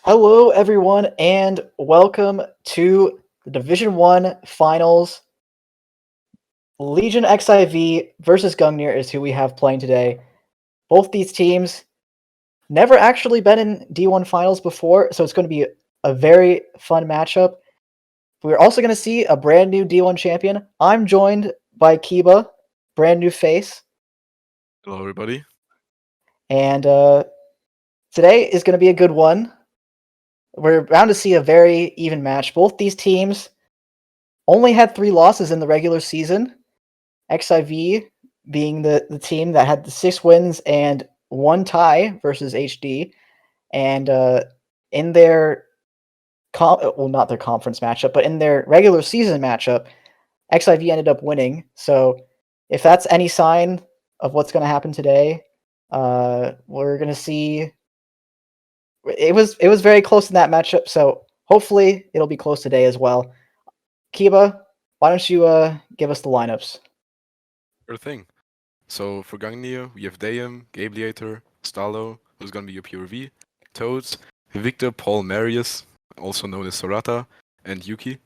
Hello, everyone, and welcome to the Division One Finals. Legion XIV versus Gungnir is who we have playing today. Both these teams never actually been in D1 Finals before, so it's going to be a very fun matchup. We're also going to see a brand new D1 champion. I'm joined by Kiba, brand new face, Hello, everybody. and today is going to be a good one. We're bound to see a very even match. Both these teams only had 3 losses in the regular season. XIV being the team that had the 6 wins and 1 tie versus HD. And in their not their conference matchup, but in their regular season matchup, XIV ended up winning. So if that's any sign of what's going to happen today, we're going to see. It was very close in that matchup. So hopefully it'll be close today as well. Kiba, why don't you give us the lineups? Sure thing. So for Gungnir, we have Dayum, Gabliator, Starlow, who's gonna be your POV, Toads, Victor Paul Marius, also known as Sorata, and Yuki.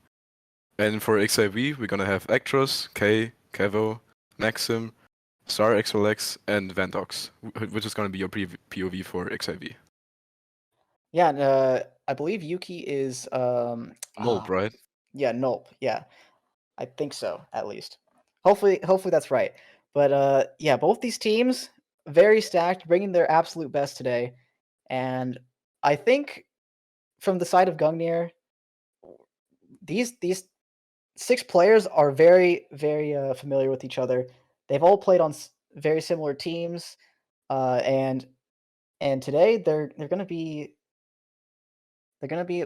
And for XIV, we're gonna have Actros, K, Kevo, Maxim, Star XLX, and Vantox, which is gonna be your POV for XIV. Yeah, and, I believe Yuki is Nope, right? yeah, Nope. Yeah. I think so, at least. Hopefully that's right. But yeah, both these teams very stacked, bringing their absolute best today. And I think from the side of Gungnir, these 6 players are very familiar with each other. They've all played on very similar teams, and today they're gonna be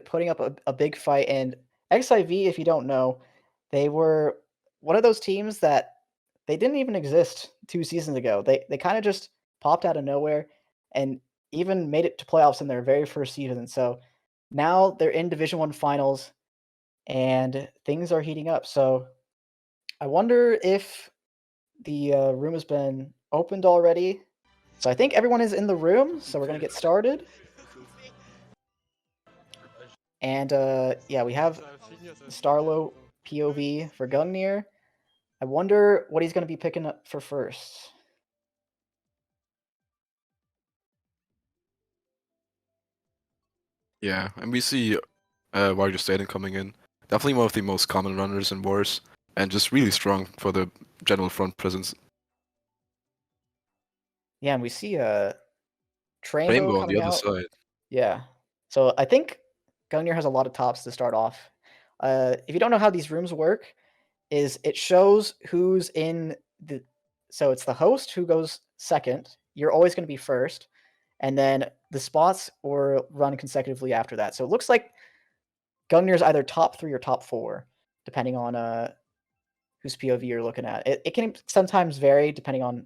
putting up a big fight. And XIV, if you don't know, they were one of those teams that they didn't even exist 2 seasons ago. They kind of just popped out of nowhere and even made it to playoffs in their very first season. So now they're in Division One finals and things are heating up. So I wonder if the room has been opened already. So I think everyone is in the room. So we're gonna get started. And yeah, we have Starlow POV for Gungnir. I wonder what he's going to be picking up for first. Yeah, and we see Warrior Staten coming in. Definitely one of the most common runners in wars, and just really strong for the general front presence. Yeah, and we see a Trainbow Rainbow on the coming other out. side. Yeah. So I think Gungnir has a lot of tops to start off. If you don't know how these rooms work, is it shows who's in the. So it's the host who goes second. You're always going to be first, and then the spots will run consecutively after that. So it looks like Gungnir is either top 3 or top 4, depending on whose POV you're looking at. It can sometimes vary depending on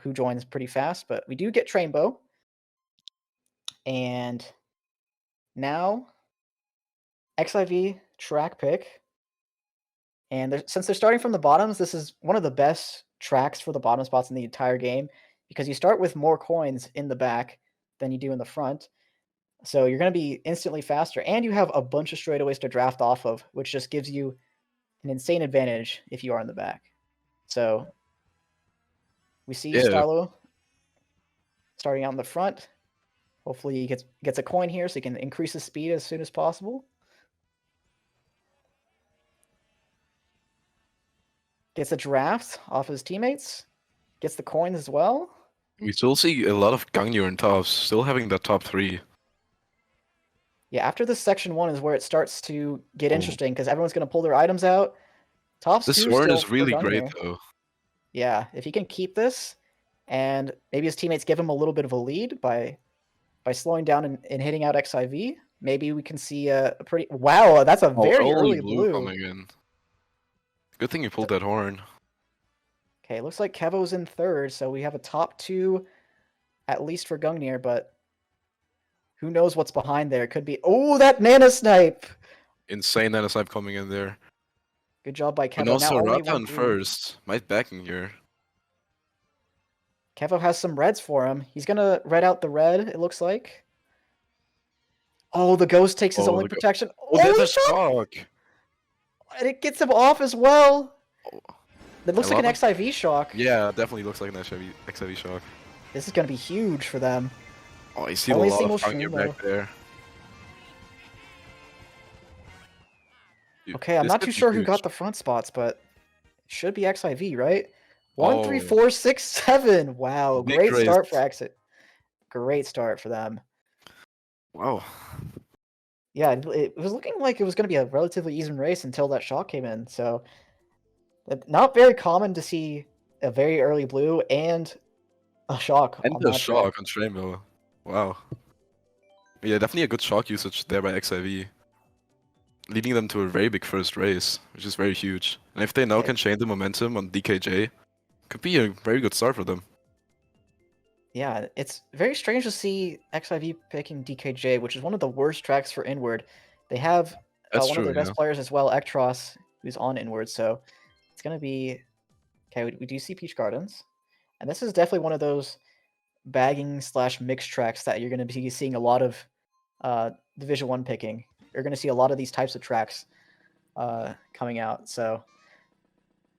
who joins pretty fast, but we do get Trainbow. And now XIV track pick. And since they're starting from the bottoms, this is one of the best tracks for the bottom spots in the entire game because you start with more coins in the back than you do in the front. So you're going to be instantly faster, and you have a bunch of straightaways to draft off of, which just gives you an insane advantage if you are in the back. So we see Yeah, Starlow starting out in the front. Hopefully he gets a coin here so he can increase his speed as soon as possible. Gets a draft off his teammates. Gets the coins as well. we still see a lot of Gungnir and tops, still having that top 3. Yeah, after this section 1 is where it starts to get Oh. interesting because everyone's going to pull their items out. Tops This 2 Soren still is for really great, Gungnir. though. Yeah, if he can keep this and maybe his teammates give him a little bit of a lead by slowing down and hitting out XIV, maybe we can see a pretty... Wow, that's a Oh, very early early blue blue. coming in. Good thing you pulled that horn. Okay, looks like Kevo's in third, so we have a top 2 at least for Gungnir, but who knows what's behind there? It could be... Oh, that Nana Snipe! Insane Nanosnipe coming in there. Good job by But Kevo. now Now only Sorata one in blue. first. Might backing here. Kevo has some reds for him. He's going to red out the red, it looks like. Oh, the ghost takes his Oh, only protection. oh, there's Oh, a shock! and it gets him off as well. Oh, That a looks like lot an of... XIV shock. Yeah, definitely looks like an XIV shock. This is going to be huge for them. Oh, I see a Only lot of single Gungnir shroom, though. back there. Dude, Okay, I'm this not could too be sure who huge. got the front spots, but it should be XIV, right? 1, 3, Oh, 4, 6, 7. Wow, big great race. start for Exit. Great start for them. Wow. Yeah, it was looking like it was going to be a relatively even race until that shock came in. So, not very common to see a very early blue and a shock And on the that track. shock on Trainmill. Wow. Yeah, definitely a good shock usage there by XIV. Leading them to a very big first race, which is very huge. And if they now can change the momentum on DKJ, could be a very good start for them. Yeah, it's very strange to see XIV picking DKJ, which is one of the worst tracks for Inward. They have That's one of true, their yeah. best players as well, Ektros, who's on Inward, so it's going to be... Okay, we do see Peach Gardens, and this is definitely one of those bagging / mixed tracks that you're going to be seeing a lot of Division 1 picking. You're going to see a lot of these types of tracks coming out, so...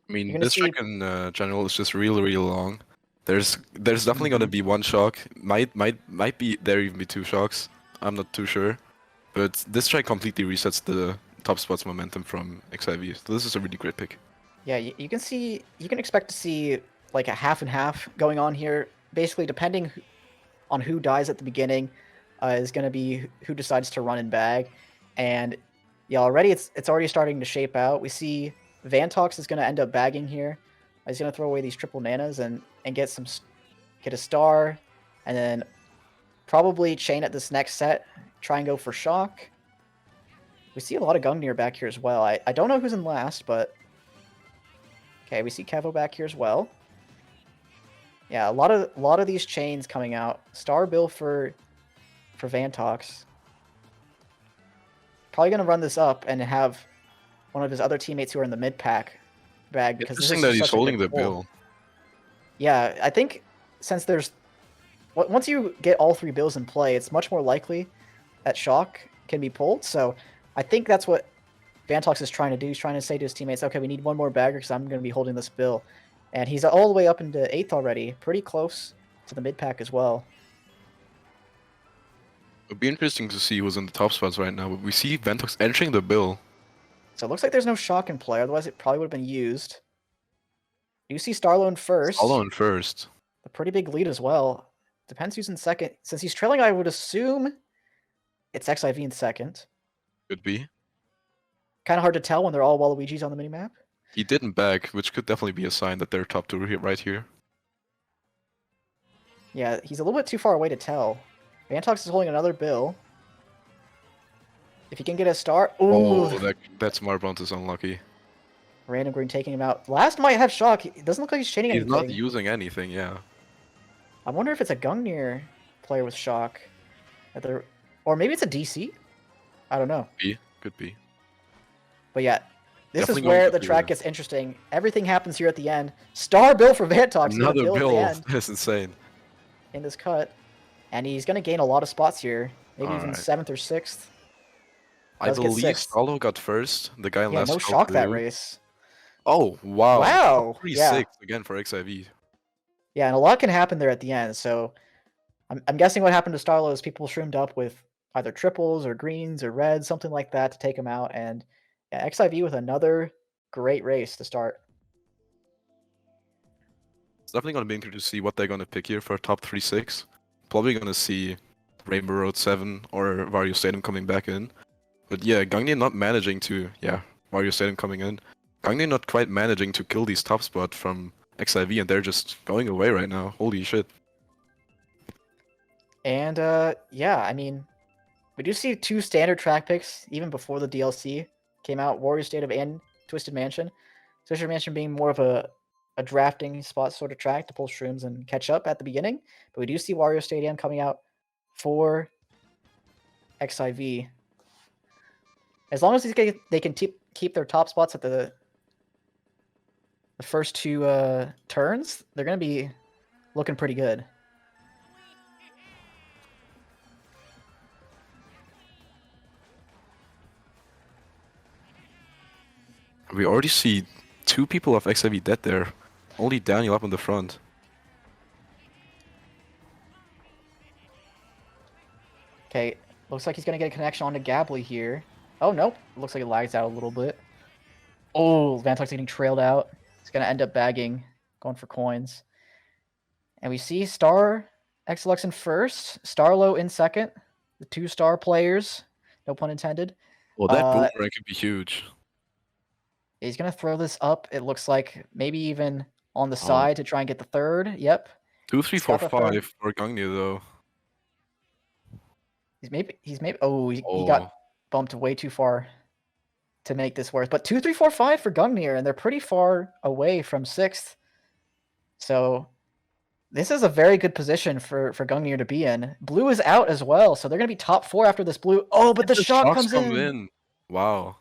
I mean, You're going to this see... track in general is just really long. There's definitely gonna be one shock. Might be there even be two shocks. I'm not too sure. But this track completely resets the top spots momentum from XIV. So this is a really great pick. Yeah, you can see, you can expect to see like a half and half going on here. Basically, depending on who dies at the beginning, is going to be who decides to run and bag. And yeah, already it's already starting to shape out. We see Vantox is going to end up bagging here. He's going to throw away these triple nanas and get a star, and then probably chain at this next set. Try and go for shock. We see a lot of Gungnir back here as well. I don't know who's in last, but okay, we see Kevo back here as well. Yeah, a lot of these chains coming out. Star Bill for Vantox. Probably gonna run this up and have one of his other teammates who are in the mid pack bag, because this Interesting is that just he's such a holding good the pull. bill. Yeah, I think since there's once you get all 3 bills in play, it's much more likely that shock can be pulled. So I think that's what Vantox is trying to do. He's trying to say to his teammates, okay, we need one more bagger because I'm going to be holding this bill. And he's all the way up into 8th already, pretty close to the mid pack as well. It'd be interesting to see who's in the top spots right now. But we see Vantox entering the bill. So it looks like there's no shock in play, otherwise it probably would have been used. You see Starlow in first. Starlow in first. A pretty big lead as well. Depends who's in second. Since he's trailing, I would assume it's XIV in second. Could be. Kind of hard to tell when they're all Waluigi's on the minimap. He didn't bag, which could definitely be a sign that they're top 2 right here. Yeah, he's a little bit too far away to tell. Vantox is holding another bill. If he can get a star... Ooh! Oh, that Smart Bounce is unlucky. Random Green taking him out. Last might have shock. It doesn't look like he's chaining He's anything. not using anything, yeah. I wonder if it's a Gungnir player with shock. Or maybe it's a DC? I don't know. Could be. But yeah, this Definitely is where going the to track be gets interesting. Everything happens here at the end. Star Bill for Vantox. Another Bill bill. at the end That's insane. in this cut. And he's going to gain a lot of spots here. Maybe even Alright. 7th or 6th. I Does get believe 6th. Starlow got first. The guy in Yeah, last no spot shock that blew. race. Oh, wow. Wow, 3-6 yeah. again for XIV. Yeah, and a lot can happen there at the end. So I'm guessing what happened to Starlow is people shroomed up with either triples or greens or reds, something like that to take him out. And yeah, XIV with another great race to start. It's definitely going to be interesting to see what they're going to pick here for top 3-6. Probably going to see Rainbow Road 7 or Wario Stadium coming back in. But yeah, Gungnir not managing to... Yeah, Wario Stadium coming in. Gungnir not quite managing to kill these top spots from XIV, and they're just going away right now. Holy shit. And yeah, I mean, we do see 2 standard track picks even before the DLC came out, Warrior Stadium and Twisted Mansion. Twisted Mansion being more of a drafting spot sort of track to pull shrooms and catch up at the beginning. But we do see Wario Stadium coming out for XIV. As long as they can keep their top spots at the first 2 turns, they're going to be looking pretty good. We already see 2 people of XIV dead there. Only Daniel up in the front. Okay, looks like he's gonna get a connection onto Gably here. Oh, nope. Looks like it lags out a little bit. Oh, Vantox getting trailed out. He's gonna end up bagging, going for coins. And we see Star XLX in first, Starlow in second. The 2-star players, no pun intended. Well, that boomerang could be huge. He's gonna throw this up. It looks like maybe even on the side to try and get the third. Yep. 2, 3, 4, 5 for Gungnir though. He's maybe. Oh, he got bumped way too far to make this worth. But 2, 3, 4, 5 for Gungnir, and they're pretty far away from 6th. So this is a very good position for Gungnir to be in. Blue is out as well, so they're gonna be top 4 after this blue. Oh, but the shock comes in. Wow.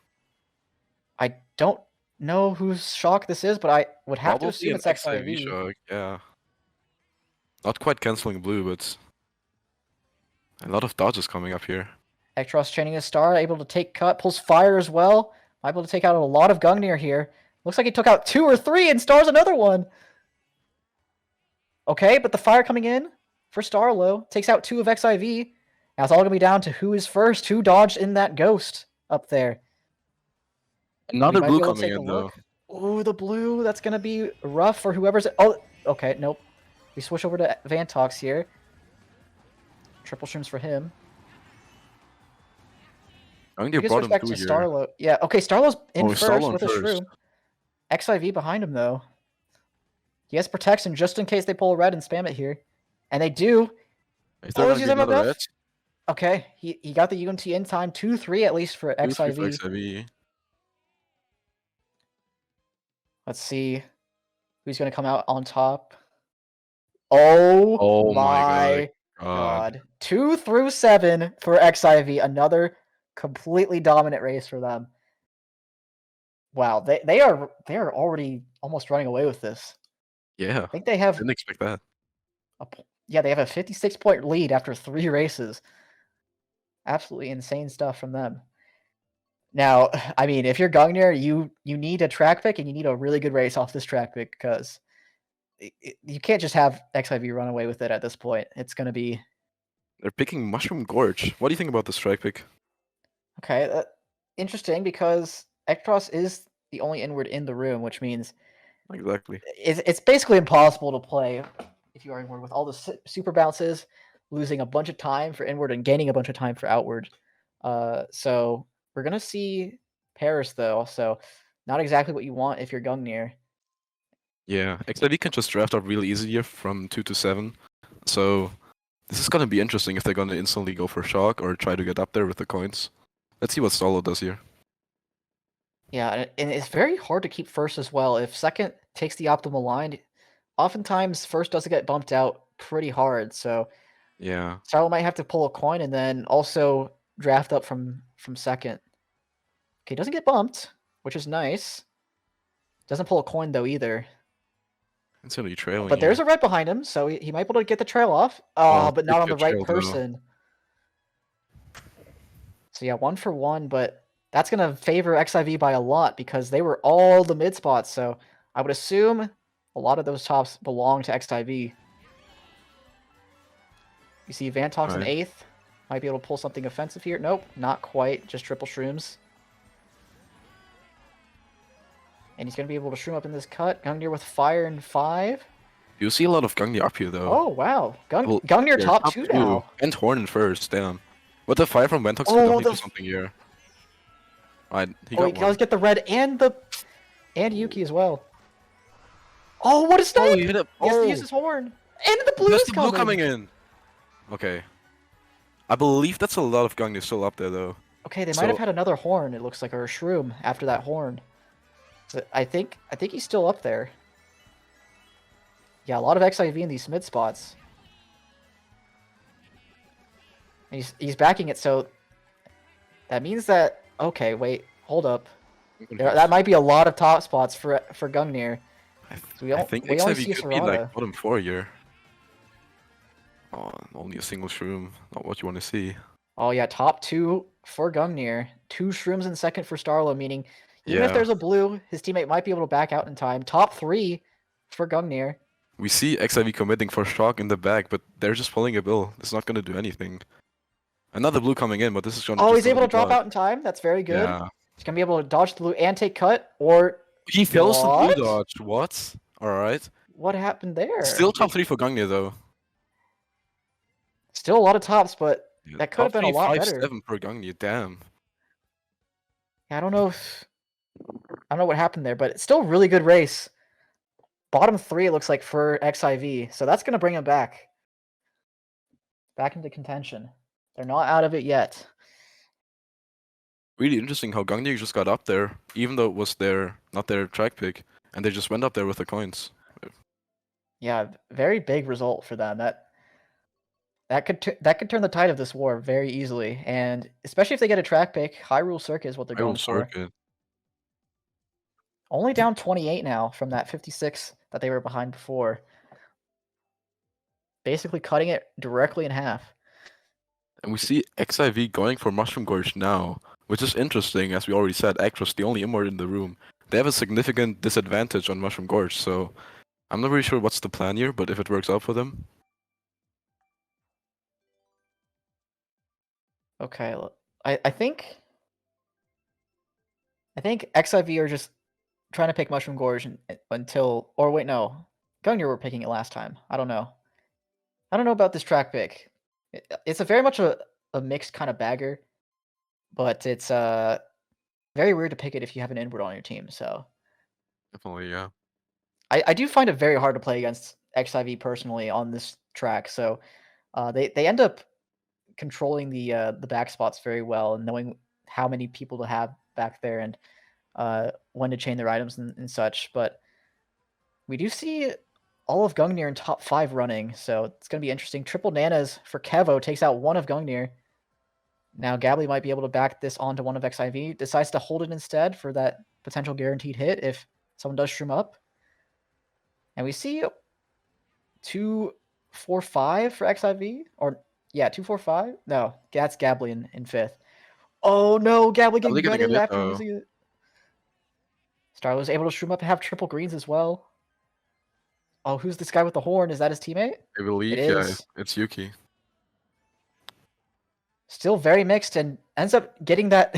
I don't know whose shock this is, but I would have to assume it's XIV. Shock, yeah. Not quite canceling blue, but a lot of dodges coming up here. Ektross chaining a star, able to take cut, pulls fire as well. Able to take out a lot of Gungnir here. Looks like he took out 2 or 3 and stars another one. Okay, but the fire coming in for Starlow takes out 2 of XIV. Now it's all gonna be down to who is first, who dodged in that ghost up there. Another blue coming in though. Ooh, the blue. That's gonna be rough for whoever's. Oh, okay, nope. We switch over to Vantox here. Triple shrooms for him. I'm gonna switch back to Starlow. Yeah, okay, Starlow's in first with a shroom. XIV behind him though. He has protection just in case they pull a red and spam it here, and they do. Okay, he got the UNT in time. 2-3 at least for XIV. Let's see who's going to come out on top. Oh my god. 2 through 7 for XIV. Another completely dominant race for them. Wow, they are already almost running away with this. Yeah. I think they have. Didn't expect that. Yeah, they have a 56-point lead after 3 races. Absolutely insane stuff from them. Now, I mean, if you're Gungnir, you need a track pick and you need a really good race off this track pick because you can't just have XIV run away with it at this point. It's going to be... They're picking Mushroom Gorge. What do you think about this track pick? Okay, interesting because Ektross is the only inward in the room, which means... Exactly. It's basically impossible to play if you are inward with all the super bounces, losing a bunch of time for inward and gaining a bunch of time for outward. So... We're going to see Paris, though, so not exactly what you want if you're Gungnir. Yeah, XIV can just draft up really easy here from 2 to 7. So this is going to be interesting if they're going to instantly go for shock or try to get up there with the coins. Let's see what Starlow does here. Yeah, and it's very hard to keep first as well. If second takes the optimal line, oftentimes first doesn't get bumped out pretty hard. So yeah, Starlow might have to pull a coin and then also draft up from second. Okay, doesn't get bumped, which is nice. Doesn't pull a coin though either. It's gonna be trailing. But there's a red behind him, so he might be able to get the trail off. Oh, but not on the right person. So yeah, 1 for 1, but that's gonna favor XIV by a lot because they were all the mid spots. So I would assume a lot of those tops belong to XIV. You see Vantox in 8th. Might be able to pull something offensive here. Nope, not quite. Just triple shrooms. And he's going to be able to shroom up in this cut. Gungnir with fire in 5. You see a lot of Gungnir up here, though. Oh, wow. Gungnir top 2 now. And Horn in first, damn. With the fire from Vantox, we do something here. He can get the red and Yuki as well. Oh, what a snipe! He has to use his horn. And the blue is coming in. Okay. I believe that's a lot of Gungnir still up there, though. Okay, they might have had another horn, it looks like, or a shroom after that horn. So I think he's still up there. Yeah, a lot of XIV in these mid spots. And he's backing it, so that means that... Okay, wait, hold up. That might be a lot of top spots for Gungnir. I think XIV could be like bottom 4 here. Oh, only a single shroom. Not what you want to see. Oh yeah, top 2 for Gungnir. 2 shrooms in second for Starlow, meaning Even if there's a blue, his teammate might be able to back out in time. Top 3 for Gungnir. We see XIV committing for shock in the back, but they're just pulling a bill. It's not gonna do anything. Another blue coming in, but this is gonna. Oh, he's able to drop out in time. That's very good. Yeah. He's gonna be able to dodge the blue and take cut, or He fails the blue What? dodge. What? Alright. what happened there? Still top 3 for Gungnir though. Still a lot of tops, but Yeah, that could have been a lot better. 5-7 per Gungnir, damn. I don't know what happened there, but it's still a really good race. Bottom 3 it looks like for XIV, so that's gonna bring him back into contention. They're not out of it yet. Really interesting how Gungnir just got up there, even though it was not their track pick, and they just went up there with the coins. Yeah, very big result for them. That could turn the tide of this war very easily, and especially if they get a track pick, Hyrule Circuit is what they're going for. Circuit. Only down 28 now from that 56 that they were behind before. Basically cutting it directly in half. And we see XIV going for Mushroom Gorge now, which is interesting, as we already said, Actros the only immort in the room. They have a significant disadvantage on Mushroom Gorge, so I'm not really sure what's the plan here, but if it works out for them. Okay, I think XIV are just trying to pick Mushroom Gorge until, or wait, no, Gungnir were picking it last time. I don't know about this track pick. It's a very much a mixed kind of bagger, but it's very weird to pick it if you have an inward on your team. So Definitely, yeah. I do find it very hard to play against XIV personally on this track. So they end up controlling the back spots very well and knowing how many people to have back there and when to chain their items and such. But we do see all of Gungnir in top 5 running, so it's going to be interesting. Triple Nanas for Kevo takes out one of Gungnir. Now Gably might be able to back this onto one of XIV. Decides to hold it instead for that potential guaranteed hit if someone does shroom up. And we see 2-4-5 for XIV. Or, yeah, 2-4-5? No, that's Gably in 5th. Oh no, Gably getting gutted after using it. Starlow was able to shroom up and have triple greens as well. Oh, who's this guy with the horn? Is that his teammate? I believe, yeah, it's Yuki. Still very mixed and ends up getting that,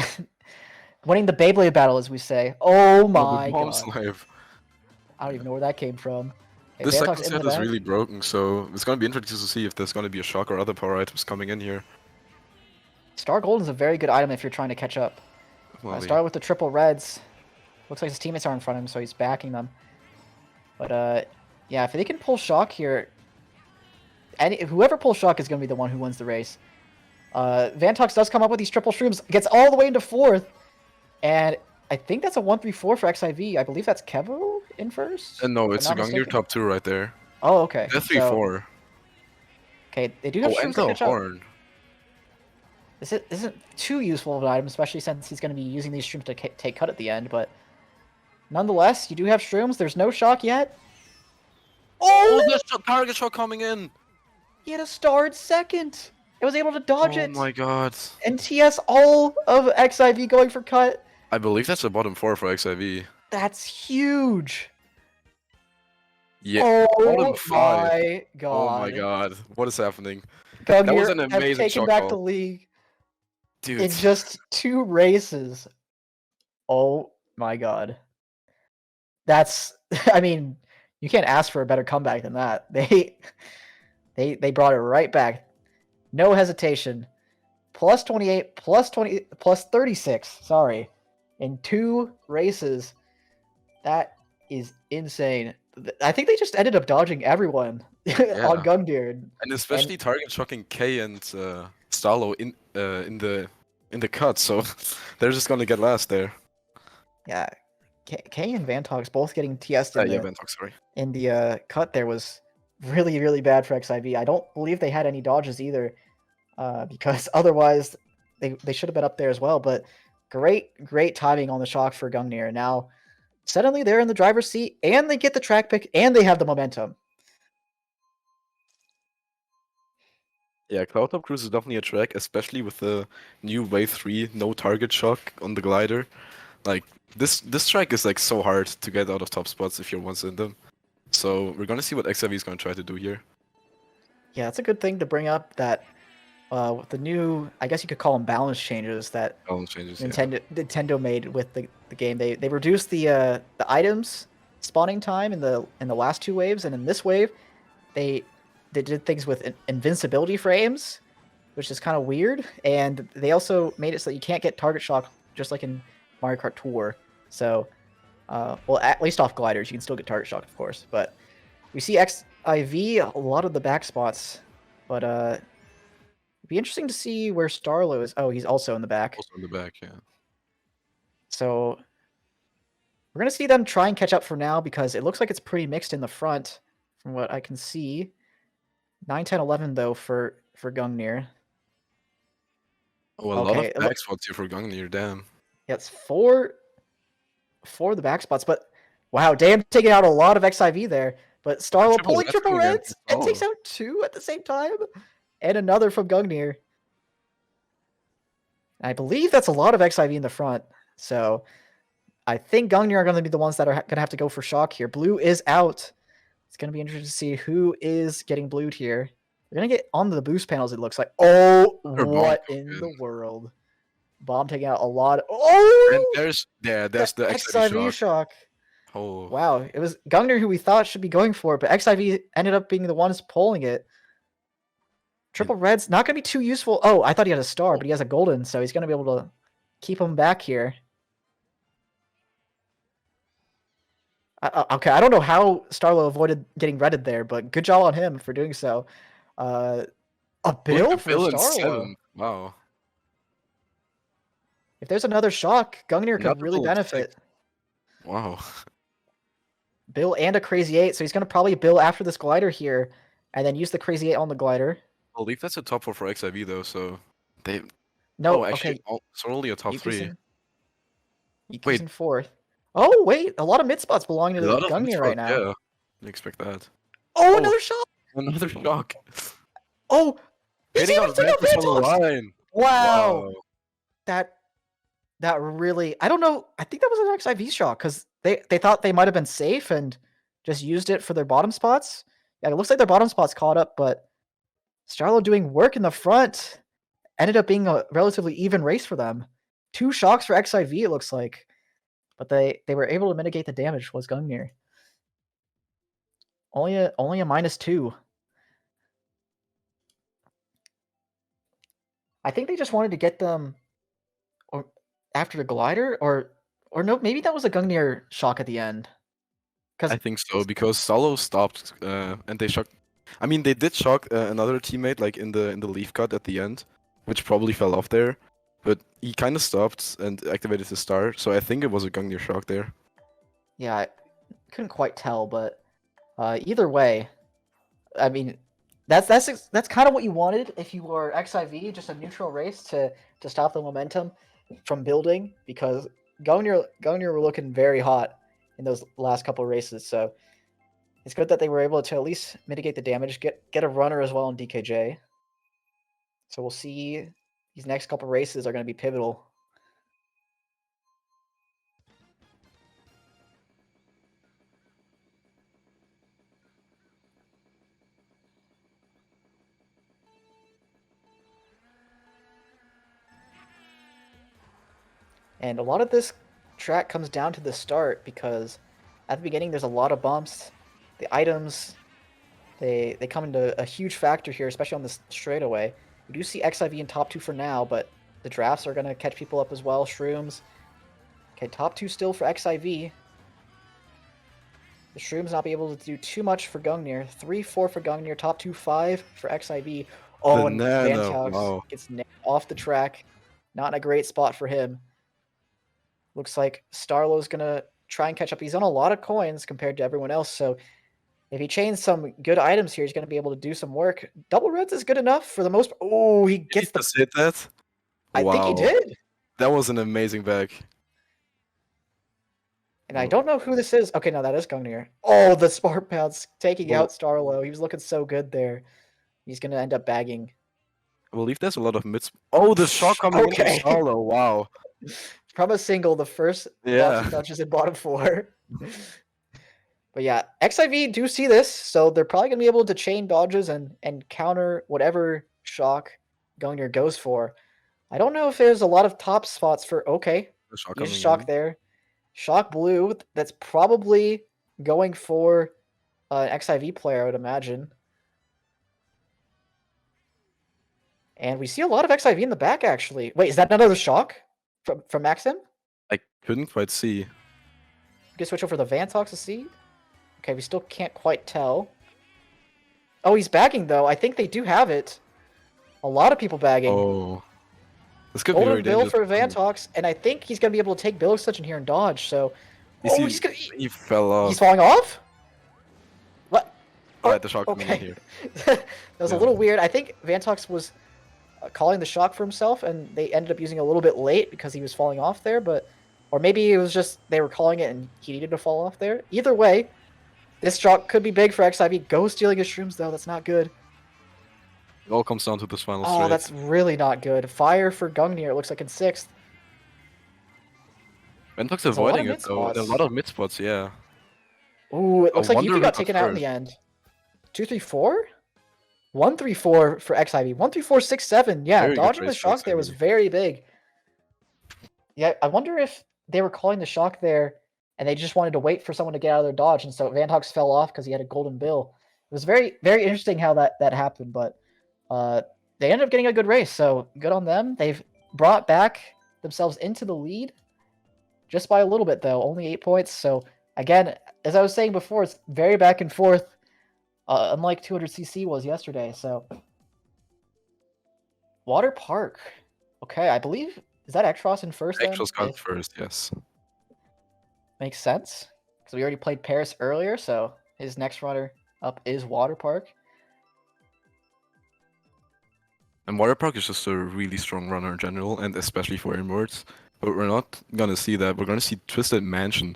winning the Beyblade battle, as we say. Oh my god. Slave. I don't even know where that came from. Okay, this second set is really broken, so it's going to be interesting to see if there's going to be a shock or other power items coming in here. Star Gold is a very good item if you're trying to catch up. Start with the triple reds. Looks like his teammates are in front of him, so he's backing them. But yeah, if they can pull shock here, and whoever pulls shock is going to be the one who wins the race. Vantox does come up with these triple shrooms, gets all the way into 4th, and I think that's a 1-3-4 for XIV. I believe that's Kevo in first? No, it's a Gungnir top 2 right there. Oh, okay. That's 3-4. Okay, they do have shrooms to catch up. Horn. This isn't too useful of an item, especially since he's going to be using these shrooms to take cut at the end, but nonetheless, you do have shrooms. There's no shock yet. Oh, there's a target shot coming in! He had a starred second. It was able to dodge it. Oh my god. And TS all of XIV going for cut. I believe that's the bottom 4 for XIV. That's huge. Yeah. Oh bottom 5. My god. Oh my god. What is happening? Gungnir that was an amazing taken shot back call. the league. Dude. In just 2 races. Oh my god. That's, I mean, you can't ask for a better comeback than that. They brought it right back. No hesitation. Plus 28, plus 20, plus 36, sorry. In 2 races. That is insane. I think they just ended up dodging everyone on Gungnir. And especially target shocking K and Starlow in the cut, so they're just gonna get last there. Yeah. K and Vantox both getting TS'd in the cut there was really, really bad for XIV. I don't believe they had any dodges either, because otherwise they should have been up there as well. But great timing on the shock for Gungnir. Now, suddenly they're in the driver's seat, and they get the track pick, and they have the momentum. Yeah, Cloudtop Cruise is definitely a track, especially with the new Wave 3 no target shock on the glider. Like, This track is like so hard to get out of top spots if you're once in them. So we're gonna see what XIV is gonna try to do here. Yeah, it's a good thing to bring up that with the new, I guess you could call them balance changes that Balance changes, yeah. Nintendo made with the game. They reduced the items spawning time in the last two waves, and in this wave, they did things with invincibility frames, which is kind of weird. And they also made it so that you can't get target shock just like in Mario Kart Tour. So, well, at least off gliders, you can still get target shock, of course. But we see XIV a lot of the back spots, but it'd be interesting to see where Starlow is. Oh, he's also in the back. Also in the back, yeah. So we're gonna see them try and catch up for now because it looks like it's pretty mixed in the front, from what I can see. 9, 10, 11 though for Gungnir. Oh, a lot of back spots here for Gungnir, damn. Yeah, it's four of the back spots, but wow, damn, taking out a lot of XIV there. But Starlow pulling triple reds and takes out 2 at the same time, and another from Gungnir. I believe that's a lot of XIV in the front, so I think Gungnir are going to be the ones that are going to have to go for shock here. Blue is out. It's going to be interesting to see who is getting blued here. We're going to get onto the boost panels, it looks like. Oh, what in the world? Bomb taking out a lot of... Oh! And there's the XIV shock. Oh. Wow, it was Gungnir who we thought should be going for it, but XIV ended up being the ones pulling it. Triple red's not going to be too useful. Oh, I thought he had a star, but he has a golden, so he's going to be able to keep him back here. Okay, I don't know how Starlow avoided getting redded there, but good job on him for doing so. A bill for Starlow. Wow. If there's another shock, Gungnir could really benefit. Wow. Bill and a Crazy 8, so he's going to probably bill after this glider here, and then use the Crazy 8 on the glider. I believe that's a top 4 for XIV though, so they... No, actually, okay. It's only a top 3. Wait. In 4th. Oh, wait, a lot of mid spots belonging to Gungnir right now. Yeah, you expect that. Oh, another shock! Another shock. Oh! Hitting on the line. Wow. That really... I don't know. I think that was an XIV shock, because they thought they might have been safe and just used it for their bottom spots. Yeah, it looks like their bottom spots caught up, but Starlow doing work in the front ended up being a relatively even race for them. 2 shocks for XIV, it looks like. But they were able to mitigate the damage, was Gungnir. Only a -2. I think they just wanted to get them or after the glider, or no, maybe that was a Gungnir shock at the end. I think so, because Starlow stopped and they shocked. I mean, they did shock another teammate like in the leaf cut at the end, which probably fell off there. But he kind of stopped and activated his star, so I think it was a Gungnir shock there. Yeah, I couldn't quite tell, but either way, I mean, that's kind of what you wanted if you were XIV, just a neutral race to stop the momentum from building, because Gungnir were looking very hot in those last couple of races, so it's good that they were able to at least mitigate the damage, get a runner as well in DKJ. So we'll see. These next couple races are going to be pivotal. And a lot of this track comes down to the start, because at the beginning there's a lot of bumps. The items, they come into a huge factor here, especially on this straightaway. We do see XIV in top 2 for now, but the drafts are going to catch people up as well. Shrooms. Okay, top 2 still for XIV. The Shrooms not be able to do too much for Gungnir. 3-4 for Gungnir, top 2, 5 for XIV. Oh, and Vantox gets off the track. Not in a great spot for him. Looks like Starlow's going to try and catch up. He's on a lot of coins compared to everyone else, so if he chains some good items here, he's going to be able to do some work. Double reds is good enough for the most... Oh, he gets the... hit that? I think he did. That was an amazing back. And I don't know who this is. Okay, no, that is Gungnir. Oh, the Spark Pounce taking out Starlow. He was looking so good there. He's going to end up bagging. I believe there's a lot of mids... Oh, the shock coming into Starlow. Wow. From a single, the first boxing touches in bottom 4. But yeah, XIV do see this, so they're probably going to be able to chain dodges and counter whatever shock Gungnir goes for. I don't know if there's a lot of top spots for... Okay, The shock use coming shock in. there. Shock blue, that's probably going for an XIV player, I would imagine. And we see a lot of XIV in the back, actually. Wait, is that another shock from Maxim? I couldn't quite see. We can switch over the Vantox to see. Okay, we still can't quite tell. Oh, he's bagging, though. I think they do have it. A lot of people bagging. Oh. This could be very Golden Bill dangerous. for Vantox, and I think he's going to be able to take Bill Extension here and dodge, so... He's gonna... He fell off. He's falling off? What? Alright, the shock coming in here. That was a little weird. I think Vantox was calling the shock for himself, and they ended up using it a little bit late because he was falling off there, but... Or maybe it was just they were calling it and he needed to fall off there. Either way, this shock could be big for XIV. Go stealing his shrooms, though. That's not good. It all comes down to this final Oh, that's really not good. Fire for Gungnir, it looks like in 6th. Vantox avoiding it, though. A lot of mid spots, yeah. Ooh, it looks like Yuki got taken out in the end. 2-3-4? 1-3-4 for XIV. 1-3-4-6-7. Yeah, Very dodging the shock there was very big. Yeah, I wonder if they were calling the shock there and they just wanted to wait for someone to get out of their dodge, and so Vantox fell off because he had a golden bill. It was very, very interesting how that happened, but they ended up getting a good race, so good on them. They've brought back themselves into the lead just by a little bit, though. Only 8 points, so again, as I was saying before, it's very back and forth, unlike 200cc was yesterday, so... Water Park. Okay, I believe... Is that Extros in first, then? Extros got first, yes. Makes sense, because we already played Paris earlier, so his next runner up is Water Park. And Water Park is just a really strong runner in general, and especially for inwards. But we're not gonna see that. We're gonna see Twisted Mansion,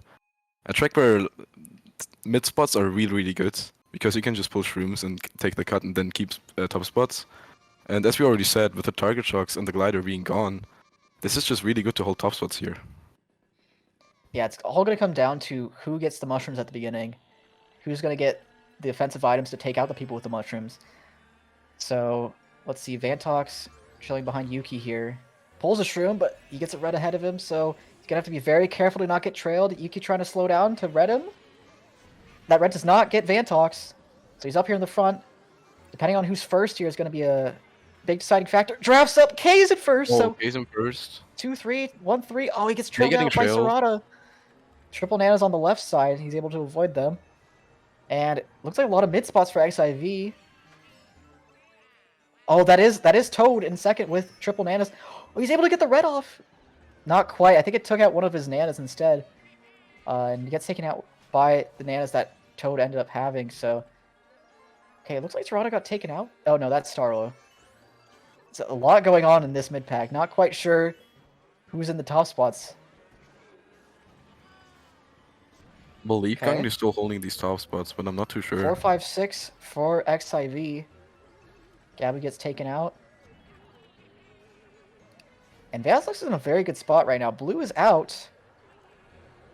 a track where mid spots are really, really good, because you can just pull shrooms and take the cut and then keep top spots. And as we already said, with the target shocks and the glider being gone, this is just really good to hold top spots here. Yeah, it's all going to come down to who gets the mushrooms at the beginning. Who's going to get the offensive items to take out the people with the mushrooms. So, let's see. Vantox chilling behind Yuki here. Pulls a shroom, but he gets it right ahead of him, so he's going to have to be very careful to not get trailed. Yuki trying to slow down to red him. That red does not get Vantox, so he's up here in the front. Depending on who's first here is going to be a big deciding factor. Drafts up. K's at first. Oh, so K's in first. 2-3, 1-3. Oh, he gets trailed out by Sarada. Triple Nanas on the left side. He's able to avoid them. And it looks like a lot of mid spots for XIV. Oh, that is Toad in second with triple Nanas. Oh, he's able to get the red off. Not quite. I think it took out one of his Nanas instead. And he gets taken out by the Nanas that Toad ended up having. So, okay, it looks like Sarada got taken out. Oh, no, that's Starlow. There's a lot going on in this mid pack. Not quite sure who's in the top spots. I believe Gungnir is still holding these top spots, but I'm not too sure. 4-5-6 for XIV. Gabby gets taken out. And Vantox is in a very good spot right now. Blue is out.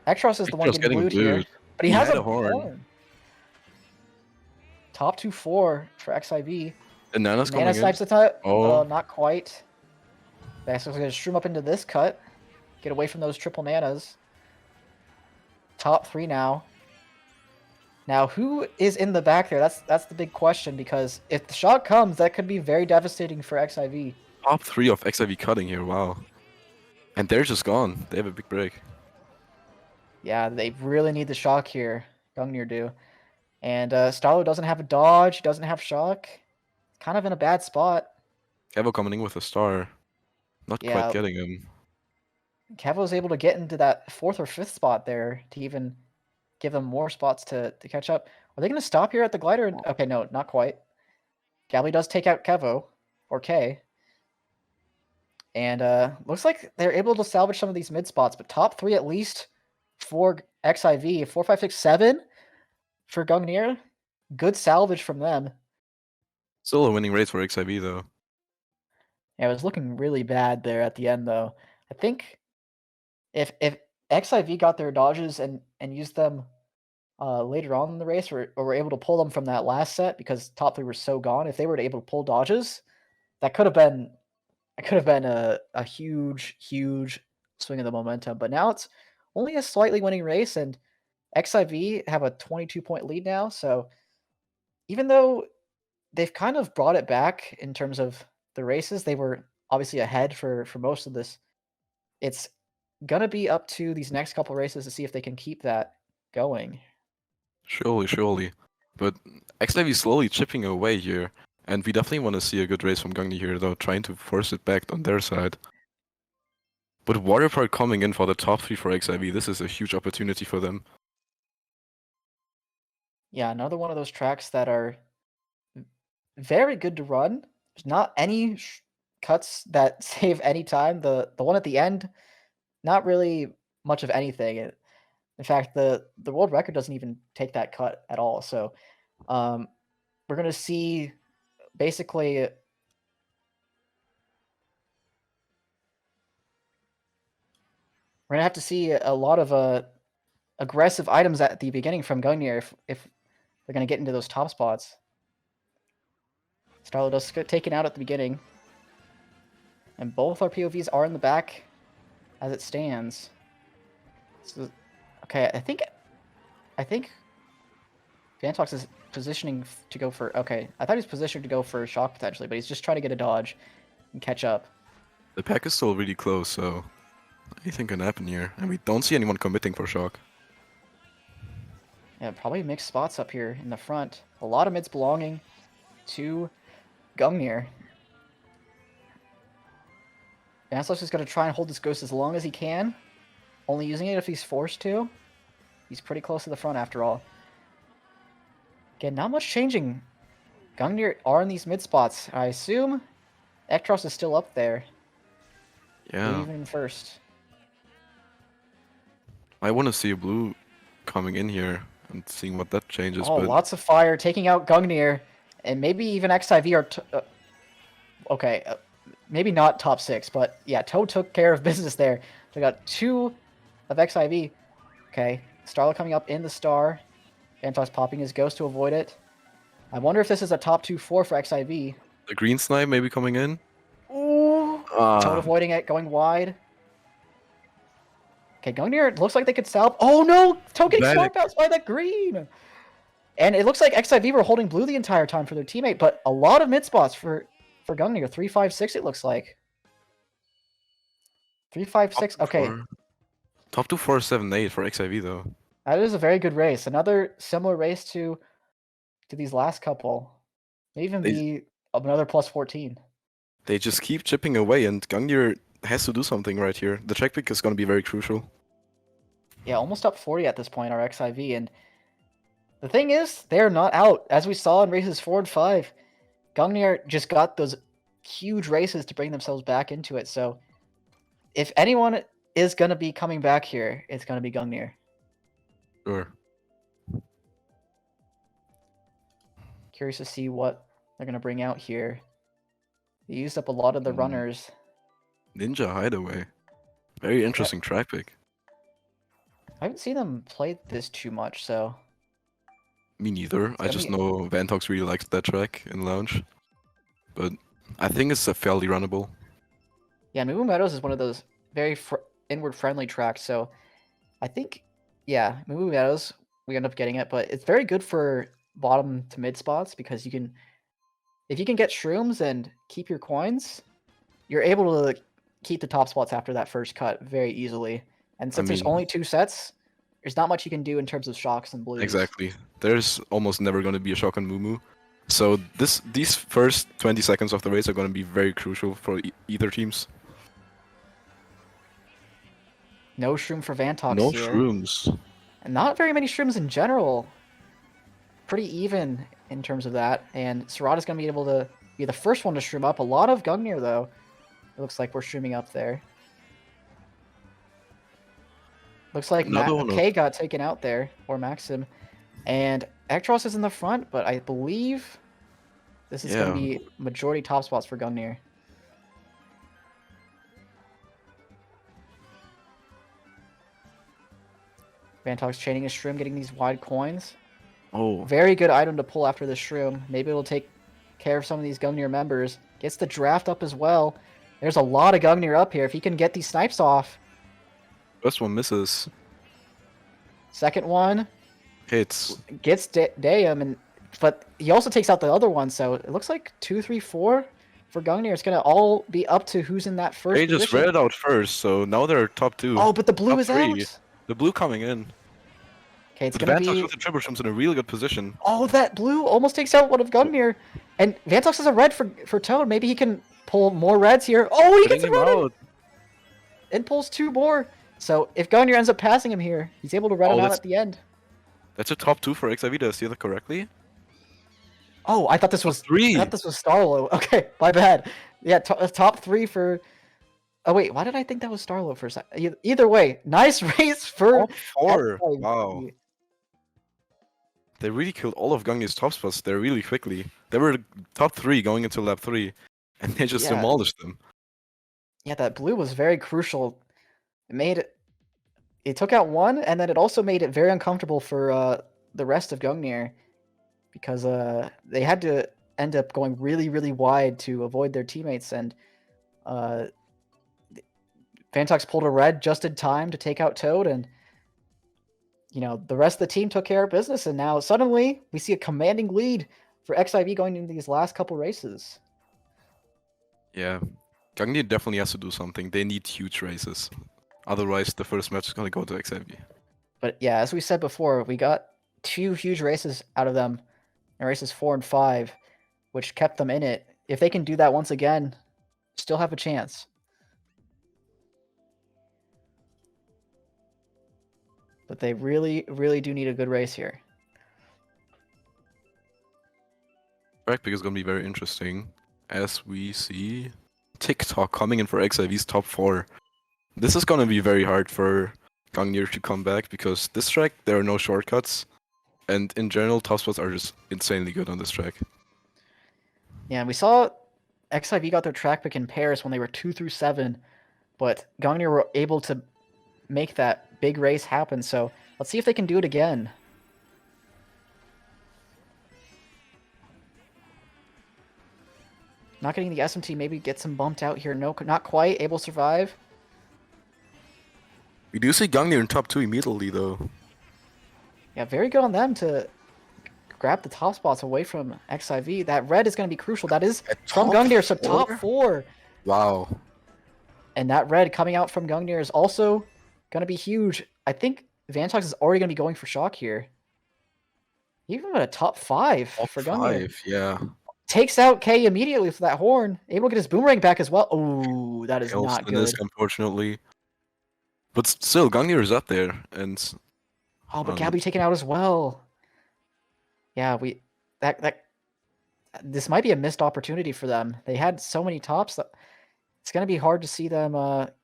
Extros is the one getting blued here. But he has a horn. Top 2-4 for XIV. And Nana's coming Nana snipes the time. Oh, not quite. Vantox is going to shroom up into this cut. Get away from those triple Nanas. Top 3 now. Now, who is in the back there? That's the big question, because if the shot comes, that could be very devastating for XIV. Top 3 of XIV cutting here, wow. And they're just gone. They have a big break. Yeah, they really need the shock here. Gungnir do. And Starlow doesn't have a dodge, doesn't have shock. Kind of in a bad spot. Kevo coming in with a star. Not quite getting him. Kevo is able to get into that 4th or 5th spot there to even give them more spots to catch up. Are they going to stop here at the glider? Okay, no, not quite. Gabby does take out Kevo, or K. And looks like they're able to salvage some of these mid spots, but top 3 at least for XIV. 4, 5, 6, 7 for Gungnir. Good salvage from them. Still a winning race for XIV, though. Yeah, it was looking really bad there at the end, though. I think If XIV got their dodges and used them later on in the race, or were able to pull them from that last set because top 3 were so gone, if they were able to pull dodges, that could have been a huge swing of the momentum. But now it's only a slightly winning race, and XIV have a 22-point lead now. So even though they've kind of brought it back in terms of the races, they were obviously ahead for most of this. It's gonna be up to these next couple races to see if they can keep that going. Surely. But XIV is slowly chipping away here, and we definitely want to see a good race from Gungnir here, though, trying to force it back on their side. But Water Park coming in for the top 3 for XIV, this is a huge opportunity for them. Yeah, another one of those tracks that are very good to run. There's not any cuts that save any time. The one at the end, not really much of anything. In fact, the world record doesn't even take that cut at all. So we're gonna see basically we're gonna have to see a lot of aggressive items at the beginning from Gungnir if they're gonna get into those top spots. Starlow does get taken out at the beginning, and both our POVs are in the back as it stands. So, okay, I think Vantox is positioning to go for... Okay, I thought he was positioned to go for shock potentially, but he's just trying to get a dodge and catch up. The pack is still really close, so anything can happen here. And we don't see anyone committing for shock. Yeah, probably mixed spots up here in the front. A lot of mids belonging to Gungnir. Vantox is going to try and hold this ghost as long as he can, only using it if he's forced to. He's pretty close to the front after all. Again, not much changing. Gungnir are in these mid spots. I assume Ektross is still up there. Yeah. Even first. I want to see a blue coming in here and seeing what that changes. Oh, but lots of fire taking out Gungnir, and maybe even XIV are... okay, maybe not top 6, but yeah, Toad took care of business there. We got 2 of XIV. Okay, Starlow coming up in the star. Vantox popping his ghost to avoid it. I wonder if this is a top 2-4 for XIV. the green snipe maybe coming in. Ooh! Toad avoiding it, going wide. Okay, Gungnir looks like they could stop. Oh no! Toad getting star bounced by that green! And it looks like XIV were holding blue the entire time for their teammate, but a lot of mid spots for Gungnir. 3-5-6 it looks like. 3-5-6, okay. Top 2 4-7-8 for XIV though. That is a very good race. Another similar race to these last couple. May even be another plus 14. They just keep chipping away, and Gungnir has to do something right here. The check pick is going to be very crucial. Yeah, almost up 40 at this point, our XIV. And the thing is, they're not out. As we saw in races 4 and 5, Gungnir just got those huge races to bring themselves back into it. So if anyone is going to be coming back here, it's going to be Gungnir. Sure. Curious to see what they're going to bring out here. They used up a lot of the runners. Ninja Hideaway. Very interesting track pick. I haven't seen them play this too much, so... Me neither. I just know Vantox really likes that track in Lounge. But I think it's a fairly runnable. Yeah, Moo Meadows is one of those very inward-friendly tracks, so I think, yeah, Moo Meadows, we end up getting it, but it's very good for bottom to mid spots because you can... If you can get shrooms and keep your coins, you're able to keep the top spots after that first cut very easily. And since there's only 2 sets, there's not much you can do in terms of shocks and blues. Exactly. There's almost never going to be a shock on Moo. So these first 20 seconds of the race are going to be very crucial for either teams. No shroom for Vantox no here. No shrooms. And not very many shrooms in general. Pretty even in terms of that. And Serrata's going to be able to be the first one to shroom up. A lot of Gungnir, though. It looks like we're shrooming up there. Looks like K got taken out there, or Maxim. And Ektross is in the front, but I believe this is going to be majority top spots for Gungnir. Vantox chaining a shroom, getting these wide coins. Oh, Very good item to pull after the shroom. Maybe it'll take care of some of these Gungnir members. Gets the draft up as well. There's a lot of Gungnir up here. If he can get these snipes off. first one misses. Second one Hits. gets Dayum, but he also takes out the other one. So it looks like 2, 3, 4 for Gungnir. It's gonna all be up to who's in that first They just position. read it out first, so now they're top 2. Oh, but the blue top is 3. out. The blue coming in. Okay, it's But gonna Vantox be. with the triple shroom's in a really good position. Oh, that blue almost takes out one of Gungnir, and Vantox has a red for Toad. Maybe he can pull more reds here. Oh, he gets Getting a him red out. and pulls 2 more. So if Gungnir ends up passing him here, he's able to red him out that's- at the end. That's a top 2 for XIV. Did I see that correctly? Oh, I thought this was 3. I thought this was Starlow. Okay, my bad. Yeah, top 3 for. Oh wait, why did I think that was Starlow for a second? Either way, nice race for. Top 4. XIV. Wow. They really killed all of Gungnir's top spots there really quickly. They were top 3 going into lap 3, and they just Yeah. demolished them. Yeah, that blue was very crucial. It made it. It took out one, and then it also made it very uncomfortable for the rest of Gungnir, because they had to end up going really, really wide to avoid their teammates, and Vantox pulled a red just in time to take out Toad, and the rest of the team took care of business, and now suddenly we see a commanding lead for XIV going into these last couple races. Yeah. Gungnir definitely has to do something. They need huge races. Otherwise, the first match is going to go to XIV. But yeah, as we said before, we got 2 huge races out of them in races 4 and 5, which kept them in it. If they can do that once again, still have a chance. But they really, really do need a good race here. Track pick is going to be very interesting as we see TikTok coming in for XIV's top 4. This is going to be very hard for Gungnir to come back because this track, there are no shortcuts. And in general, top spots are just insanely good on this track. Yeah, we saw XIV got their track pick in Paris when they were 2 through 7, but Gungnir were able to make that big race happen, so let's see if they can do it again. Not getting the SMT, maybe gets him bumped out here. No, not quite. Able to survive. We do see Gungnir in top 2 immediately, though. Yeah, very good on them to grab the top spots away from XIV. That red is going to be crucial. That is from Gungnir, so top 4. Wow. And that red coming out from Gungnir is also going to be huge. I think Vantox is already going to be going for shock here. Even at a top 5 for Gungnir. 5, yeah. Takes out K immediately for that horn. Able to get his boomerang back as well. Oh, that is not good. Unfortunately. But still, Gungnir is up there, and... Oh, but Gabby taken out as well. Yeah, this might be a missed opportunity for them. They had so many tops that it's going to be hard to see them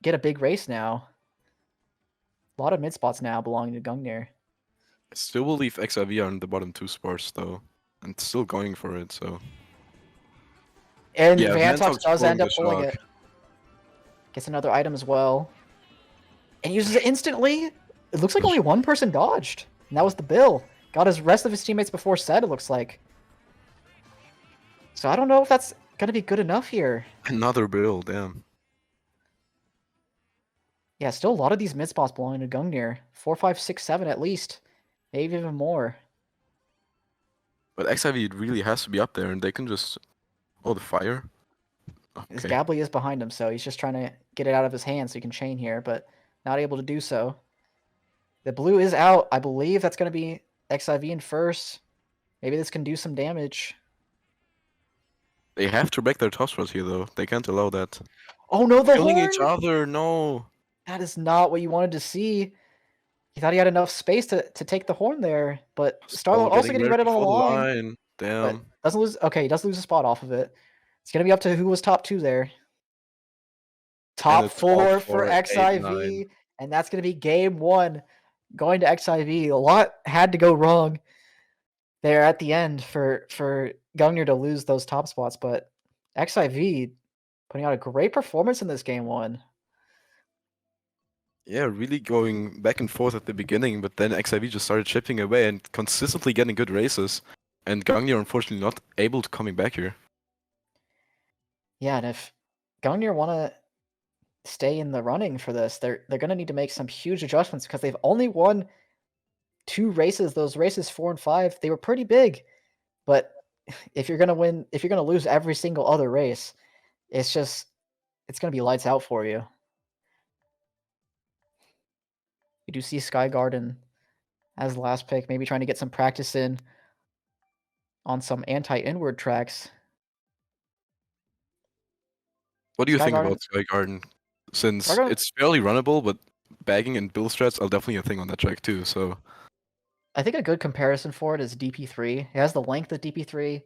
get a big race now. A lot of mid spots now belonging to Gungnir. I still believe XIV are in the bottom 2 spots, though. And still going for it, so... And yeah, Vantox does end up pulling pulling it. Gets another item as well. And uses it instantly. It looks like only one person dodged. And that was the Bill. Got his rest of his teammates before set, it looks like. So I don't know if that's going to be good enough here. Another Bill, damn. Yeah, still a lot of these mid spots belonging to Gungnir. 4, 5, 6, 7 at least. Maybe even more. But XIV really has to be up there, and they can just... Oh, the fire? His Okay. Gably is behind him, so he's just trying to get it out of his hand so he can chain here, but not able to do so. The blue is out. I believe that's going to be XIV in first. Maybe this can do some damage. They have to break their top spots here, though. They can't allow that. Oh no, the Killing horn! each other, no! That is not what you wanted to see. He thought he had enough space to take the horn there, but Starlow also getting rid of the line. Damn. Doesn't lose. Okay, he does lose a spot off of it. It's gonna be up to who was top 2 there. Top 4 for XIV, and that's gonna be game 1 going to XIV. A lot had to go wrong there at the end for Gungnir to lose those top spots, but XIV putting out a great performance in this game 1. Yeah, really going back and forth at the beginning, but then XIV just started chipping away and consistently getting good races. And Gungnir unfortunately not able to coming back here. Yeah, and if Gungnir want to stay in the running for this, they're going to need to make some huge adjustments because they've only won 2 races. Those races 4 and 5, they were pretty big. But if you're going to lose every single other race, it's going to be lights out for you. We do see Sky Garden as the last pick, maybe trying to get some practice in on some anti-inward tracks. What do you Sky think Garden, about Sky Garden? Since Garden, it's fairly runnable, but bagging and build strats are definitely a thing on that track too, so I think a good comparison for it is DP3. It has the length of DP3.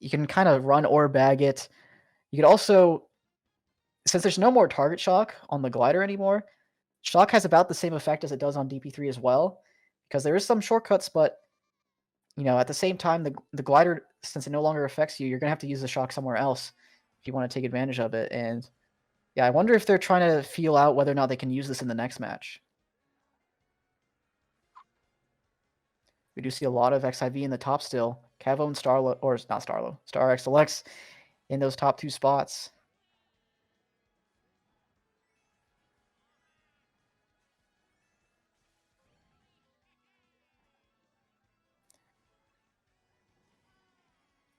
You can kind of run or bag it. You could also, since there's no more target shock on the glider anymore, shock has about the same effect as it does on DP3 as well, because there is some shortcuts, but at the same time, the glider, since it no longer affects you, you're gonna have to use the shock somewhere else if you want to take advantage of it. And yeah, I wonder if they're trying to feel out whether or not they can use this in the next match. We do see a lot of XIV in the top still. Cavo and Starlow, or not Starlow, Star X Deluxe in those top 2 spots.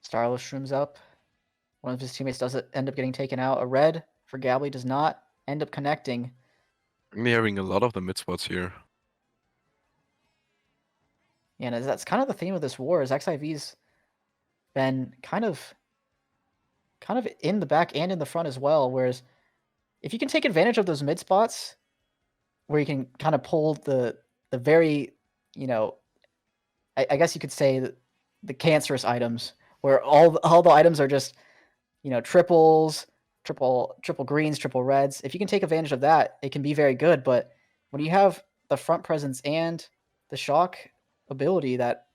Starlow shrooms up. One of his teammates does end up getting taken out. A red for Gably does not end up connecting. I'm having a lot of the mid spots here. And that's kind of the theme of this war, is XIV's been kind of in the back and in the front as well. Whereas if you can take advantage of those mid spots, where you can kind of pull the very, I guess you could say the cancerous items, where all the items are just triples, triple greens, triple reds. If you can take advantage of that, it can be very good. But when you have the front presence and the shock ability that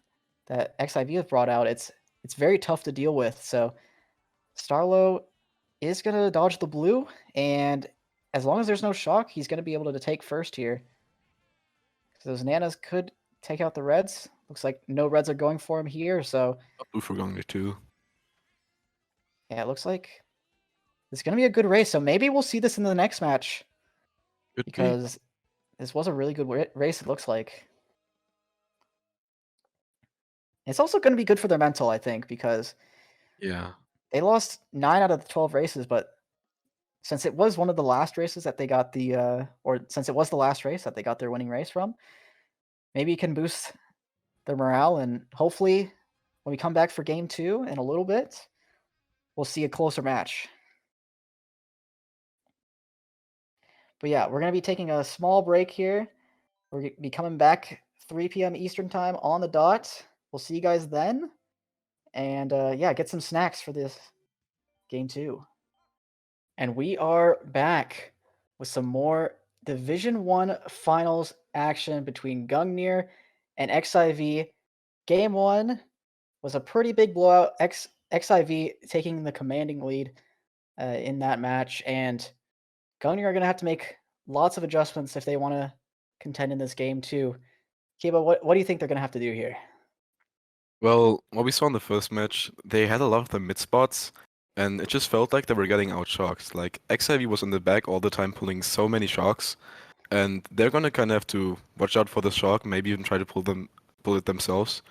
XIV has brought out, it's very tough to deal with. So Starlow is gonna dodge the blue, and as long as there's no shock, he's gonna be able to take first here. So those nanas could take out the reds. Looks like no reds are going for him here. So Blue for Gungnir too. yeah, it looks like it's gonna be a good race. So maybe we'll see this in the next match, Could be. because this was a really good race, it looks like. It's also going to be good for their mental, I think, because Yeah. they lost 9 out of the 12 races, but since it was one of the last races that they got or since it was the last race that they got their winning race from, maybe it can boost their morale, and hopefully when we come back for game 2 in a little bit, we'll see a closer match. But yeah, we're going to be taking a small break here. We're going to be coming back 3 p.m. Eastern time on the dot. We'll see you guys then. And yeah, get some snacks for this game 2. And we are back with some more Division 1 finals action between Gungnir and XIV. Game 1 was a pretty big blowout. XIV taking the commanding lead in that match, and Gungnir are going to have to make lots of adjustments if they want to contend in this game too. Kiba, what do you think they're going to have to do here? Well, what we saw in the first match, they had a lot of the mid spots, and it just felt like they were getting outshocked. Like, XIV was in the back all the time pulling so many shocks, and they're gonna kind of have to watch out for the shock, maybe even try to pull it themselves.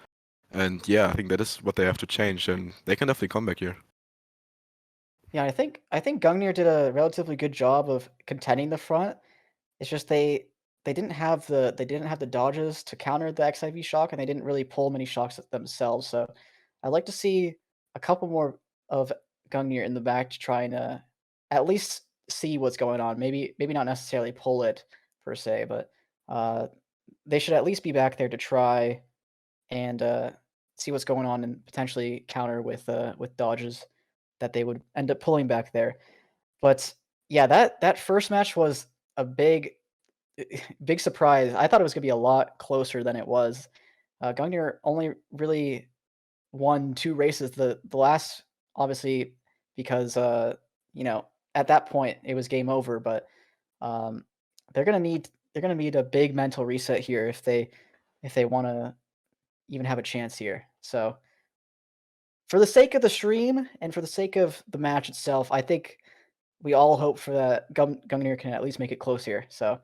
And yeah, I think that is what they have to change, and they can definitely come back here. Yeah, I think Gungnir did a relatively good job of contending the front. It's just they didn't have the dodges to counter the XIV shock, and they didn't really pull many shocks at themselves. So I'd like to see a couple more of Gungnir in the back to try and at least see what's going on. Maybe not necessarily pull it per se, but they should at least be back there to try and see what's going on and potentially counter with dodges that they would end up pulling back there. But yeah, that first match was a big surprise. I thought it was gonna be a lot closer than it was. Gungnir only really won 2 races. The last, obviously, because at that point it was game over. But they're gonna need gonna need a big mental reset here if they want to even have a chance here. So for the sake of the stream and for the sake of the match itself, I think we all hope for that Gungnir can at least make it close here. So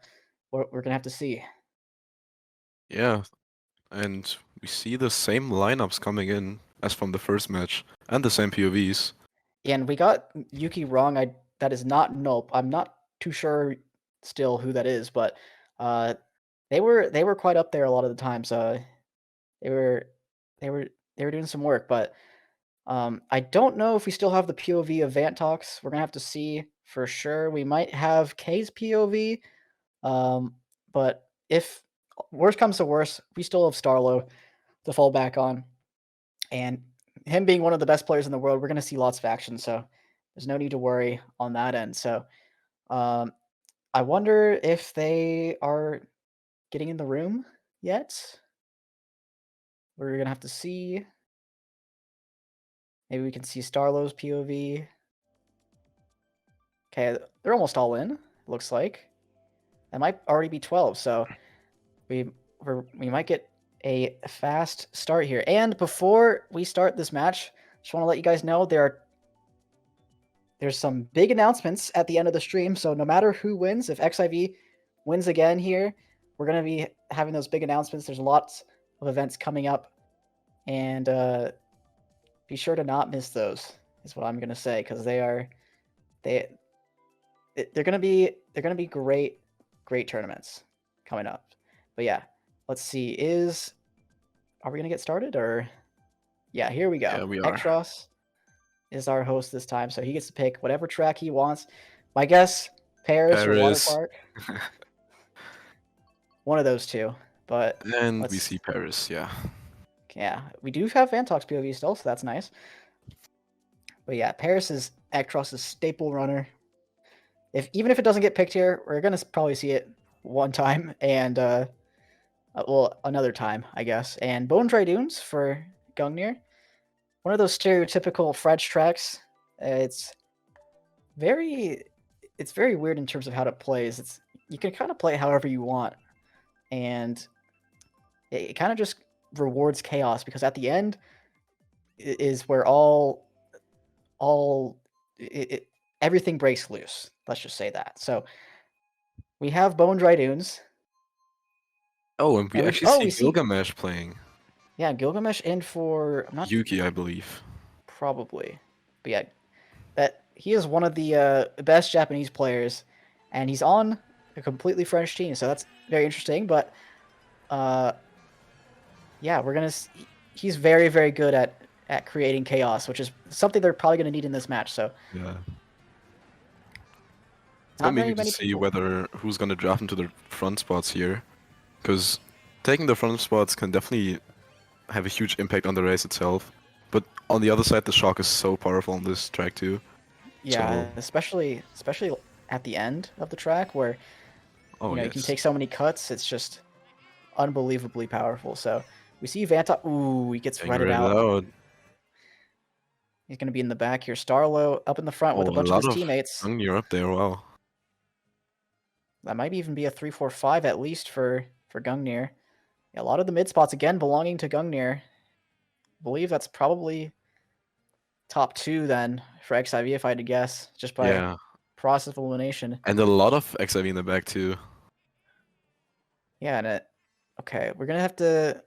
we're gonna have to see. Yeah, and we see the same lineups coming in as from the first match, and the same POVs. And we got Yuki wrong. That is not Nope. I'm not too sure still who that is, but they were quite up there a lot of the times. They were they were they were doing some work, but I don't know if we still have the POV of Vantox. We're gonna have to see for sure. We might have K's POV, but if worst comes to worst, we still have Starlow to fall back on, and him being one of the best players in the world, we're gonna see lots of action. So there's no need to worry on that end. So um, I wonder if they are getting in the room yet. We're gonna have to see. Maybe we can see Starlow's POV. Okay, they're almost all in, looks like. That might already be 12, so we might get a fast start here. And before we start this match, just want to let you guys know there's some big announcements at the end of the stream, so no matter who wins, if XIV wins again here, we're going to be having those big announcements. There's lots of events coming up, and be sure to not miss those, is what I'm going to say, because they're going to be great tournaments coming up. But yeah, let's see. Are we going to get started, or yeah, here we go. Yeah, we are. Ekros is our host this time, so he gets to pick whatever track he wants. My guess, Paris. Or Water Park. One of those two. But and we see Paris, yeah. Yeah, we do have Vantox POV still, so that's nice. But yeah, Paris is Ekros' staple runner. Even if it doesn't get picked here, we're gonna probably see it one time, and well, another time, I guess. And Bone Dry Dunes for Gungnir. One of those stereotypical French tracks. It's very weird in terms of how it plays. You can kind of play it however you want, and it kind of just rewards chaos, because at the end is where everything breaks loose. Let's just say that. So we have Bone Dry Dunes. Oh, and we actually see Gilgamesh playing. Yeah, Gilgamesh in for Yuki, I believe. Probably. But yeah, that he is one of the best Japanese players, and he's on a completely French team, so that's very interesting. But yeah, he's very, very good at creating chaos, which is something they're probably going to need in this match. So yeah, it's gonna be to see whether who's gonna draft into the front spots here, because taking the front spots can definitely have a huge impact on the race itself. But on the other side, the shock is so powerful on this track too. Yeah, so, especially at the end of the track where you can take so many cuts. It's just unbelievably powerful. So we see Vantox. Ooh, he gets redded out. He's going to be in the back here. Starlow up in the front with a bunch of his teammates. Gungnir up there, wow. That might even be a 3-4-5 at least for Gungnir. Yeah, a lot of the mid spots again belonging to Gungnir. I believe that's probably top 2 then for XIV, if I had to guess, just by process of elimination. And a lot of XIV in the back too. Yeah, and okay, we're gonna have to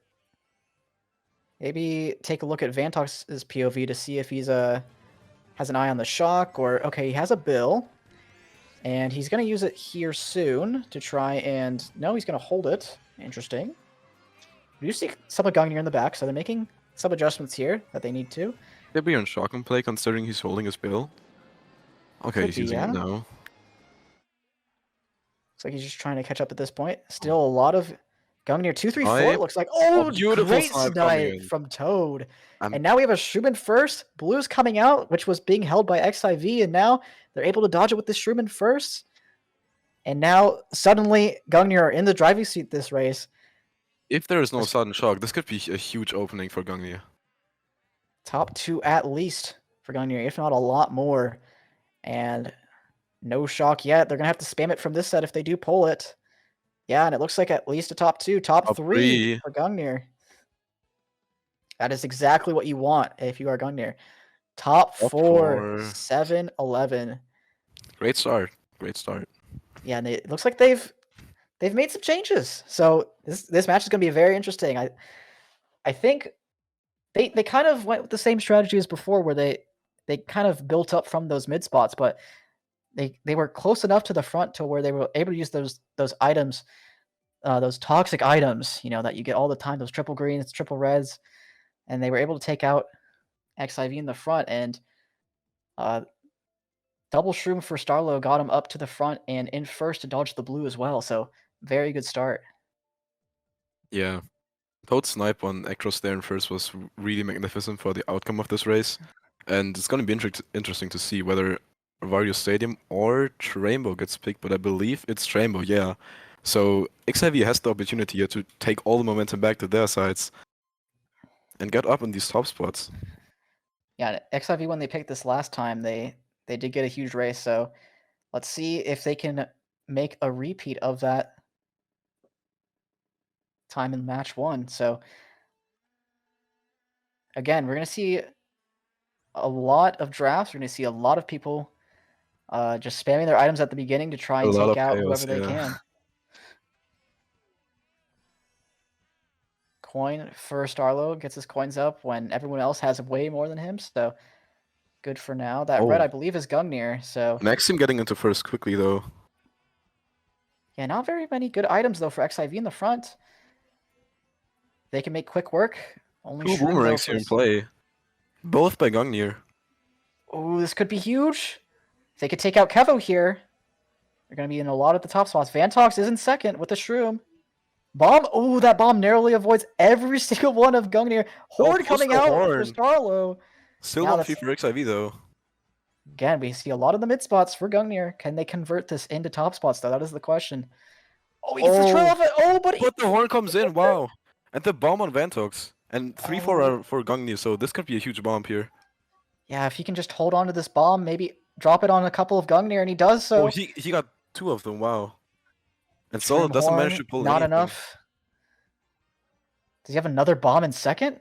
maybe take a look at Vantox's POV to see if he's has an eye on the shock, or okay, he has a bill, and he's gonna use it here soon to try and he's gonna hold it. Interesting. We do see some of Gungnir in the back, so they're making some adjustments here that they need to. They'd be on shock and play considering he's holding his bill. Okay, he's using it now. Looks like he's just trying to catch up at this point. Still a lot of Gungnir 2-3-4. Looks like beautiful great snipe from Toad. And now we have a Schumann first. Blue's coming out, which was being held by XIV, and now they're able to dodge it with the Schumann first. And now suddenly Gungnir are in the driving seat this race. If there is no sudden shock, this could be a huge opening for Gungnir. Top 2 at least for Gungnir, if not a lot more. And no shock yet. They're going to have to spam it from this set if they do pull it. Yeah, and it looks like at least a top 2, top Top 3 3. for Gungnir. That is exactly what you want if you are Gungnir. Top Top 4, 4. 7-11. Great start. Great start. Yeah, and it looks like they've made some changes. So this match is going to be very interesting. I think they kind of went with the same strategy as before, where they kind of built up from those mid spots, but they were close enough to the front to where they were able to use those items, those toxic items, you know, that you get all the time, those triple greens, triple reds, and they were able to take out XIV in the front, and double shroom for Starlow got him up to the front and in first to dodge the blue as well. So very good start. Yeah. Toad's snipe on Actros there in first was really magnificent for the outcome of this race. And it's going to be interesting to see whether Vario Stadium or Rainbow gets picked, but I believe it's Rainbow, yeah. So XIV has the opportunity here to take all the momentum back to their sides and get up in these top spots. Yeah, XIV, when they picked this last time, they did get a huge race. So let's see if they can make a repeat of that time in match 1. So again, we're going to see a lot of drafts. We're going to see a lot of people just spamming their items at the beginning to try A and lot take of out chaos, whoever they yeah. can. Coin for Starlow gets his coins up when everyone else has way more than him. So good for now. That red, I believe, is Gungnir. So Maxim getting into first quickly, though. yeah, not very many good items, though, for XIV in the front. They can make quick work. Only 2 Shroom, though, boomerangs here in play. Both by Gungnir. Oh, this could be huge. If they could take out Kevo here, they're going to be in a lot of the top spots. Vantox is in second with the Shroom. Bomb. Oh, that bomb narrowly avoids every single one of Gungnir. Horde coming out for Starlow. Still Now 1v for XIV, though. Again, we see a lot of the mid spots for Gungnir. Can they convert this into top spots, though? That is the question. Oh, he gets the trail off it. Oh, but the horn comes in. Wow. And the bomb on Vantox. And 3-4 are for Gungnir, so this could be a huge bomb here. Yeah, if he can just hold on to this bomb, maybe drop it on a couple of Gungnir, and he does so. Oh, he got 2 of them. Wow. And Solo Shroom doesn't horn, manage to pull not anything. enough. Does he have another bomb in second?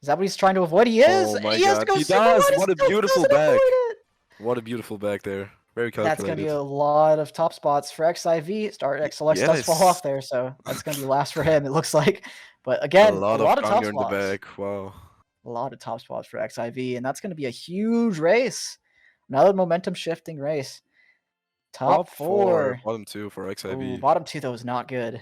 Is that what he's trying to avoid? He is. Oh my He has to god, go he super does! wide. What a Still beautiful doesn't back! avoid it. What a beautiful back there. Very calculated. That's going to be a lot of top spots for XIV. Star XLX does fall off there, so that's going to be last for him, it looks like. But again, a lot of top Gungnir in the spots. back. Wow. A lot of top spots for XIV, and that's going to be a huge race. Another momentum shifting race. Top 4. Bottom 2 for XIV. Ooh, bottom 2, though, is not good.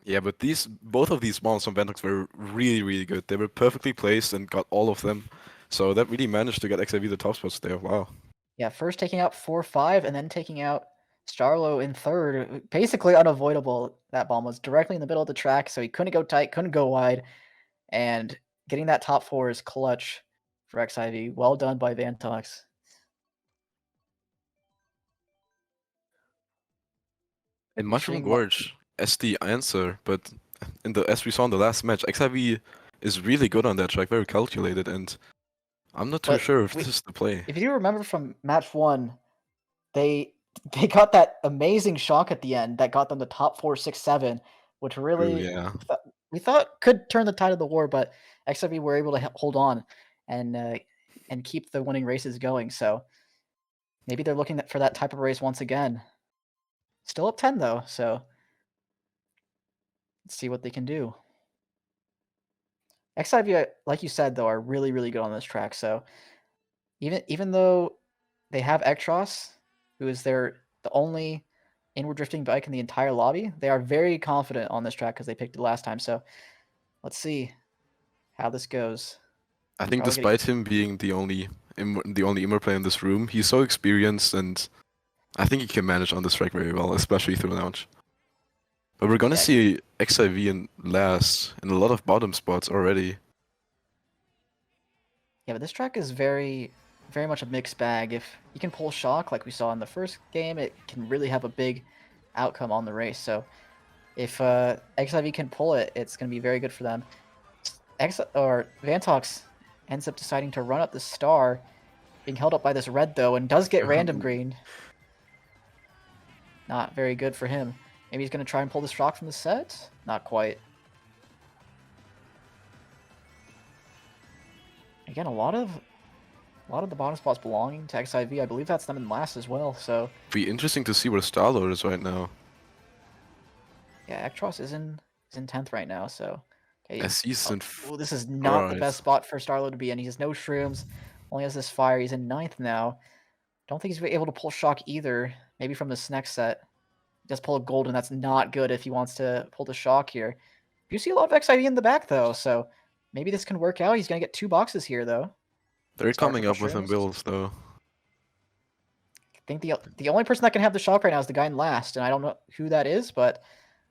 Yeah, but both of these bombs from Vantox were really, really good. They were perfectly placed and got all of them. So that really managed to get XIV the top spots there. Wow. Yeah, first taking out 4-5 and then taking out Starlow in third. Basically unavoidable. That bomb was directly in the middle of the track, so he couldn't go tight, couldn't go wide. And getting that top 4 is clutch for XIV. Well done by Vantox. In Mushroom Gorge, as the answer, but as we saw in the last match, XIV is really good on that track, very calculated, and I'm not too sure if this is the play. If you do remember from match 1, they got that amazing shock at the end that got them the top 4, 6, 7, which really we thought could turn the tide of the war, but XIV were able to hold on and keep the winning races going. So maybe they're looking for that type of race once again. Still up 10 though, so let's see what they can do. XIV, like you said, though, are really, really good on this track. So even though they have Ektross, who is the only inward drifting bike in the entire lobby, they are very confident on this track because they picked it last time. So let's see how this goes. I think despite him being the only Immer player in this room, he's so experienced, and I think he can manage on this track very well, especially through launch. But we're gonna see XIV in last in a lot of bottom spots already. Yeah, but this track is very much a mixed bag. If you can pull shock like we saw in the first game, it can really have a big outcome on the race. So if XIV can pull it, it's going to be very good for them. Vantox ends up deciding to run up the star, being held up by this red though, and does get random green. Not very good for him. Maybe he's going to try and pull the shock from the set? Not quite. Again, a lot of the bottom spots belonging to XIV. I believe that's them in last as well, so... Be interesting to see where Starlow is right now. Yeah, Ektross is in 10th right now, so... Okay. This is not the best spot for Starlow to be in. He has no shrooms, only has this fire. He's in 9th now. Don't think he's able to pull shock either. Maybe from this next set. He does pull a gold, and that's not good if he wants to pull the shock here. You see a lot of XIV in the back, though, so maybe this can work out. He's going to get 2 boxes here, though. They're coming up with some builds, though. I think the only person that can have the shock right now is the guy in last, and I don't know who that is, but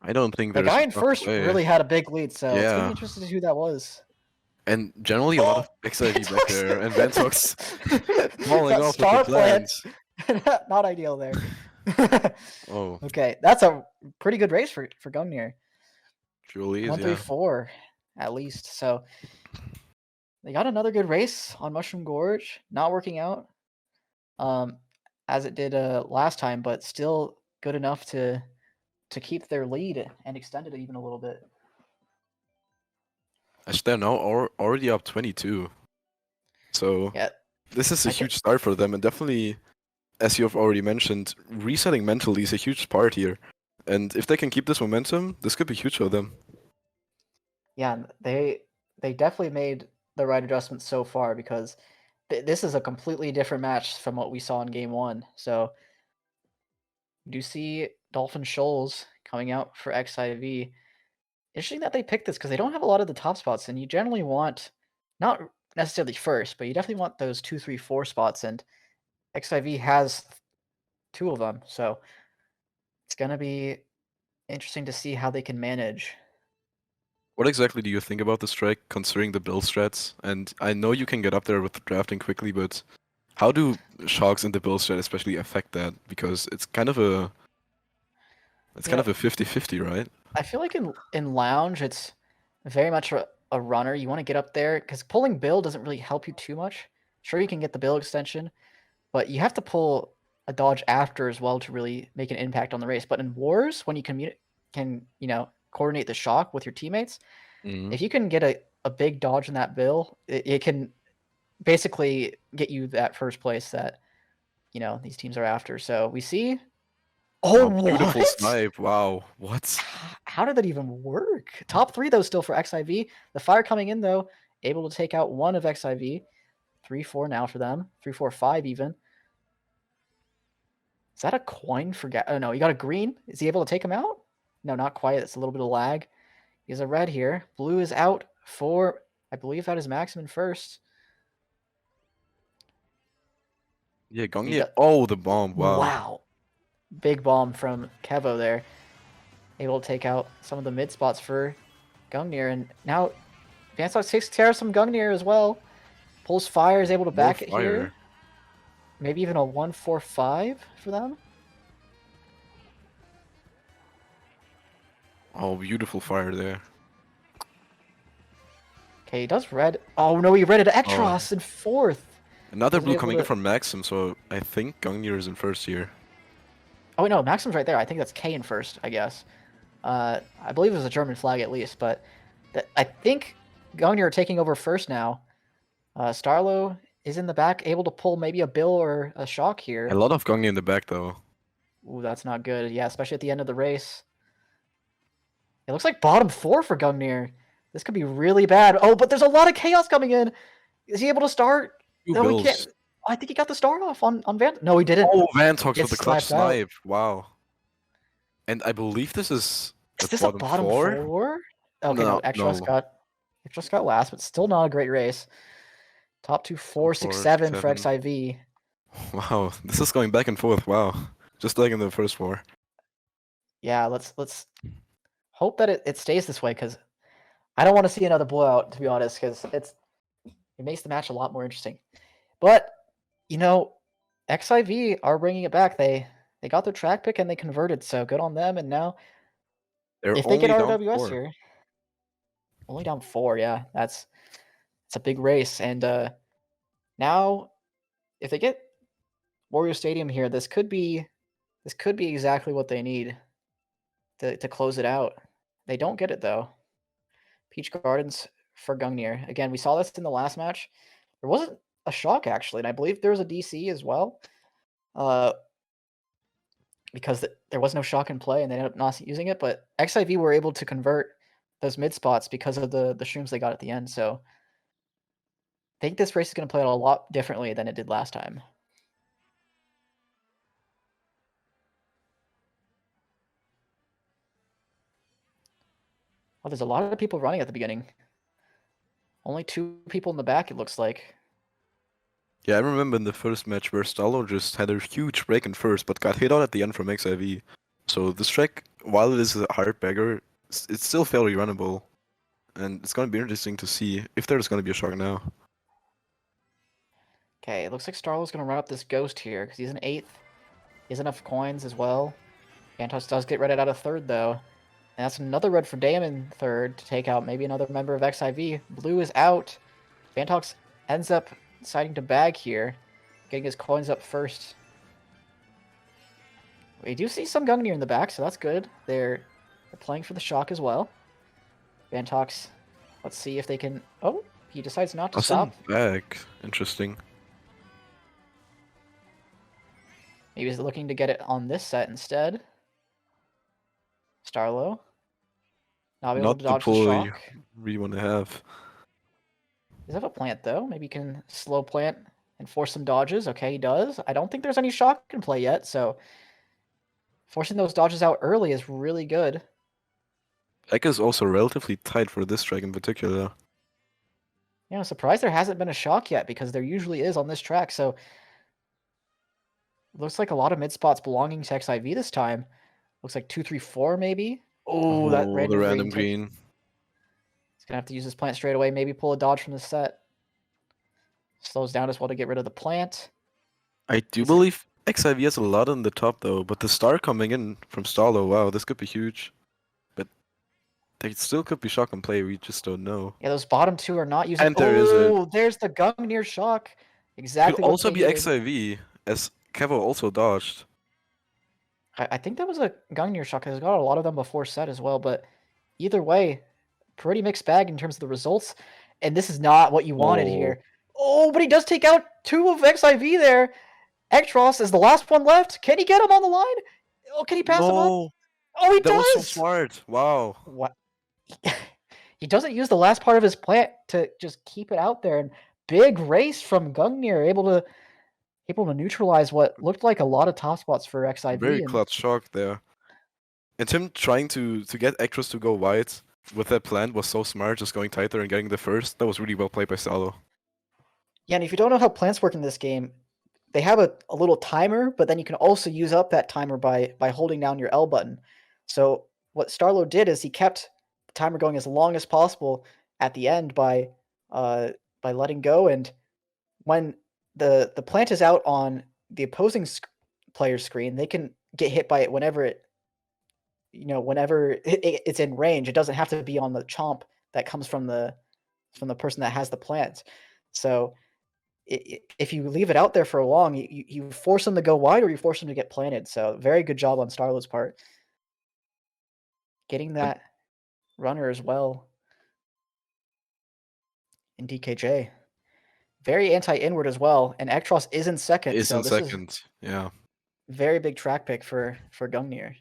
I don't think the guy in first really had a big lead, so it's going to be interesting to see who that was. And generally a lot of XIV back there, and Vantox falling off with the plans. Not ideal there. Oh. Okay, that's a pretty good race for Gungnir. Surely is, 1-3-4 at least. So they got another good race on Mushroom Gorge. Not working out as it did last time, but still good enough to keep their lead and extend it even a little bit. As they're now already up 22. So yeah, this is a huge start for them, and definitely, as you have already mentioned, resetting mentally is a huge part here. And if they can keep this momentum, this could be huge for them. Yeah, they definitely made the right adjustments so far, because this is a completely different match from what we saw in Game 1. So you do see Dolphin Shoals coming out for XIV. Interesting that they picked this, because they don't have a lot of the top spots, and you generally want, not necessarily first, but you definitely want those 2, 3, 4 spots, and XIV has 2 of them, so it's going to be interesting to see how they can manage. What exactly do you think about the strike, considering the build strats? And I know you can get up there with drafting quickly, but how do shocks in the build strat especially affect that? Because it's kind of a... kind of a 50-50, right? I feel like in Lounge, it's very much a runner. You want to get up there, because pulling build doesn't really help you too much. Sure, you can get the build extension, but you have to pull a dodge after as well to really make an impact on the race. But in Wars, when you can coordinate the shock with your teammates, if you can get a big dodge in that bill, it can basically get you that first place that these teams are after. So we see... Oh, beautiful snipe. Wow. What? How did that even work? Top 3, though, still for XIV. The fire coming in, though, able to take out 1 of XIV. 3-4 now for them. 3-4-5 even. Is that a coin for... Oh, no, he got a green. Is he able to take him out? No, not quite. It's a little bit of lag. He has a red here. Blue is out for... I believe that is Maximum first. Yeah, Gungnir. Oh, the bomb. Wow. Wow. Big bomb from Kevo there. Able to take out some of the mid spots for Gungnir. And now Vantox takes care of some Gungnir as well. Pulls fire, is able to back it here. Maybe even a 1-4-5 for them. Oh, beautiful fire there. Okay, he does red. Oh no, he redded Ektross in 4th. Another blue coming in from Maxim, so I think Gungnir is in first here. Oh, no, Maxim's right there. I think that's K in first, I guess. I believe it was a German flag at least, but I think Gungnir are taking over first now. Starlow is in the back, able to pull maybe a Bill or a shock here. A lot of Gungnir in the back, though. Ooh, that's not good. Yeah, especially at the end of the race. It looks like bottom 4 for Gungnir. This could be really bad. Oh, but there's a lot of chaos coming in. Is he able to start? No, he can't. I think he got the start off on Van. No, he didn't. Oh, Vantox with the clutch snipe. Wow. And I believe this is this a bottom 4? Okay, no, Ektross got last, but still not a great race. Top 2, 4, 6, 7 for XIV. Wow, this is going back and forth. Wow, just like in the first war. Yeah, let's hope that it stays this way, because I don't want to see another blowout, to be honest, because it makes the match a lot more interesting. But XIV are bringing it back. They got their track pick and they converted, so good on them. And now, if they get RWS here, only down 4, yeah, it's a big race. And now, if they get Wario Stadium here, this could be This could be exactly what they need to close it out. They don't get it, though. Peach Gardens for Gungnir. Again, we saw this in the last match. There wasn't a shock, actually, and I believe there was a DC as well. Because there was no shock in play, and they ended up not using it, but XIV were able to convert those mid spots because of the shrooms they got at the end, so I think this race is going to play out a lot differently than it did last time. Oh, there's a lot of people running at the beginning. Only 2 people in the back, it looks like. Yeah, I remember in the first match where Starlow just had a huge break in first, but got hit out at the end from XIV. So this track, while it is a hard bagger, it's still fairly runnable. And it's going to be interesting to see if there's going to be a shock now. Okay, it looks like Starlow's going to run up this Ghost here, because he's an 8th. He has enough coins as well. Vantox does get redded out of 3rd, though. And that's another red for Dam in 3rd to take out maybe another member of XIV. Blue is out. Vantox ends up deciding to bag here, getting his coins up first. We do see some Gungnir in the back, so that's good. They're playing for the shock as well. Vantox, let's see if they can... Oh, he decides not to stop. Back. Interesting. Maybe he's looking to get it on this set instead. Starlow. Not able to dodge the shock. You really want to have. Does have a plant, though. Maybe he can slow plant and force some dodges. Okay, he does. I don't think there's any shock in play yet, so forcing those dodges out early is really good. Deck is also relatively tight for this track in particular. Yeah, I'm surprised there hasn't been a shock yet, because there usually is on this track, so looks like a lot of mid spots belonging to XIV this time. Looks like 2, 3, 4 maybe. Oh, that random, the random green. He's gonna have to use his plant straight away. Maybe pull a dodge from the set. Slows down as well to get rid of the plant. I do believe XIV has a lot on the top though, but the star coming in from Starlow, wow, this could be huge. But they still could be shock and play. We just don't know. Yeah, those bottom 2 are not using. And there's the Gungnir shock. Exactly. Could also be XIV, as Kevo also dodged. I think that was a Gungnir shock. There's got a lot of them before set as well, but either way, pretty mixed bag in terms of the results. And this is not what you wanted here. Oh, but he does take out 2 of XIV there. Ektross is the last one left. Can he get him on the line? Oh, can he pass him up? Oh, he does! That was so smart. Wow. What? He doesn't use the last part of his plant to just keep it out there. And big race from Gungnir, able to neutralize what looked like a lot of top spots for XIV. Very clutch shock there. And him trying to get Ektross to go wide with that plan was so smart, just going tighter and getting the first. That was really well played by Starlow. Yeah, and if you don't know how plants work in this game, they have a little timer, but then you can also use up that timer by holding down your L button. So what Starlow did is he kept the timer going as long as possible at the end by letting go, and when the plant is out on the opposing player's screen, they can get hit by it whenever it's in range. It doesn't have to be on the chomp that comes from the person that has the plant. So if you leave it out there for long, you force them to go wide or you force them to get planted. So very good job on Starlow's part. Getting that runner as well in DKJ. Very anti-inward as well. And Ektross is in second. Is in second, yeah. Very big track pick for Gungnir.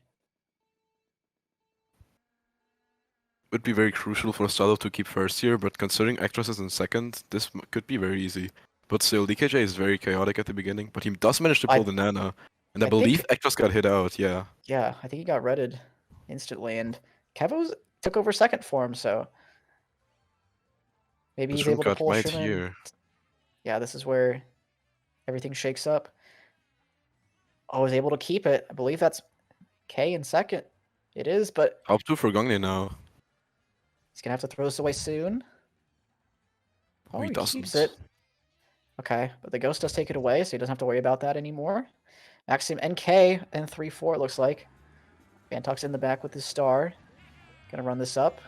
Would be very crucial for Starlow to keep first here, but considering Ektross is in second, this could be very easy. But still, DKJ is very chaotic at the beginning, but he does manage to pull the Nana. And I believe Ektross got hit out, yeah. Yeah, I think he got redded instantly, and Kevo took over second for him, so maybe he's able to pull Sherman. Yeah, this is where everything shakes up. Oh, he's able to keep it. I believe that's K in second. It is, but... Top 2 for Gungnir now. He's going to have to throw this away soon. Oh, he keeps it. Okay, but the Ghost does take it away, so he doesn't have to worry about that anymore. Maxim NK and 3-4, it looks like. Vantox in the back with his star. Gonna run this up.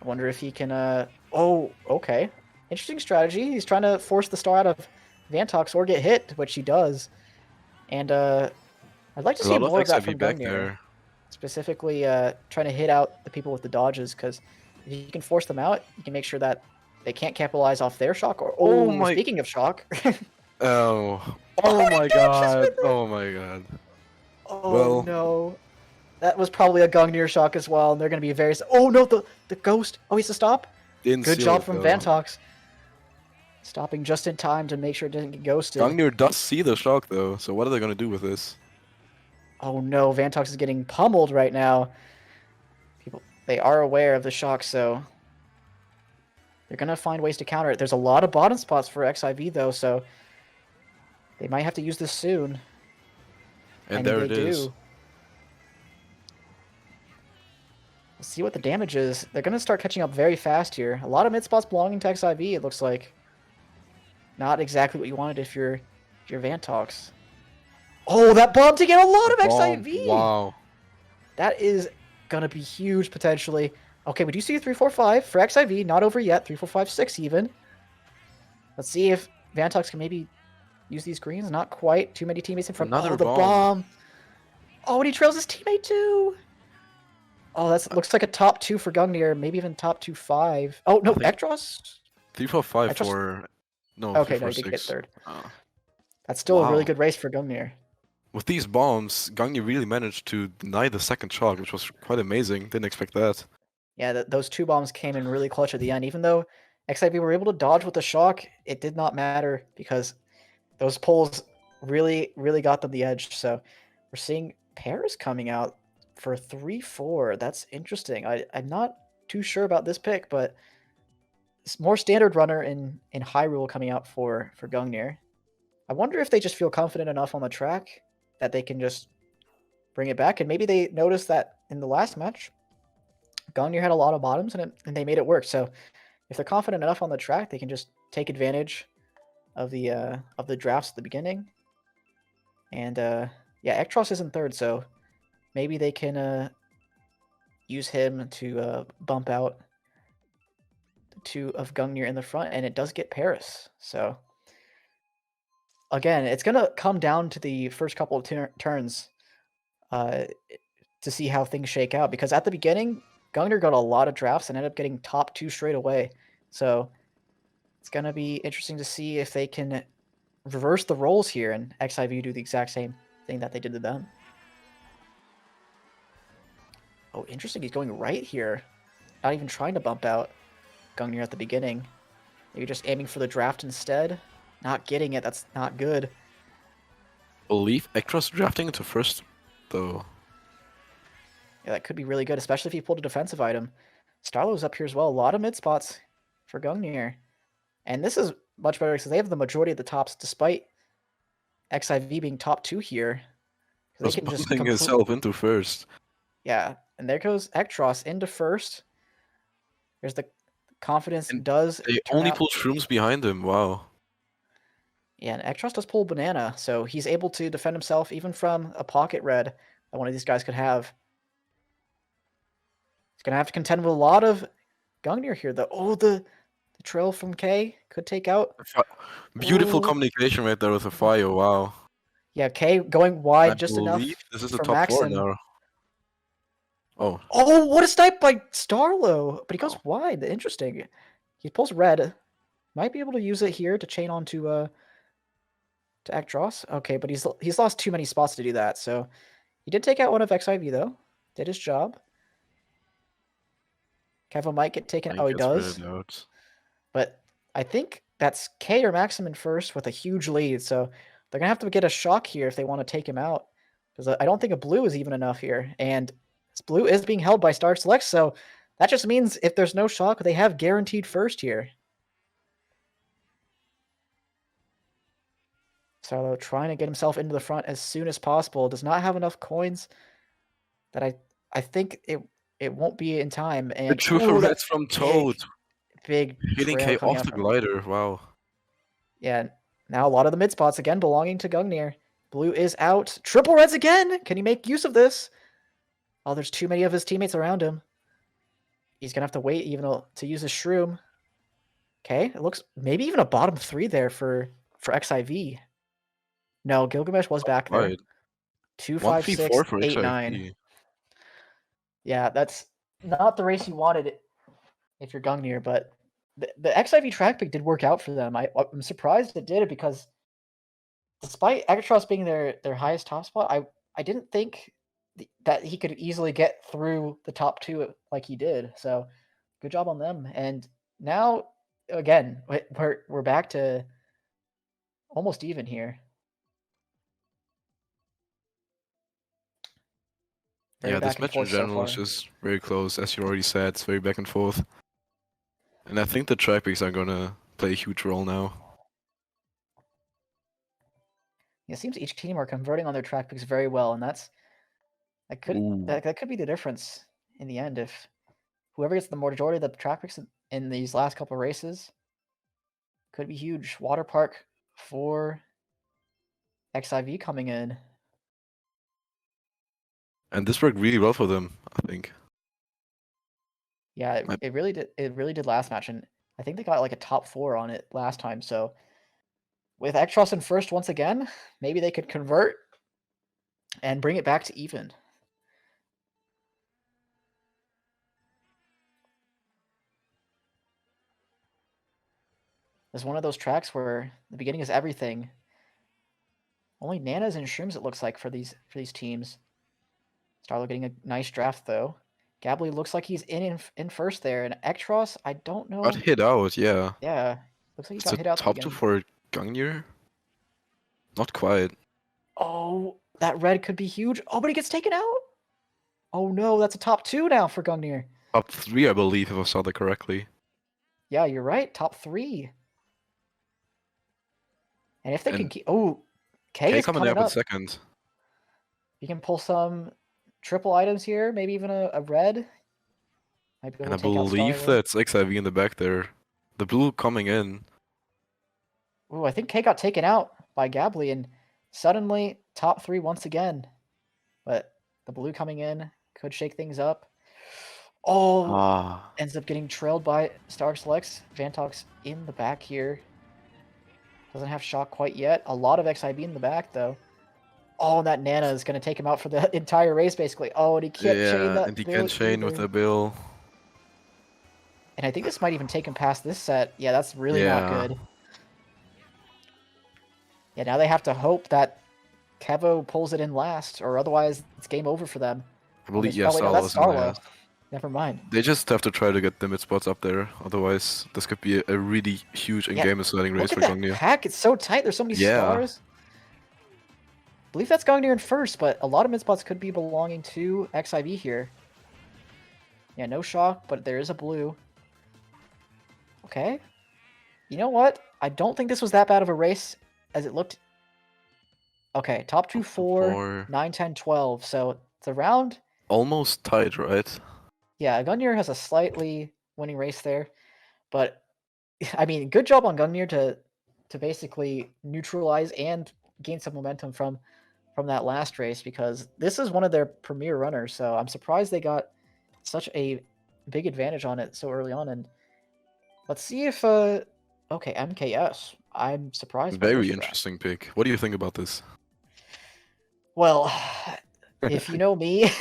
I wonder if he can... Oh, okay. Interesting strategy. He's trying to force the star out of Vantox or get hit, which he does. And I'd like to A see lot of more of that XIV from back Gungnir. there. Specifically trying to hit out the people with the dodges, because if you can force them out, you can make sure that they can't capitalize off their shock. Or Oh my... speaking of shock, Oh. oh, Oh he my dodges god. with it. Oh my god. Oh Well, no, that was probably a Gungnir shock as well. And they're going to be very. Oh no, the ghost. Oh, he's to stop. didn't Good seal job it from though. Vantox, stopping just in time to make sure it didn't get ghosted. Gungnir does see the shock though, so what are they gonna do with this? Oh no, Vantox is getting pummeled right now. They are aware of the shock, so they're gonna find ways to counter it. There's a lot of bottom spots for XIV though, so they might have to use this soon. And there they it is. do. Let's see what the damage is. They're gonna start catching up very fast here. A lot of mid spots belonging to XIV, it looks like. Not exactly what you wanted if you're Vantox. Oh, that bomb to get a lot of XIV! Wow. That is gonna be huge potentially. Okay, we do see a 3-4-5 for XIV, not over yet. 3-4-5-6 even. Let's see if Vantox can maybe use these greens. Not quite. Too many teammates in front. Another Oh, the bomb. Oh, and he trails his teammate too. Oh, that looks like a top 2 for Gungnir. Maybe even top 2-5. Oh, no, Ekdros? 3-4-5 Ekdros... for... No, Okay, 3-4-6. no, he did get third. Oh. That's still a really Wow. good race for Gungnir. With these bombs, Gungnir really managed to deny the second shock, which was quite amazing. Didn't expect that. Yeah, those 2 bombs came in really clutch at the end. Even though XIV were able to dodge with the shock, it did not matter because those pulls really, really got them the edge. So we're seeing Paris coming out for 3-4. That's interesting. I'm not too sure about this pick, but it's more standard runner in Hyrule coming out for Gungnir. I wonder if they just feel confident enough on the track that they can just bring it back. And maybe they noticed that in the last match, Gungnir had a lot of bottoms and they made it work. So if they're confident enough on the track, they can just take advantage of the drafts at the beginning. And yeah, Ekdros is in third, so maybe they can use him to bump out the 2 of Gungnir in the front, and it does get Paris. So again, it's gonna come down to the first couple of turns to see how things shake out, because at the beginning, Gungnir got a lot of drafts and ended up getting top 2 straight away. So it's gonna be interesting to see if they can reverse the roles here and XIV do the exact same thing that they did to them. Oh, interesting. He's going right here. Not even trying to bump out Gungnir at the beginning. Maybe just aiming for the draft instead. Not getting it. That's not good. Believe Ekdros drafting into first, though. Yeah, that could be really good, especially if he pulled a defensive item. Starlow's up here as well. A lot of mid spots for Gungnir. And this is much better because they have the majority of the tops, despite XIV being top 2 here. They can just bumping himself into first. Yeah, and there goes Ekdros into first. There's the confidence And does. they only pull shrooms behind him. Wow. Yeah, and Ekdros does pull banana, so he's able to defend himself even from a pocket red that one of these guys could have. He's gonna have to contend with a lot of Gungnir here, though. Oh, the trail from K could take out. Beautiful communication right there with the fire. Wow. Yeah, K going wide I just enough. This is the for top 4 Maxim. now. Oh. Oh, what a snipe by Starlow! But he goes wide. Interesting. He pulls red. Might be able to use it here to chain onto to Ekdros. Okay, but he's lost too many spots to do that. So he did take out one of XIV though. Did his job. Kevin might get taken. Oh, he does. But I think that's K or Maxim in first with a huge lead. So they're gonna have to get a shock here if they want to take him out. Because I don't think a blue is even enough here. And this blue is being held by Star Select, so that just means if there's no shock, they have guaranteed first here. Starlow trying to get himself into the front as soon as possible. Does not have enough coins that I think it won't be in time. And the triple reds from Toad. Big hitting K off the glider. Wow. Yeah, now a lot of the mid spots again belonging to Gungnir. Blue is out. Triple reds again. Can he make use of this? Oh, there's too many of his teammates around him. He's gonna have to wait even to use his shroom. Okay, it looks maybe even a bottom 3 there for XIV. No, Gilgamesh was back there. Right. 2, 5, 6, 134 for 8, 9. XIV. Yeah, that's not the race you wanted if you're Gungnir, but the XIV track pick did work out for them. I'm surprised it did because despite Ekatros being their highest top spot, I didn't think that he could easily get through the top 2 like he did. So good job on them. And now again, we're back to almost even here. Very Yeah, this back and match in forth so general far. is just very close, as you already said. It's very back and forth. And I think the track picks are gonna play a huge role now. It seems each team are converting on their track picks very well, and that could be the difference in the end if whoever gets the majority of the track picks in these last couple of races could be huge. Water Park for XIV coming in. And this worked really well for them, I think. Yeah, it really did. It really did last match, and I think they got like a top 4 on it last time. So with Ekatros in first once again, maybe they could convert and bring it back to even. It's one of those tracks where the beginning is everything. Only nanas and shrooms it looks like for these teams. Starlow getting a nice draft though. Gably looks like he's in first there, and Ekatros, I don't know. Got hit out, yeah. Yeah, looks like he It's got the hit out at the top 2 beginning. for Gungnir? Not quite. Oh, that red could be huge. Oh, but he gets taken out. Oh no, that's a top 2 now for Gungnir. Top 3, I believe, if I saw that correctly. Yeah, you're right. Top 3. And if they can keep... Oh, K is coming coming up in up. second. You can pull some triple items here, maybe even a red. Might be able And I to take out believe Starlow. that's XIV in the back there. The blue coming in. Ooh, I think K got taken out by Gably, and suddenly top 3 once again. But the blue coming in could shake things up. Oh, ends up getting trailed by Star Selects. Vantox in the back here. Doesn't have shock quite yet. A lot of XIB in the back, though. Oh, and that Nana is going to take him out for the entire race, basically. Oh, and he can't chain Yeah, that and he Bill can chain with either. the bill. And I think this might even take him past this set. Yeah, that's really not good. Yeah, now they have to hope that Kevo pulls it in last, or otherwise it's game over for them. I believe, yeah, Oh, wait, no, that's Starlow's in Starlow. last. Never mind. They just have to try to get the mid spots up there, otherwise this could be a really huge in-game deciding race for Look at that Gungnir. pack. It's so tight. There's so many Yeah. stars. I believe that's Gungnir in first, but a lot of mid spots could be belonging to XIV here. Yeah, no shock, but there is a blue. Okay. You know what? I don't think this was that bad of a race as it looked. Okay, top 2, 4, 9, 10, 12. So it's around. Almost tied, right? Yeah, Gungnir has a slightly winning race there. But, I mean, good job on Gungnir to basically neutralize and gain some momentum from that last race, because this is one of their premier runners. So I'm surprised they got such a big advantage on it so early on. And let's see if okay, MKS. I'm surprised by this Very draft. interesting pick. What do you think about this? Well, if you know me,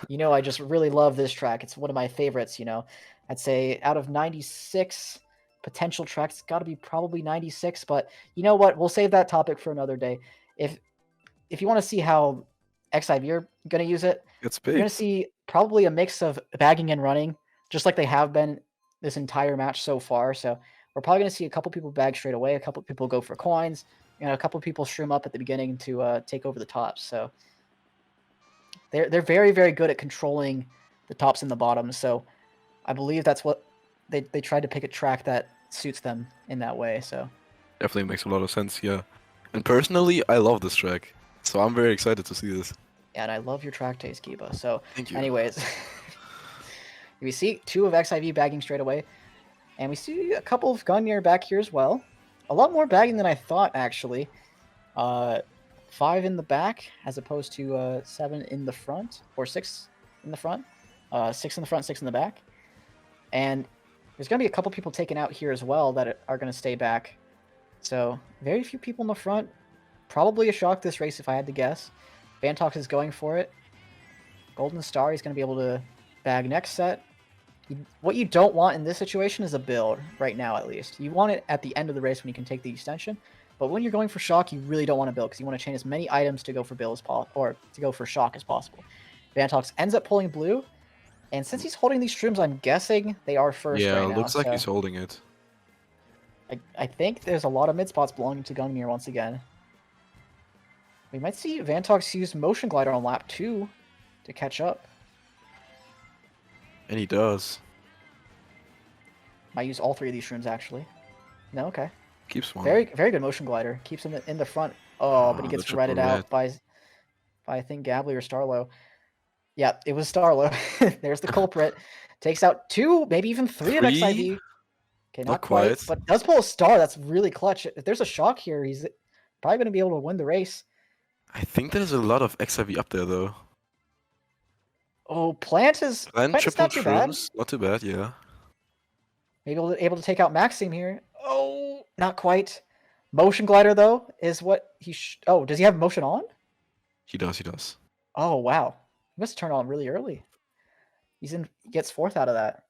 you know I just really love this track. It's one of my favorites, you know. I'd say out of 96 potential tracks, it's got to be probably 96, but you know what? We'll save that topic for another day. If you want to see how XIV are going to use it, It's you're big. going to see probably a mix of bagging and running, just like they have been this entire match so far. So we're probably going to see a couple people bag straight away, a couple people go for coins, and a couple people shroom up at the beginning to take over the tops. So they're very, very good at controlling the tops and the bottoms. So I believe that's what they tried to pick a track that suits them in that way. So Definitely makes a lot of sense, yeah. And personally, I love this track. So I'm very excited to see this. yeah, and I love your track taste, Kiba. So Thank you. anyways, we see 2 of XIV bagging straight away. And we see a couple of Gungnir back here as well. A lot more bagging than I thought, actually. 5 in the back as opposed to 7 in the front, or 6 in the front. 6 in the front, 6 in the back. And there's going to be a couple people taken out here as well that are going to stay back. So very few people in the front. probably a shock this race if I had to guess. Vantox is going for it. Golden Star, he's going to be able to bag next set. What you don't want in this situation is a build, right now at least. You want it at the end of the race when you can take the extension, but when you're going for shock, you really don't want to build because you want to chain as many items to go for build as or to go for shock as possible. Vantox ends up pulling blue, and since he's holding these shrooms, I'm guessing they are first right now. Yeah, looks like so he's holding it. I think there's a lot of mid spots belonging to Gungnir once again. We might see Vantox use Motion Glider on lap 2 to catch up. And he does. Might use all 3 of these shrooms, actually. No, okay. Keeps one. Very good Motion Glider. Keeps him in the front. Oh, but he gets redded out by, I think, Gably or Starlow. Yeah, it was Starlow. There's the culprit. Takes out 2, maybe even 3 of XIV. Okay, not quite, but does pull a star. That's really clutch. If there's a shock here, he's probably going to be able to win the race. I think there's a lot of XIV up there, though. Oh, Plant is triple not too bad. Not too bad, yeah. Maybe able to take out Maxime here. Oh, not quite. Motion Glider, though, is what he... Oh, does he have motion on? He does. Oh, wow. He must turn on really early. He gets 4th out of that.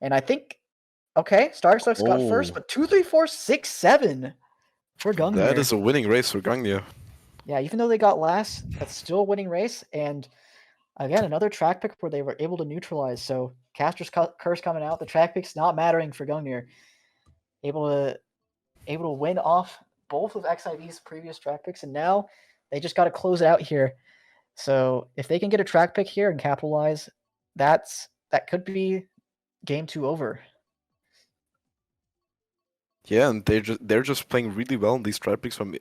And I think... Okay, Starlow got first, but 2, 3, 4, 6, 7 for Gungnir. That is a winning race for Gungnir. Yeah, even though they got last, that's still a winning race. And again, another track pick where they were able to neutralize. So Caster's Curse coming out. The track pick's not mattering for Gungnir. Able to win off both of XIV's previous track picks, and now they just got to close it out here. So if they can get a track pick here and capitalize, that could be game 2 over. Yeah, and they're just playing really well in these track picks from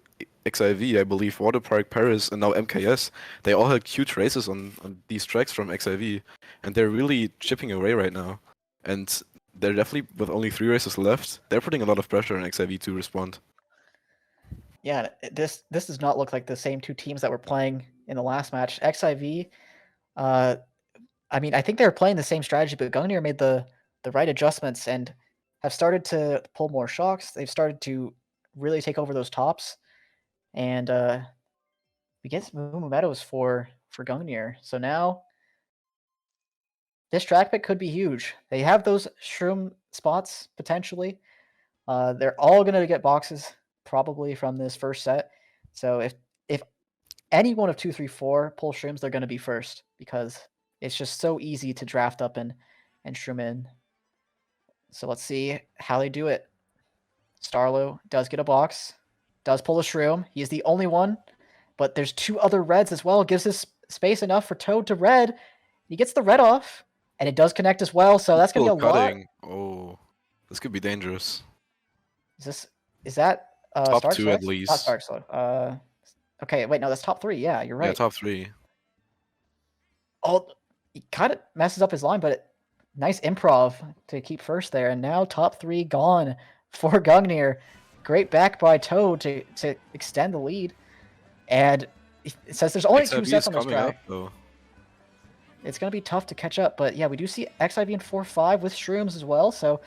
XIV, I believe. Waterpark, Paris, and now MKS. They all had huge races on these tracks from XIV, and they're really chipping away right now. And they're definitely, with only 3 races left, they're putting a lot of pressure on XIV to respond. Yeah, this does not look like the same 2 teams that were playing in the last match. XIV, I mean, I think they were playing the same strategy, but Gungnir made the right adjustments and have started to pull more shocks. They've started to really take over those tops. And we get Mumu Meadows for Gungnir. So now this track pick could be huge. They have those shroom spots potentially. They're all going to get boxes probably from this first set. So if any one of 2, 3, 4 pull shrooms, they're going to be first because it's just so easy to draft up and shroom in. So let's see how they do it. Starlow does get a box, does pull a shroom. He's the only one, but there's 2 other reds as well. Gives us space enough for Toad to red. He gets the red off, and it does connect as well. So that's gonna be a lot. Oh, this could be dangerous. Is that top Stark 2 Select? at least? Not Stark Select. Okay, wait, no, that's top 3. Yeah, you're right. Yeah, top 3. Oh, he kind of messes up his line, but nice improv to keep first there. And now top 3 gone for Gungnir. Great back by Toad to extend the lead. And it says there's only 2 sets on this track. It's going to be tough to catch up. But yeah, we do see XIV in 4-5 with shrooms as well. So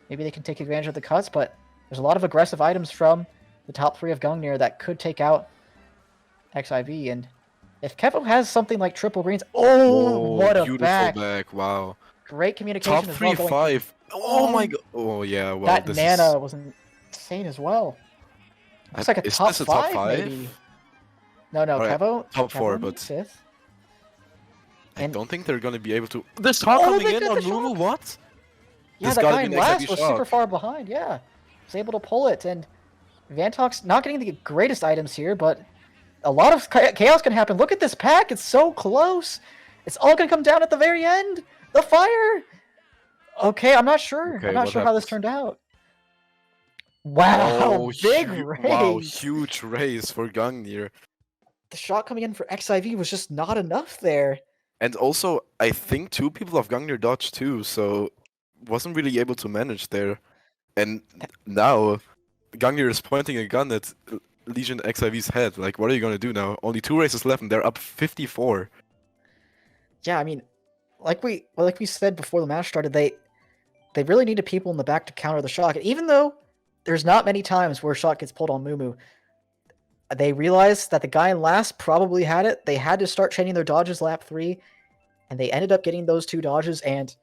maybe they can take advantage of the cuts. But there's a lot of aggressive items from the top 3 of Gungnir that could take out XIV. And if Kevo has something like triple greens... Oh, what a back. Wow. Great communication top as well. Top 3-5. Oh my god. Oh yeah, well, that Nana was insane as well. Looks like a top 5 maybe. No, right. Kevo. Top 4, but 5th. I don't think they're gonna be able to... This top coming in on Mumu, what? Yeah, that guy in last was super far behind, yeah. Was able to pull it, and Vantox not getting the greatest items here, but a lot of chaos can happen. Look at this pack, it's so close. It's all gonna come down at the very end. The fire! Okay, I'm not sure. Okay, I'm not sure how this turned out. Wow, big race! Wow, huge race for Gungnir. The shot coming in for XIV was just not enough there. And also, I think 2 people of Gungnir dodged too, so wasn't really able to manage there. And now, Gungnir is pointing a gun at Legion XIV's head. Like, what are you gonna do now? Only 2 races left and they're up 54. Yeah, I mean, like we said before the match started, they really needed people in the back to counter the shock. And even though there's not many times where shot gets pulled on Mumu, They realized that the guy in last probably had it. They had to start chaining their dodges lap 3, and they ended up getting those 2 dodges and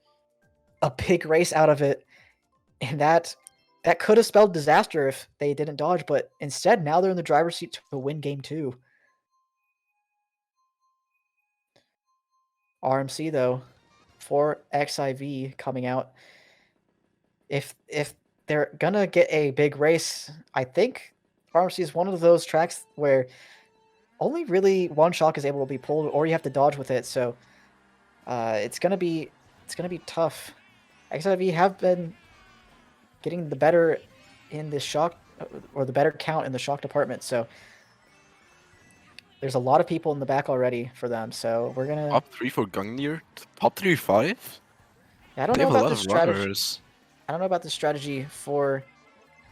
a big race out of it. And that could have spelled disaster if they didn't dodge, but instead now they're in the driver's seat to win game 2. RMC though, for XIV coming out. If they're gonna get a big race, I think RMC is one of those tracks where only really one shock is able to be pulled, or you have to dodge with it. So it's gonna be tough. XIV have been getting the better in the shock, or the better count in the shock department. So there's a lot of people in the back already for them. So we're gonna Top 3 for Gungnir? Top 3 5? I don't They know have a about lot the of strategy. runners. I don't know about the strategy for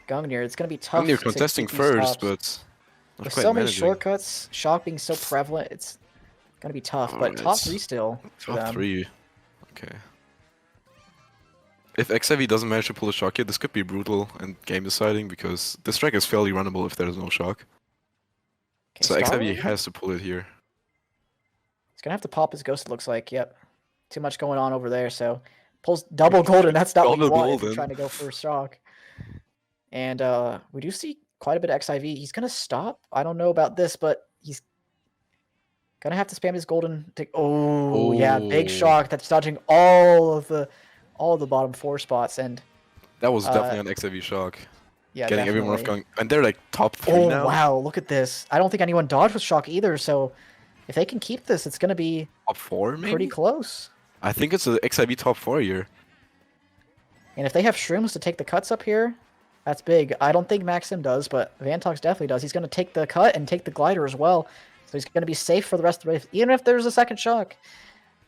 Gungnir. It's gonna be tough. Gungnir to contesting get these first, stops. but not With quite so many managing. shortcuts, shock being so prevalent, it's gonna be tough. But top Alright. 3 still for Top them. 3. Okay. If XIV doesn't manage to pull a shock here, this could be brutal and game deciding because this track is fairly runnable if there's no shock. Okay, So XIV Starlow? has to pull it here. He's gonna have to pop his ghost, it looks like. Yep. Too much going on over there, so pulls double golden. That's not what you Double want if you're golden. trying to go for a shock. And we do see quite a bit of XIV. He's gonna stop. I don't know about this, but he's gonna have to spam his golden to yeah, big Oh. shock that's dodging all of the bottom 4 spots. And That was definitely an XIV shock. yeah, Getting everyone off definitely. going, and they're like top 3 now. Oh wow, look at this. I don't think anyone dodged with shock either, so if they can keep this, it's gonna be Top 4 maybe? pretty close. I think it's a XIV top 4 here. And if they have shrooms to take the cuts up here, that's big. I don't think Maxim does, but Vantox definitely does. He's going to take the cut and take the glider as well. So he's going to be safe for the rest of the race, even if there's a second shock.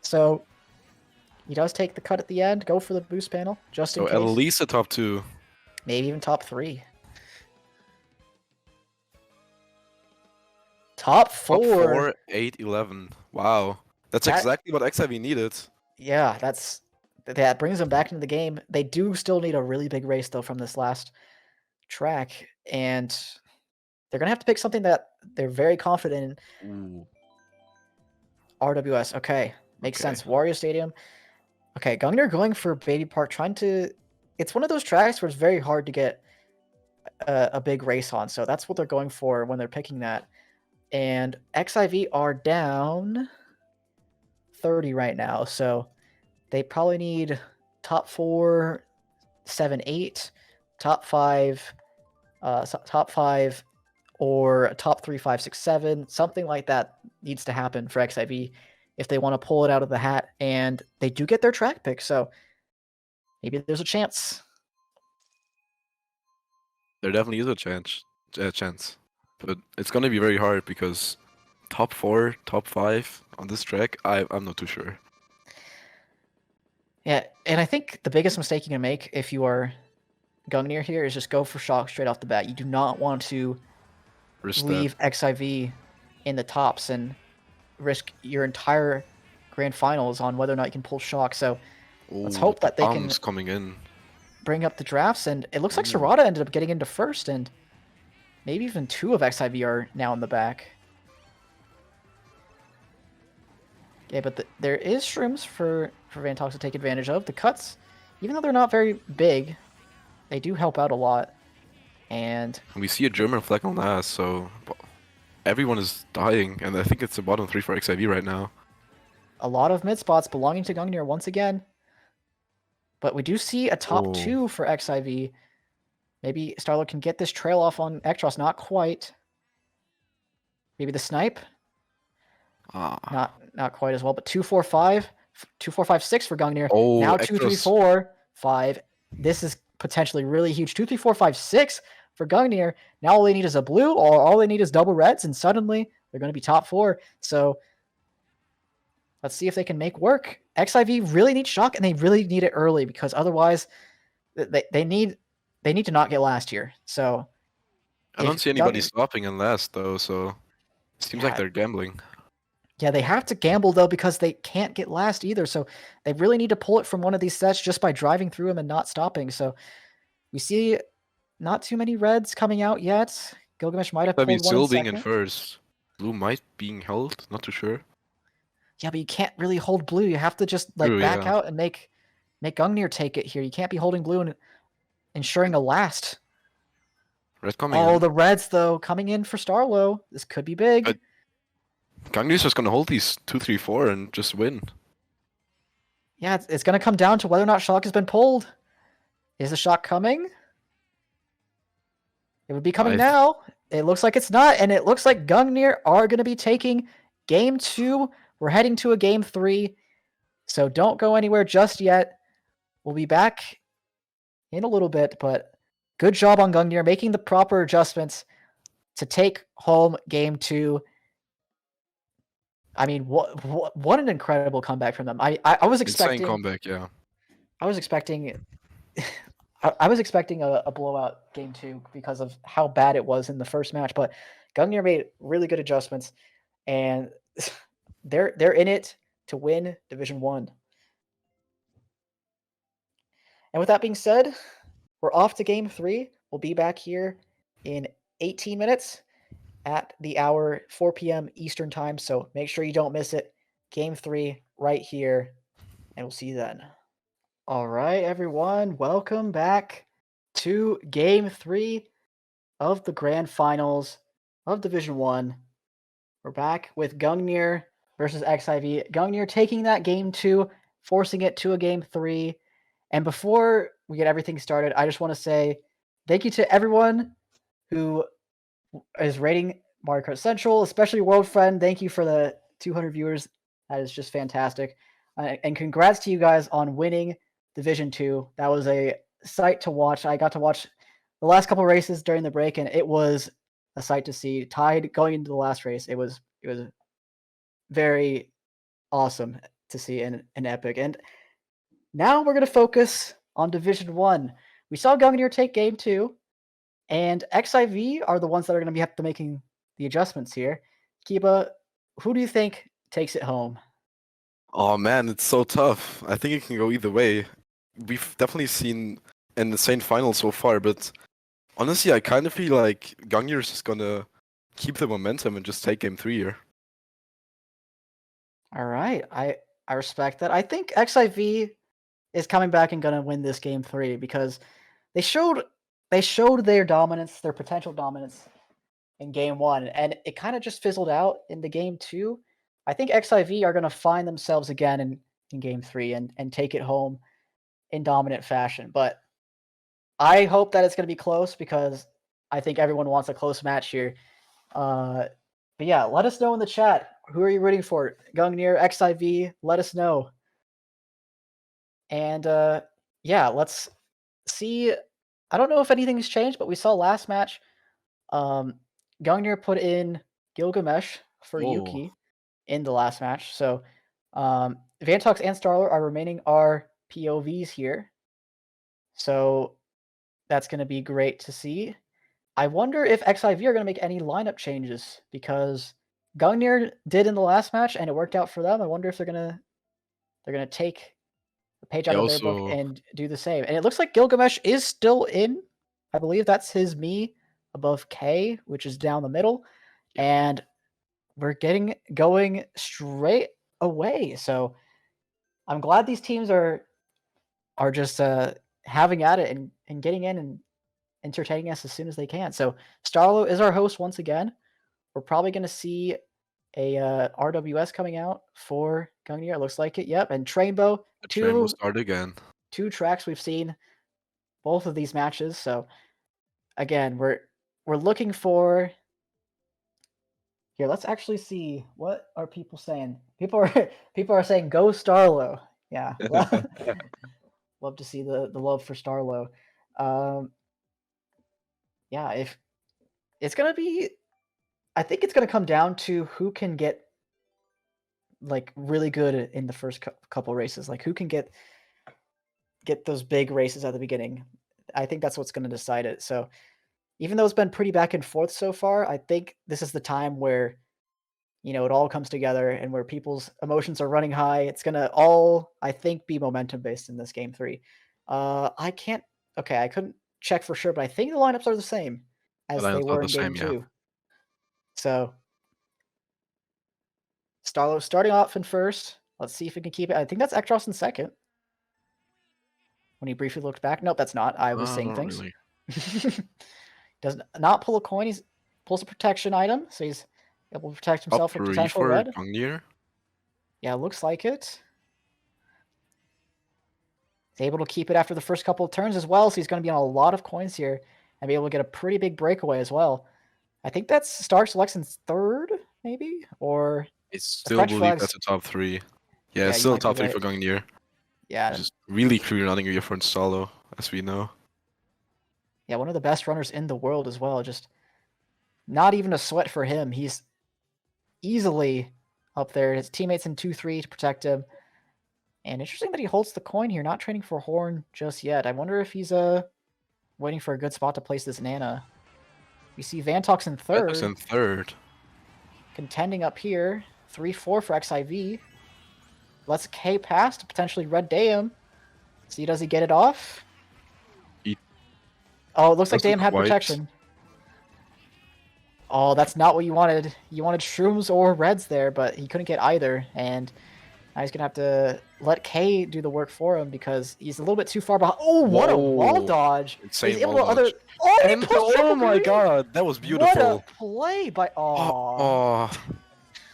So he does take the cut at the end, go for the boost panel, just in So case. at least a top 2. Maybe even top 3. Top 4. Top 4, 8, 11. Wow. That's exactly what XIV needed. Yeah, that brings them back into the game. They do still need a really big race, though, from this last track. And they're going to have to pick something that they're very confident in. Ooh. RWS. Okay. Makes sense. Wario Stadium. Okay, Gungnir going for Baby Park, trying to... It's one of those tracks where it's very hard to get a big race on. So that's what they're going for when they're picking that. And XIV are down 30 right now. So they probably need top 4, 7, 8, top 5, or top 3, 5, 6, 7. Something like that needs to happen for XIV if they want to pull it out of the hat. And they do get their track pick, so maybe there's a chance. There definitely is a chance. But it's going to be very hard because top 4, top 5 on this track, I'm not too sure. Yeah, and I think the biggest mistake you can make if you are Gungnir here is just go for shock straight off the bat. You do not want to leave XIV in the tops and risk your entire grand finals on whether or not you can pull shock. So let's hope that they can coming in. Bring up the drafts. And it looks like Serrata ended up getting into first, and maybe even 2 of XIV are now in the back. Yeah, but there is shrooms for Vantox to take advantage of. The cuts, even though they're not very big, they do help out a lot. And we see a German flag on last, so everyone is dying, and I think it's the bottom 3 for XIV right now. A lot of mid spots belonging to Gungnir once again. But we do see a top 2 for XIV. Maybe Starlow can get this trail off on Ektross. Not quite. Maybe the snipe. Not quite as well, but 2, 4, 5. 2, 4, 5, 6 for Gungnir. Now 2, 3, 4, 5. This is potentially really huge. 2, 3, 4, 5, 6 for Gungnir. Now all they need is a blue, or all they need is double reds, and suddenly they're going to be top 4. So let's see if they can make work. XIV really needs shock, and they really need it early, because otherwise they need to not get last here. So I don't see anybody stopping in last, though, so it seems like they're gambling. Yeah, they have to gamble, though, because they can't get last either. So they really need to pull it from one of these sets just by driving through them and not stopping. So we see not too many reds coming out yet. Gilgamesh might have I mean, pulled one in still being in second. first. Blue might being held, not too sure. Yeah, but you can't really hold blue. You have to just like True, back yeah. out and make Gungnir take it here. You can't be holding blue and ensuring a last. Red coming Oh, in. the Reds though coming in for Starlow. This could be big. But Gungnir's just gonna hold these 2, 3, 4 and just win. Yeah, it's going to come down to whether or not shock has been pulled. Is the shock coming? It would be coming now. It looks like it's not, and it looks like Gungnir are going to be taking game 2. We're heading to a game 3, so don't go anywhere just yet. We'll be back in a little bit, but good job on Gungnir making the proper adjustments to take home game 2. I mean, what an incredible comeback from them. I was Insane expecting comeback, yeah. I was expecting I was expecting a blowout game 2 because of how bad it was in the first match, but Gungnir made really good adjustments, and they're in it to win Division 1. And with that being said, we're off to game 3. We'll be back here in 18 minutes at the hour 4 p.m. Eastern time, so make sure you don't miss it. Game 3 right here, and we'll see you then. All right, everyone, welcome back to game 3 of the grand finals of Division 1. We're back with Gungnir versus XIV. Gungnir taking that game 2, forcing it to a game 3. And before we get everything started, I just want to say thank you to everyone who is rating Mario Kart Central, especially World Friend. Thank you for the 200 viewers. That is just fantastic. And congrats to you guys on winning Division 2. That was a sight to watch. I got to watch the last couple races during the break, and it was a sight to see. Tied going into the last race, it was very awesome to see and epic. And now we're going to focus on Division 1. We saw Gungnir take game 2, and XIV are the ones that are going to be have to making the adjustments here. Kiba, who do you think takes it home? Oh man, it's so tough. I think it can go either way. We've definitely seen an insane final so far, but honestly, I kind of feel like Gungnir is just gonna keep the momentum and just take game 3 here. All right, I respect that. I think XIV is coming back and going to win this game 3 because they showed their dominance, their potential dominance in game 1, and it kind of just fizzled out into game 2. I think XIV are going to find themselves again in game 3 and take it home in dominant fashion. But I hope that it's going to be close because I think everyone wants a close match here. But yeah, let us know in the chat. Who are you rooting for? Gungnir, XIV? Let us know. And yeah, let's see. I don't know if anything's changed, but we saw last match. Gungnir put in Gilgamesh for Yuki in the last match. So Vantox and Starlow are remaining our POVs here. So that's going to be great to see. I wonder if XIV are going to make any lineup changes because Gungnir did in the last match and it worked out for them. I wonder if they're going to take a page out of their book and do the same. And it looks like Gilgamesh is still in. I believe that's his me above K, which is down the middle. Yep. And we're going straight away. So I'm glad these teams are just having at it and getting in and entertaining us as soon as they can. So Starlow is our host once again. We're probably going to see a RWS coming out for Gungnir. It looks like it. Yep. And Trainbow. Trainbow start again. 2 tracks we've seen both of these matches. So again, we're looking for. Here, let's actually see what are people saying. People are saying go Starlow. Yeah. Love to see the love for Starlow. Yeah, if it's gonna be, I think it's gonna come down to who can get like really good in the first couple races. Like who can get those big races at the beginning. I think that's what's gonna decide it. So even though it's been pretty back and forth so far, I think this is the time where it all comes together and where people's emotions are running high. It's gonna all, I think, be momentum based in this game 3. I couldn't check for sure, but I think the lineups are the same. as I they thought were the in game same, yeah. 2. So Starlow starting off in first. Let's see if we can keep it. I think that's Ekros in second. When he briefly looked back. Nope, that's not. I was saying Not things. really. Does not pull a coin. He pulls a protection item, so he's able to protect Top himself from 3 potential for red. Gungnir. Yeah, looks like it. He's able to keep it after the first couple of turns as well, so he's going to be on a lot of coins here and be able to get a pretty big breakaway as well. I think that's Star Selection's third, maybe? Or I the still French believe flags. that's a top 3. Yeah, Yeah, it's you still might be top 3 right. for Gungnir. Yeah, Just really clear running here for Starlow, as we know. yeah, one of the best runners in the world as well. Just not even a sweat for him. He's easily up there. His teammates in 2-3 to protect him. And interesting that he holds the coin here, not training for Horn just yet. I wonder if he's waiting for a good spot to place this Nana. We see Vantox in Vantox in third, third. contending up here. 3-4 for XIV. Lets K pass to potentially red day him. See, does he get it off? Oh, it looks like Doesn't Dame had quite. protection. Oh, that's not what you wanted. You wanted shrooms or reds there, but he couldn't get either. And now he's going to have to let K do the work for him because he's a little bit too far behind. Oh, what a wall Whoa. dodge. Insane He's able wall to other... dodge. Oh, he And pushed oh triple my green! god, that was What a beautiful. play by... Oh.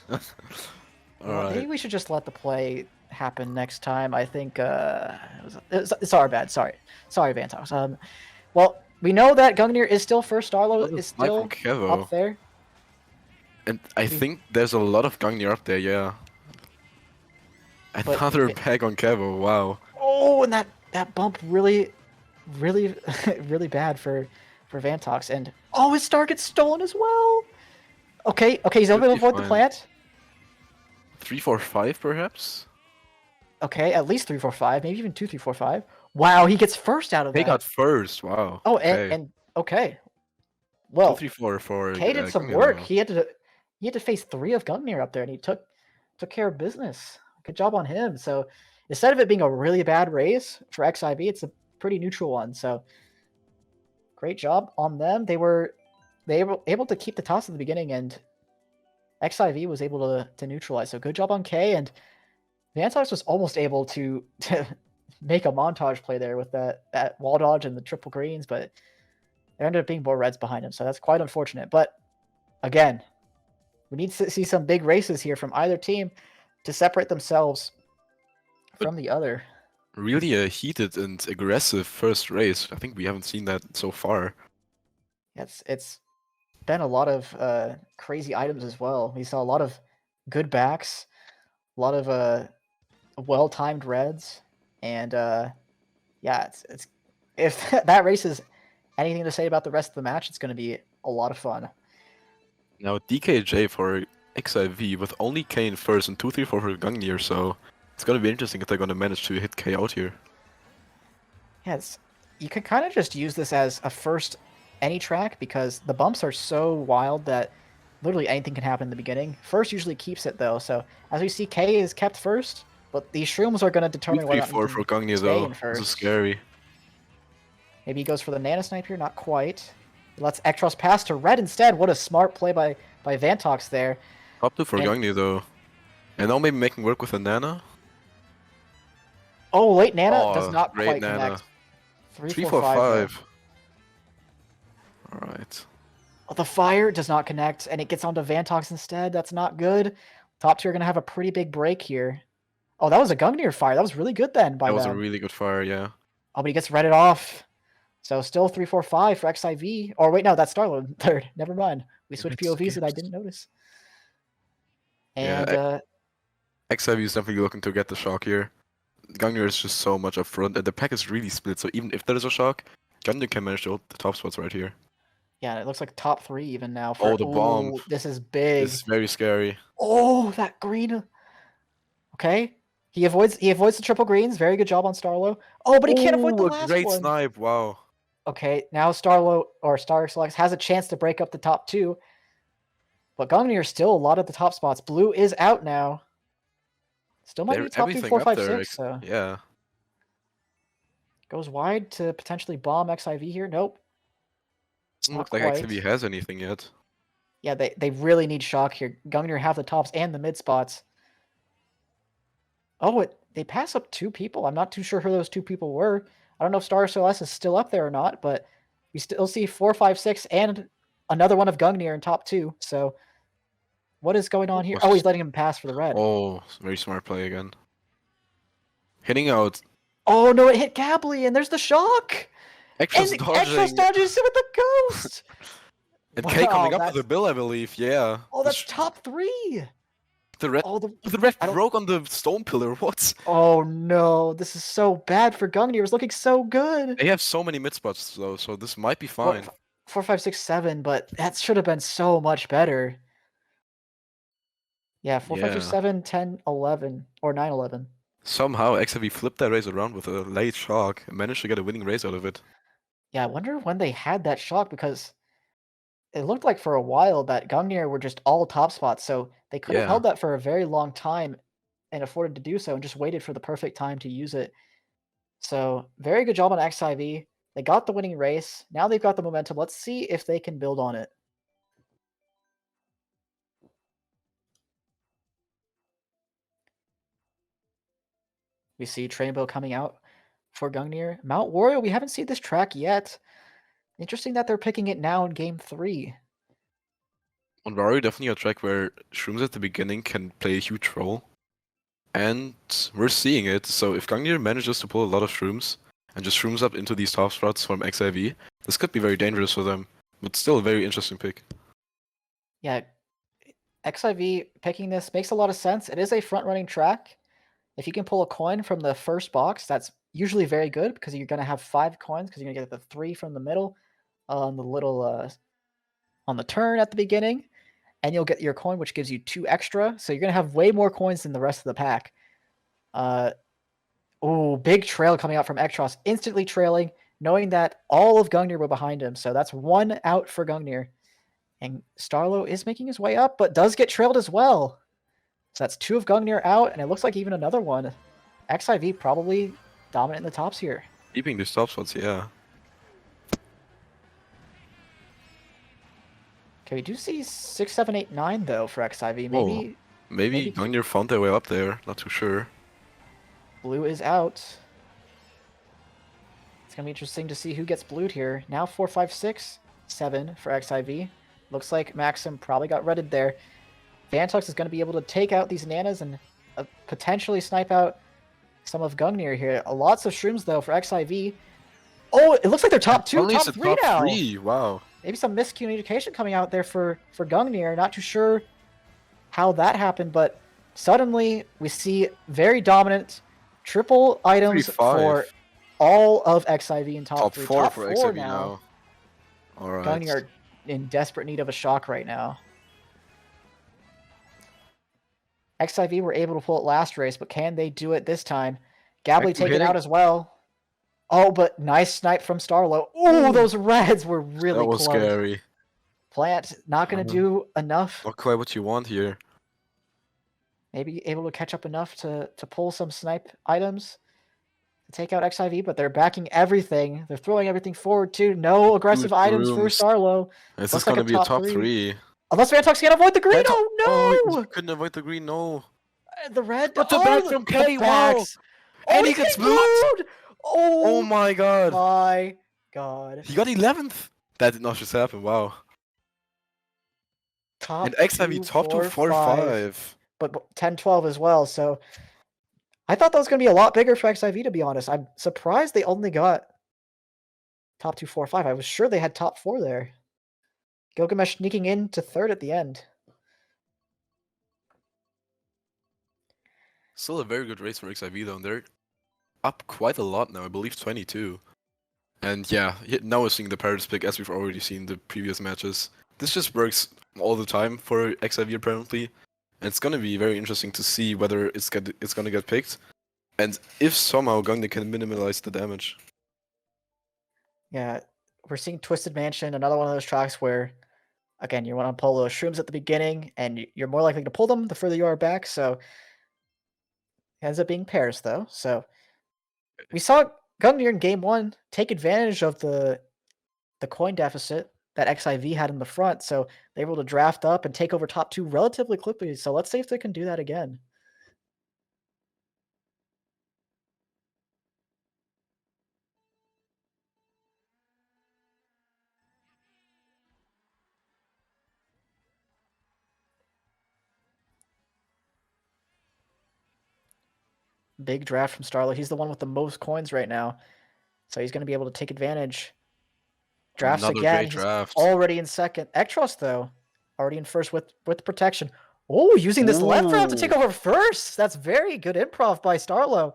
Well, maybe Alright. we should just let the play happen next time. I think it's our bad. Sorry, Vantox. Well, we know that Gungnir is still first. Starlow is Like still from Kevo. up there. And I think there's a lot of Gungnir up there, yeah. But Another bag on Kevo, wow. oh, and that bump really, really, really bad for Vantox. And oh, his star gets stolen as well. Okay, he's able to avoid the plant. 3-4-5 perhaps? Okay, at least 3-4-5, maybe even 2-3-4-5. Wow, he gets first out of They that. got first, wow. Oh, Okay. and okay. Well, 2-3-4 for K did some Gungnir, work. though. He had to face 3 of Gungnir up there, and he took care of business. Good job on him. So instead of it being a really bad race for XIV, it's a pretty neutral one. So great job on them. They were able to keep the toss at the beginning, and XIV was able to neutralize. So good job on K, and Vantox was almost able to make a montage play there with that wall dodge and the triple greens, but there ended up being more reds behind him. So that's quite unfortunate. But again, we need to see some big races here from either team to separate themselves from the other. Really a heated and aggressive first race. I think we haven't seen that so far. It's been a lot of crazy items as well. We saw a lot of good backs, a lot of well-timed reds, and yeah, it's if that race is anything to say about the rest of the match, it's going to be a lot of fun. Now DKJ for XIV with only K in first and 2-3-4 for Gungnir, so it's gonna be interesting if they're gonna manage to hit K out here. Yeah, you could kind of just use this as a first any track because the bumps are so wild that literally anything can happen in the beginning. First usually keeps it though, so as we see, K is kept first, but these shrooms are going to determine whether 2-3-4 for Gungnir though. This is scary. Maybe he goes for the Nana Snipe here, not quite. He lets Ekros pass to red instead. What a smart play by Vantox there. Top 2 for Gungnir though. And now maybe making work with a Nana? Oh, late Nana does Oh, not great quite Nana. connect. 3-4-5. Alright. Oh, the fire does not connect, and it gets onto Vantox instead. That's not good. Top 2 are going to have a pretty big break here. Oh, that was a Gungnir fire. That was really good then by them. That was a really good fire, yeah. Oh, but he gets redded off. So still 3-4-5 for XIV. Or wait, no, that's Starlow third. Never mind. We switched POVs that I didn't notice. And yeah, XIV is definitely looking to get the shock here. Gungnir is just so much up front, and the pack is really split, so even if there is a shock, Gungnir can manage to hold the top spots right here. Yeah, it looks like top 3 even now. For, oh, the bomb. This is big. This is very scary. Oh, that green. Okay. He avoids the triple greens. Very good job on Starlow. Oh, but he can't avoid the last one. Great snipe, wow. Okay, now Starlow, or Star Selects, has a chance to break up the top 2. But Gungnir still a lot of the top spots. Blue is out now. Still might be top 2, 4, 5, 6. So. Yeah. Goes wide to potentially bomb XIV here. Nope. Doesn't Not look like quite. XIV has anything yet. Yeah, they really need shock here. Gungnir have the tops and the mid spots. Oh, they pass up 2 people. I'm not too sure who those 2 people were. I don't know if Star SOS is still up there or not, but we still see 4, 5, 6, and another one of Gungnir in top 2. So what is going on here? Oh, he's letting him pass for the red. Oh, very smart play again. Hitting out. Oh no, it hit Gably, and there's the shock. Extra's And dodging. Extra's dodges with the ghost. And K coming up that's, with a bill, I believe. Yeah. oh, that's top 3. The red. Oh, The red broke on the stone pillar. What? Oh no, this is so bad for Gungnir. It's looking so good. They have so many mid spots though, so this might be fine. 4, 5, 6, 7, but that should have been so much better. Yeah, 4, 5, 6, 7, 10, 11, or 9, 11. Somehow XIV flipped that race around with a late shock and managed to get a winning race out of it. Yeah, I wonder when they had that shock, because it looked like for a while that Gungnir were just all top spots, so they could have held that for a very long time and afforded to do so and just waited for the perfect time to use it. So very good job on XIV. They got the winning race. Now they've got the momentum. Let's see if they can build on it. We see Trainbow coming out for Gungnir. Mount Wario, we haven't seen this track yet. Interesting that they're picking it now in Game 3. On Wario, definitely a track where shrooms at the beginning can play a huge role. And we're seeing it. So if Gungnir manages to pull a lot of shrooms and just shrooms up into these top spots from XIV, this could be very dangerous for them. But still a very interesting pick. Yeah, XIV picking this makes a lot of sense. It is a front-running track. If you can pull a coin from the first box, that's usually very good, because you're going to have 5 coins, because you're going to get the 3 from the middle on the little on the turn at the beginning, and you'll get your coin, which gives you 2 extra. So you're going to have way more coins than the rest of the pack. Oh, big trail coming out from Ektross, instantly trailing, knowing that all of Gungnir were behind him. So that's 1 out for Gungnir. And Starlow is making his way up, but does get trailed as well. So that's 2 of Gungnir out, and it looks like even another one. XIV probably dominant in the tops here. Keeping these top spots, yeah. Okay, we do see 6, 7, 8, 9 though for XIV. Maybe Gungnir found their way up there. Not too sure. Blue is out. It's gonna be interesting to see who gets blued here. Now 4, 5, 6, 7 for XIV. Looks like Maxim probably got redded there. Vantox is going to be able to take out these nanas and potentially snipe out some of Gungnir here. Lots of shrooms though for XIV. Oh, it looks like they're top 2, top 3 now. Wow. Maybe some miscommunication coming out there for Gungnir. Not too sure how that happened, but suddenly we see very dominant triple items for all of XIV in top 3. 4 for XIV now. All right. Gungnir are in desperate need of a shock right now. XIV were able to pull it last race, but can they do it this time? Gably taken out as well. Oh, but nice snipe from Starlow. Oh, those reds were really close. That was scary. Plant not going to do enough. Not quite what you want here. Maybe able to catch up enough to pull some snipe items to take out XIV, but they're backing everything. They're throwing everything forward too. No aggressive items for Starlow. This is going to be a top 3. Unless Vantox can avoid the green. Oh no! Oh, he couldn't avoid the green. No. The red. But the back from K. Wow. And he gets blued. Oh my god. My god. He got 11th. That did not just happen. Wow. Top and XIV top 2, 4, 5. But 10, 12 as well. So I thought that was going to be a lot bigger for XIV, to be honest. I'm surprised they only got top 2, 4, 5. I was sure they had top 4 there. Gilgamesh sneaking in to 3rd at the end. Still a very good race for XIV though. They're up quite a lot now. I believe 22. And yeah, now we're seeing the Paris pick as we've already seen the previous matches. This just works all the time for XIV apparently. And it's gonna be very interesting to see whether it's gonna get picked. And if somehow Gungnir can minimize the damage. Yeah, we're seeing Twisted Mansion, another one of those tracks where, again, you want to pull those shrooms at the beginning, and you're more likely to pull them the further you are back, so it ends up being pairs, though. So we saw Gungnir in Game 1 take advantage of the coin deficit, that XIV had in the front, so they were able to draft up and take over top 2 relatively quickly, so let's see if they can do that again. Big draft from Starlow. He's the one with the most coins right now, so he's going to be able to take advantage. Drafts Another again. great He's draft. already in second. XIV, though, already in first with protection. Oh, using this left route to take over first. That's very good improv by Starlow.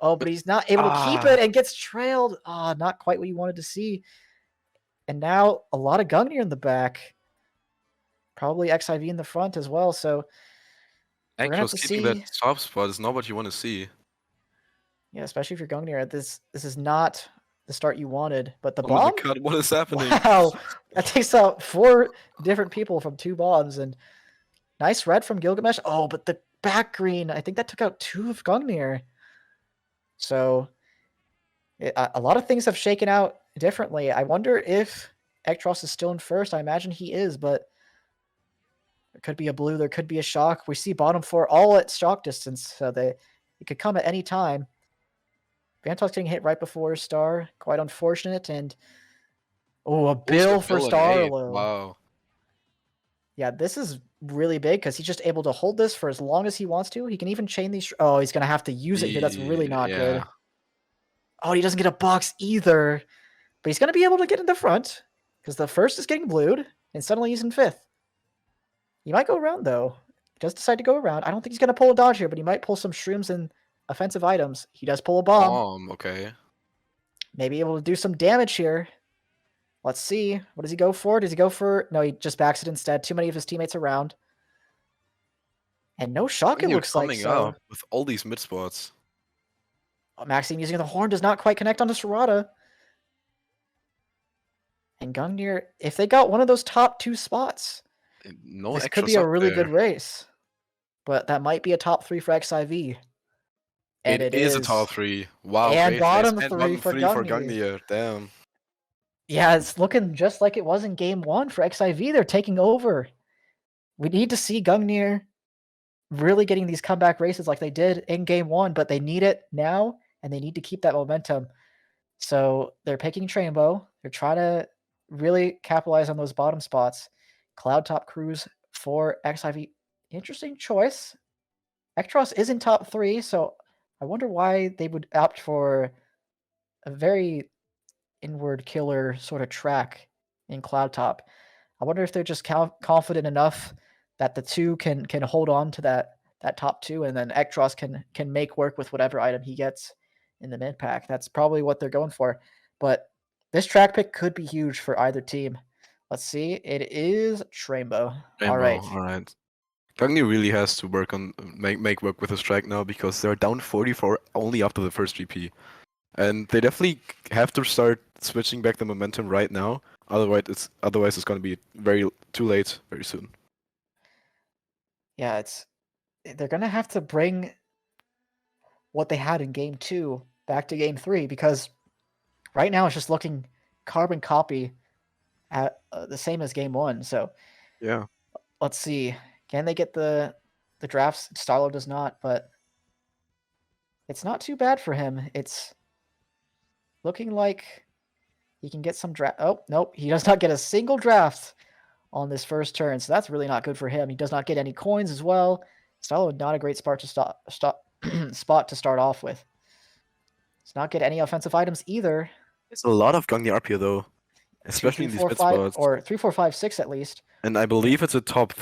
Oh, but he's not able to keep it and gets trailed. Ah, not quite what you wanted to see. And now a lot of Gungnir in the back. Probably XIV in the front as well, so we're going to have to Keeping see. that top spot is not what you want to see. Yeah, especially if you're Gungnir. This is not the start you wanted, but the Oh my bomb? god, what is happening? Wow, that takes out 4 different people from 2 bombs, and nice red from Gilgamesh. Oh, but the back green, I think that took out 2 of Gungnir. So a lot of things have shaken out differently. I wonder if Ektross is still in first. I imagine he is, but there could be a blue, there could be a shock. We see bottom 4 all at shock distance, so it could come at any time. Vantox getting hit right before star, quite unfortunate, and a bill for Starlow. Wow. Yeah, this is really big because he's just able to hold this for as long as he wants to. He can even chain these. Oh, he's going to have to use it here. That's really not good. Oh, he doesn't get a box either. But he's going to be able to get in the front because the first is getting blued, and suddenly he's in 5th. He might go around, though. He does decide to go around. I don't think he's going to pull a dodge here, but he might pull some shrooms and offensive items. He does pull a bomb. Okay. Maybe able to do some damage here. Let's see. What does he go for? Does he go for... No, he just backs it instead. Too many of his teammates around. And no shock, it looks like. Coming up with all these mid spots. Oh, Maxime using the horn does not quite connect onto Sarada. And Gungnir, if they got one of those top 2 spots, this could be a really good race. But that might be a top 3 for XIV. And it is a top 3. Wow. And bottom 3 for Gungnir. Damn. Yeah, it's looking just like it was in game 1 for XIV. They're taking over. We need to see Gungnir really getting these comeback races like they did in game 1, but they need it now, and they need to keep that momentum. So they're picking Trainbow. They're trying to really capitalize on those bottom spots. Cloud top cruise for XIV. Interesting choice. Ektross is in top 3, so I wonder why they would opt for a very inward killer sort of track in Cloud Top. I wonder if they're just confident enough that the 2 can hold on to that top 2, and then Ektross can make work with whatever item he gets in the mid pack. That's probably what they're going for. But this track pick could be huge for either team. Let's see. It is Trainbow. All right. Gungnir really has to work on make work with his track now because they're down 44 only after the first GP. And they definitely have to start switching back the momentum right now. Otherwise it's going to be too late very soon. Yeah, they're going to have to bring what they had in game 2 back to game 3 because right now it's just looking carbon copy at the same as game 1. So yeah, let's see. Can they get the drafts? Starlow does not, but it's not too bad for him. It's looking like he can get some draft. Oh, nope. He does not get a single draft on this first turn, so that's really not good for him. He does not get any coins as well. Starlow, not a great spot to start off with. Does not get any offensive items either. It's a lot of Gungnir up here, though. Especially in these mid spots. Or 3, 4, 5, 6 at least. And I believe it's a top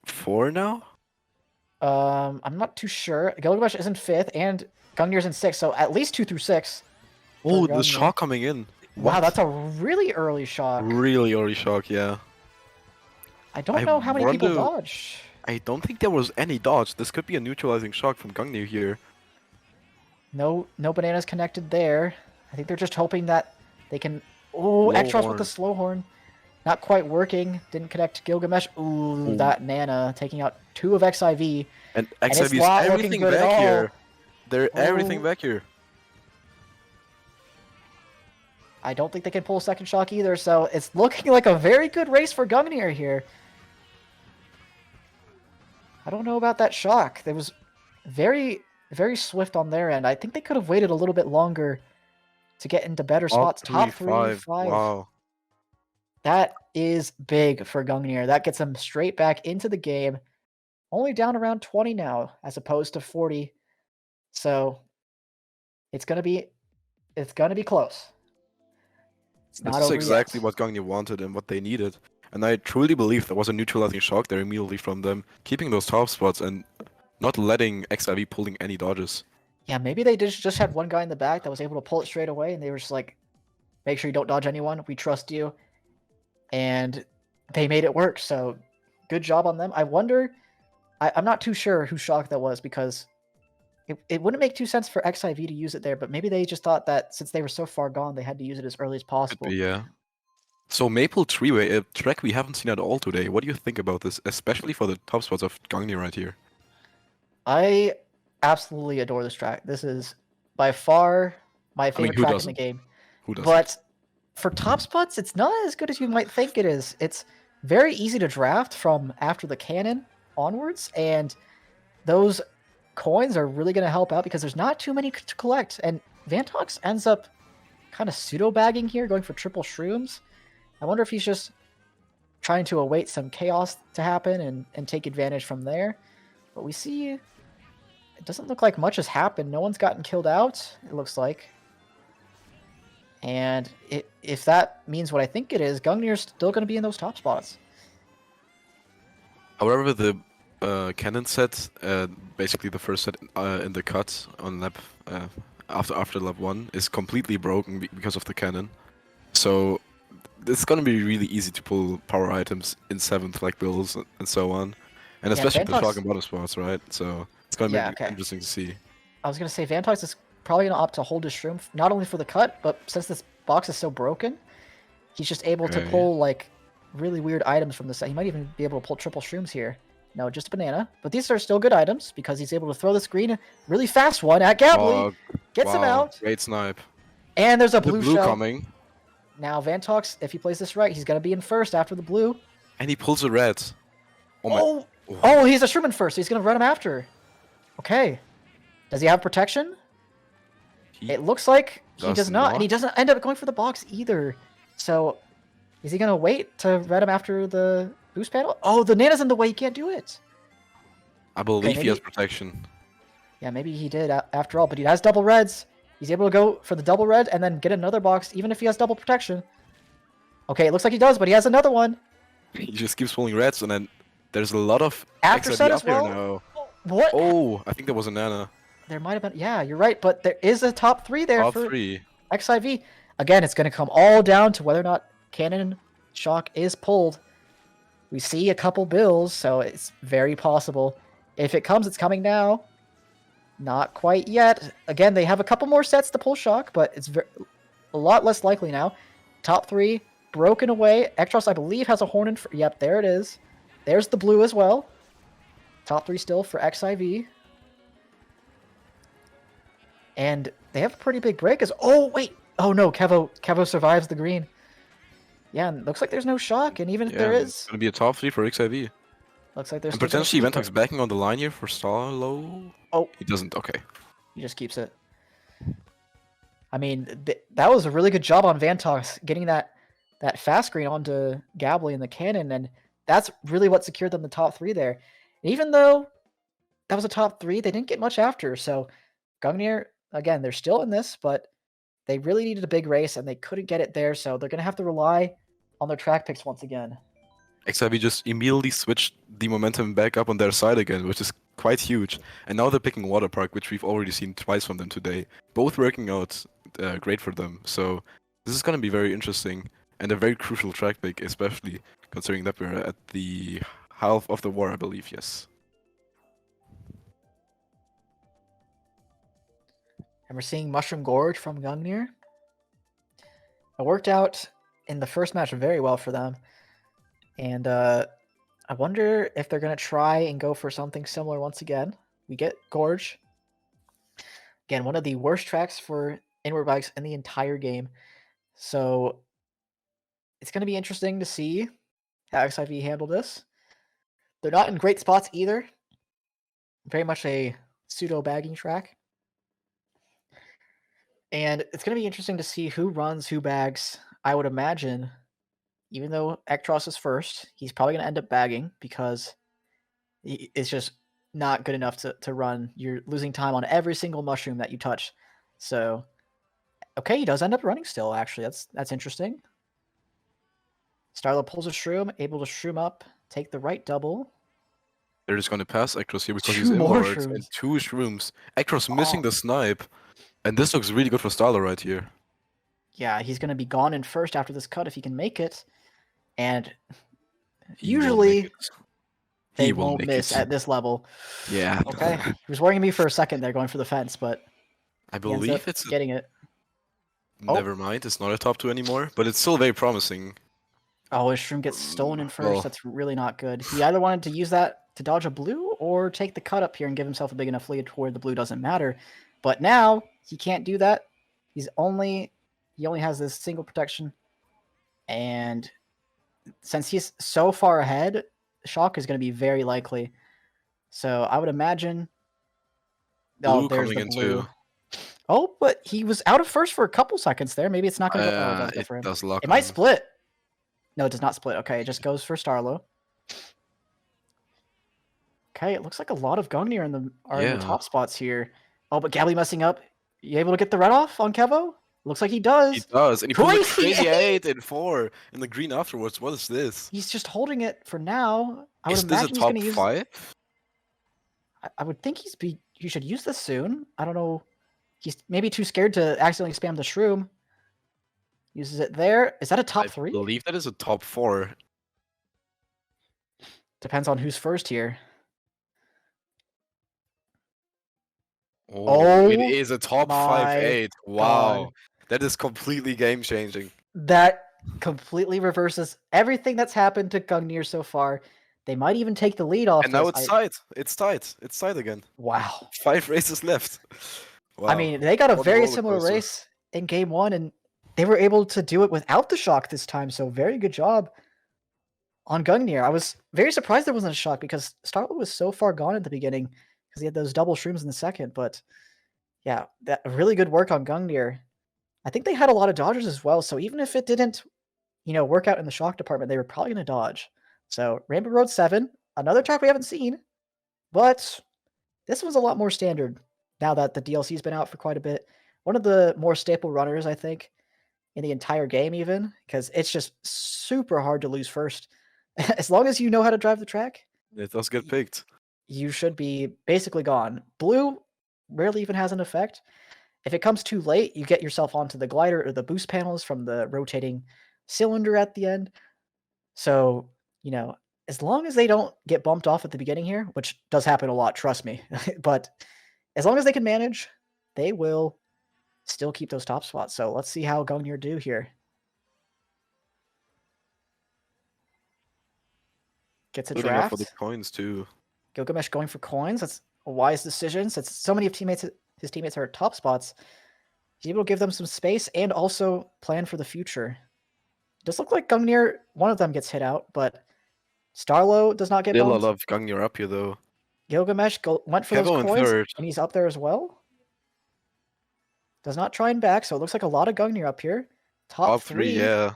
4 now? I'm not too sure. Gilgamesh is in 5th, and Gungnir's in 6th, so at least 2 through 6. Oh, the shock coming in. Wow, that's a really early shock. Really early shock, yeah. I don't know how many people dodged. I don't think there was any dodge. This could be a neutralizing shock from Gungnir here. No bananas connected there. I think they're just hoping that they can... Oh, Ektross with the slow horn. Not quite working. Didn't connect Gilgamesh. Ooh, that Nana taking out 2 of XIV. And XIV is everything back here. They're everything back here. I don't think they can pull a second shock either, so it's looking like a very good race for Gungnir here. I don't know about that shock. There was very, very swift on their end. I think they could have waited a little bit longer to get into better spots. Top 3, 5. Wow. That is big for Gungnir. That gets them straight back into the game. Only down around 20 now, as opposed to 40. So it's gonna be close. It's not This is over exactly yet. what Gungnir wanted and what they needed. And I truly believe there was a neutralizing shock there immediately from them, keeping those top spots and not letting XIV pulling any dodges. Yeah, maybe they just had one guy in the back that was able to pull it straight away, and they were just like, make sure you don't dodge anyone. We trust you. And they made it work, so good job on them. I wonder... I'm not too sure whose shock that was, because it wouldn't make too sense for XIV to use it there, but maybe they just thought that since they were so far gone, they had to use it as early as possible. Yeah. So Maple Treeway, a track we haven't seen at all today. What do you think about this, especially for the top spots of Gungnir right here? I absolutely adore this track. This is by far my favorite track in the game. Who doesn't? But for top spots, it's not as good as you might think it is. It's very easy to draft from after the cannon onwards, and those coins are really going to help out because there's not too many to collect. And Vantox ends up kind of pseudo-bagging here, going for triple shrooms. I wonder if he's just trying to await some chaos to happen and take advantage from there. But we see it doesn't look like much has happened. No one's gotten killed out, it looks like. And if that means what I think it is, Gungnir's still going to be in those top spots. However, the cannon set, basically the first set in the cut on lap after lap 1, is completely broken because of the cannon. So it's gonna be really easy to pull power items in 7th, like bills and so on, and especially the shock and bottom spots, right? So it's gonna be interesting to see. I was gonna say Vantox is probably gonna opt to hold his shroom not only for the cut, but since this box is so broken, he's just able to pull like really weird items from the set. He might even be able to pull triple shrooms here. No, just a banana. But these are still good items because he's able to throw this green, really fast one at Gably. Gets him out. Great snipe. And there's a blue shell coming. Now Vantox, if he plays this right, he's going to be in first after the blue. And he pulls a red. Oh, he's a Sherman first. So he's going to run him after. Okay. Does he have protection? It looks like he does not. And he doesn't end up going for the box either. So is he going to wait to red him after the boost panel? Oh, the Nana's in the way. He can't do it. I believe he has protection. Yeah, maybe he did after all. But he has double reds. He's able to go for the double red and then get another box, even if he has double protection. Okay, it looks like he does, but he has another one. He just keeps pulling reds, and then there's a lot of after set as well. Now. What? Oh, I think there was a Nana. There might have been. Yeah, you're right, but there is a top 3 there for XIV. Again, it's going to come all down to whether or not cannon shock is pulled. We see a couple bills, so it's very possible. If it comes, it's coming now. Not quite yet. Again, they have a couple more sets to pull shock, but it's a lot less likely now. Top 3 broken away. Ektross, I believe, has a horn in. Yep, there it is. There's the blue as well. Top 3 still for XIV. And they have a pretty big break. Oh, wait. Oh, no. Kevo survives the green. Yeah, and looks like there's no shock. And even if there is... It's going to be a top 3 for XIV. Looks like there's... And potentially Vantox backing on the line here for Starlow. Oh. He doesn't. Okay. He just keeps it. I mean, that was a really good job on Vantox, getting that fast green onto Gably and the cannon. And that's really what secured them the top 3 there. And even though that was a top 3, they didn't get much after. So Gungnir, again, they're still in this, but they really needed a big race and they couldn't get it there. So they're going to have to rely on their track picks once again. XIV just immediately switched the momentum back up on their side again, which is quite huge. And now they're picking Water Park, which we've already seen twice from them today. Both working out great for them. So this is going to be very interesting and a very crucial track pick, especially considering that we're at the half of the war, I believe, yes. And we're seeing Mushroom Gorge from Gungnir. It worked out in the first match very well for them. And I wonder if they're going to try and go for something similar once again. We get Gorge. Again, one of the worst tracks for inward bikes in the entire game. So it's going to be interesting to see how XIV handle this. They're not in great spots either. Very much a pseudo bagging track. And it's going to be interesting to see who runs, who bags. I would imagine, even though Ektross is first, he's probably going to end up bagging because it's just not good enough to run. You're losing time on every single mushroom that you touch. So, okay, he does end up running still, actually. That's interesting. Starlow pulls a shroom, able to shroom up, take the right double. They're just going to pass Ektross here because Two he's more inwards and shrooms. 2 shrooms. Ektross missing the snipe. And this looks really good for Starlow right here. Yeah, he's going to be gone in first after this cut if he can make it. And He will usually make it. they He will won't make miss it. at this level. Yeah. Okay. He was worrying me for a second there going for the fence, but I he ends believe up it's... getting it. Never mind, it's not a top 2 anymore, but it's still very promising. Oh, his shroom gets stolen in first. Well. That's really not good. He either wanted to use that to dodge a blue or take the cut up here and give himself a big enough lead where the blue doesn't matter. But now he can't do that. He only has this single protection. And since he's so far ahead, shock is going to be very likely. So I would imagine... Blue Oh, there's coming the blue. into... Oh, but he was out of first for a couple seconds there. Maybe it's not going to go... Oh, it does go for him. Does lock It might on. split. No, it does not split. Okay, it just goes for Starlow. Okay, it looks like a lot of Gungnir in the top spots here. Oh, but Gabby messing up. You able to get the red off on Kevo? Looks like he does. He does, and he pulls a Crazy crazy 8 and 4 in the green afterwards. What is this? He's just holding it for now. I would Is this a imagine he's top going to use... 5? I would think he should use this soon. I don't know. He's maybe too scared to accidentally spam the shroom. Uses it there. Is that a top 3? I believe that is a top 4. Depends on who's first here. Oh, it is a top my 5-8. Wow. God. That is completely game changing. That completely reverses everything that's happened to Gungnir so far. They might even take the lead off. And now it's tight. It's tight. It's tight again. Wow. 5 races left. Wow. I mean, they got a What very roller similar coaster. race in game 1, and they were able to do it without the shock this time, so very good job on Gungnir. I was very surprised there wasn't a shock because Starlow was so far gone at the beginning because he had those double shrooms in the second, but yeah, that really good work on Gungnir. I think they had a lot of dodgers as well, so even if it didn't, work out in the shock department, they were probably going to dodge. So Rainbow Road 7, another track we haven't seen, but this was a lot more standard now that the DLC's been out for quite a bit. One of the more staple runners, I think, in the entire game even, because it's just super hard to lose first. As long as you know how to drive the track, It does get picked. you should be basically gone. Blue rarely even has an effect. If it comes too late, you get yourself onto the glider or the boost panels from the rotating cylinder at the end. So, as long as they don't get bumped off at the beginning here, which does happen a lot, trust me, but as long as they can manage, they will still keep those top spots. So let's see how Gungnir do here. Gets a Building up for draft. the coins too. Gilgamesh going for coins. That's a wise decision since so many of his teammates are at top spots. He's able to give them some space and also plan for the future. Does look like Gungnir, one of them gets hit out, but Starlow does not get Still a bumped. lot of Gungnir up here though. Gilgamesh went for Kevo those in coins, third. and he's up there as well. Does not try and back, so it looks like a lot of Gungnir up here. Top 3, yeah.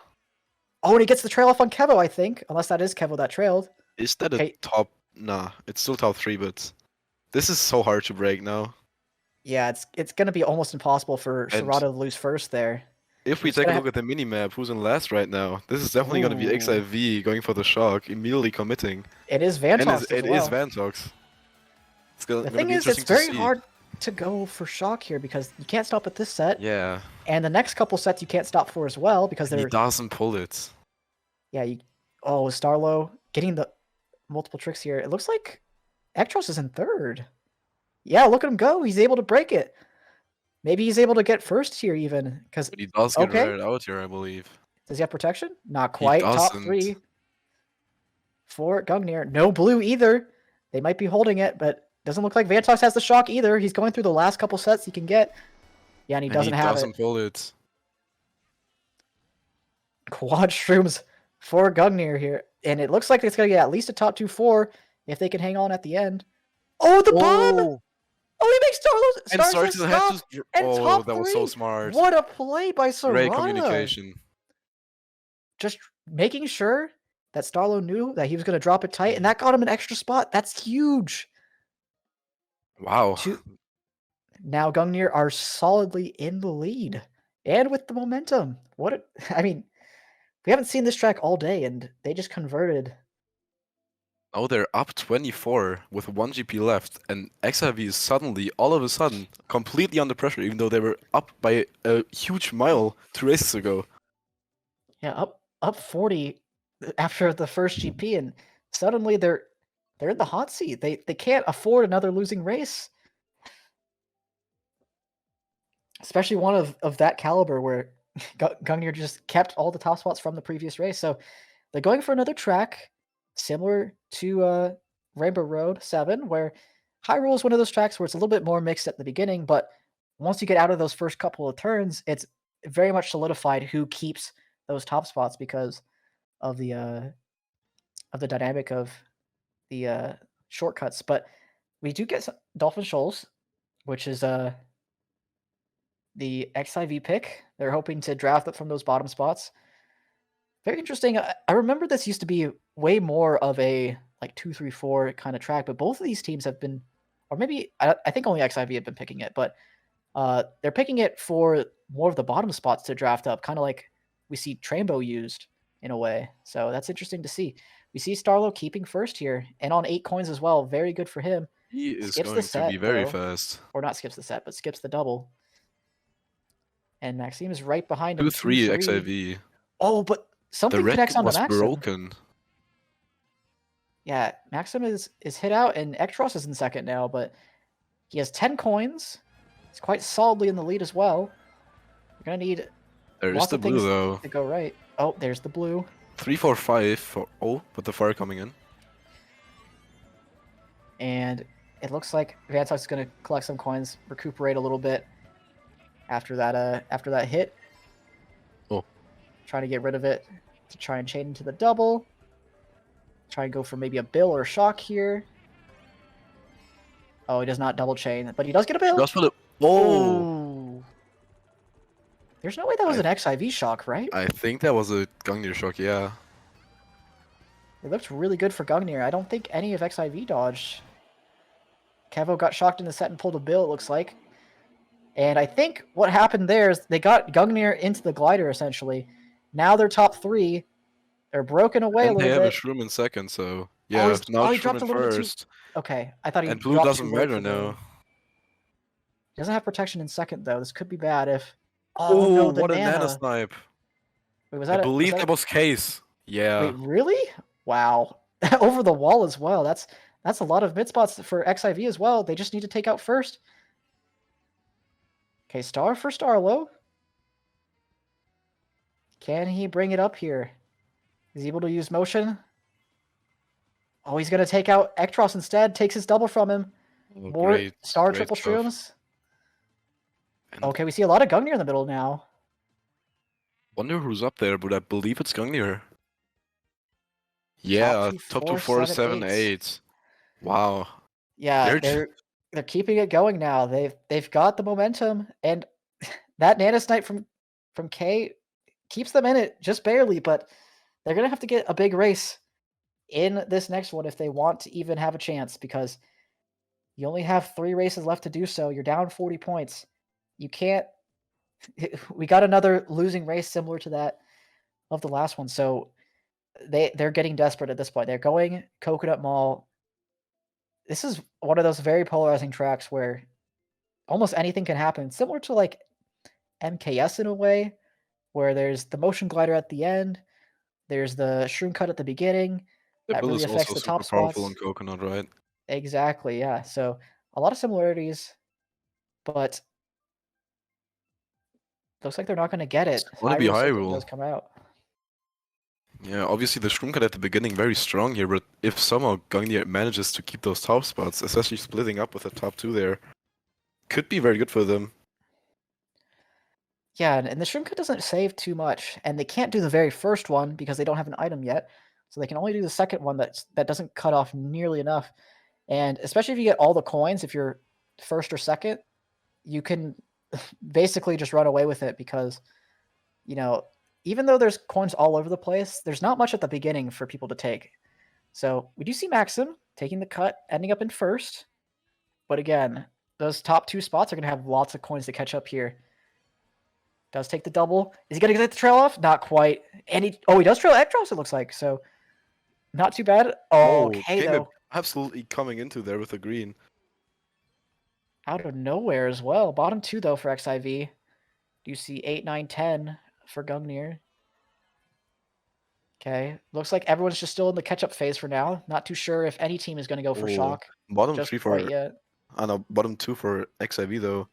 Oh, and he gets the trail off on Kevo, I think. Unless that is Kevo that trailed. Is that a top? Nah, it's still top 3, but this is so hard to break now. Yeah, it's going to be almost impossible for Serrata to lose first there. If we take a look at the minimap, who's in last right now? This is definitely going to be XIV going for the shock, immediately committing. It is Vantox It is Vantox. The thing is, it's very hard to go for shock here because you can't stop at this set. Yeah. And the next couple sets you can't stop for as well because he doesn't pull it. Yeah, Starlow getting the multiple tricks here. It looks like Ektross is in third. Yeah, look at him go. He's able to break it. Maybe he's able to get first here even. But he does get right out here, I believe. Does he have protection? Not quite. Top 3 for Gungnir. No blue either. They might be holding it, but doesn't look like Vantox has the shock either. He's going through the last couple sets he can get. Yeah, and he doesn't have it. Pull it. Quad shrooms for Gungnir here. And it looks like it's going to get at least a top 2-4 if they can hang on at the end. Oh, the bomb! Oh, Oh, he makes And Star says Sarkis had stop! to. And Oh, top that 3! was so smart. What a play by Great Sarada! communication. Just making sure that Starlow knew that he was going to drop it tight, and that got him an extra spot. That's huge. Wow. Now Gungnir are solidly in the lead, and with the momentum. I mean, we haven't seen this track all day, and they just converted. Oh, they're up 24 with 1 GP left, and XIV is suddenly, all of a sudden, completely under pressure, even though they were up by a huge mile 2 races ago. Yeah, up 40 after the first GP, and suddenly they're in the hot seat. They can't afford another losing race, especially one of that caliber where Gungnir just kept all the top spots from the previous race. So they're going for another track similar to Rainbow Road 7, where Hyrule is one of those tracks where it's a little bit more mixed at the beginning, but once you get out of those first couple of turns, it's very much solidified who keeps those top spots because of the dynamic of the shortcuts. But we do get Dolphin Shoals, which is the XIV pick. They're hoping to draft it from those bottom spots. Very interesting. I remember this used to be way more of a like 2-3-4 kind of track, but both of these teams have been, or maybe I think only XIV have been picking it, but they're picking it for more of the bottom spots to draft up, kind of like we see Trainbow used in a way. So that's interesting to see. We see Starlow keeping first here, and on 8 coins as well. Very good for him. He is Skips the going to set, be very though. fast. Or not skips the set, but skips the double. And Maxime is right behind him. 2-3 2-3. XIV. Oh, but something The connects red on to was Maxim. broken. Yeah, Maxim is hit out, and Ektross is in second now, but he has 10 coins. He's quite solidly in the lead as well. We're going to need There is lots the of things blue, though. to go right. Oh, there's the blue. 3-4-5 for. Oh, but the fire coming in. And it looks like Vantox is going to collect some coins, recuperate a little bit after that hit. Oh. Trying to get rid of it to try and chain into the double. Try and go for maybe a bill or a shock here. Oh, he does not double chain, but he does get a bill. Just for the. Oh! Ooh. There's no way that was an XIV shock, right? I think that was a Gungnir shock, yeah. It looked really good for Gungnir. I don't think any of XIV dodged. Kevo got shocked in the set and pulled a bill, it looks like. And I think what happened there is they got Gungnir into the glider, essentially. Now they're top 3. They're broken away And a little they have bit. a Shroom in second, so. Yeah, He now dropped Shroom a in little bit too. first. Okay, I thought he And blue dropped doesn't too late matter for the- now. He doesn't have protection in second, though. This could be bad if... Oh, no, the what a Nana. Nana snipe. Wait, was I that believe that was Case. Yeah. Wait, really? Wow. Over the wall as well. That's a lot of mid spots for XIV as well. They just need to take out first. Okay, star for Starlow. Can he bring it up here? Is he able to use motion? Oh, he's going to take out Ektross instead. Takes his double from him. Oh, More great, star great triple stuff. shrooms. And Okay, we see a lot of Gungnir in the middle now. wonder who's up there, but I believe it's Gungnir. Yeah, top 2, 4, 7, 8. Wow. Yeah, they're keeping it going now. They've got the momentum, and that Nana Snipe from K keeps them in it just barely, but they're gonna have to get a big race in this next one if they want to even have a chance, because you only have 3 races left to do so. You're down 40 points. You can't. We got another losing race similar to that of the last one, so they're getting desperate at this point. They're going Coconut Mall. This is one of those very polarizing tracks where almost anything can happen, similar to like MKS in a way, where there's the motion glider at the end, there's the shroom cut at the beginning. The That build really is affects also the top super powerful spots. on Coconut, right? Exactly, yeah. So a lot of similarities, but looks like they're not going to get it. It's gonna be Hyrule Hyrule. does come out. Yeah, obviously the Shroom cut at the beginning very strong here, but if somehow Gungnir manages to keep those top spots, especially splitting up with the top 2 there, could be very good for them. Yeah, and the shroom cut doesn't save too much, and they can't do the very first one because they don't have an item yet. So they can only do the second one that doesn't cut off nearly enough. And especially if you get all the coins, if you're first or second, you can basically just run away with it because, you know, even though there's coins all over the place, there's not much at the beginning for people to take. So we do see Maxim taking the cut, ending up in first. But again, those top 2 spots are going to have lots of coins to catch up here. Does take the double. Is he going to get the trail off? Not quite. And he does trail Ekdros, it looks like. So not too bad. Oh, okay, Kiba though. absolutely coming into there with a green. Out of nowhere as well. Bottom 2, though, for XIV. Do you see 8, 9, 10 for Gungnir? Okay. Looks like everyone's just still in the catch-up phase for now. Not too sure if any team is going to go for shock. Bottom Just 3 quite for yet. bottom 2 for XIV though.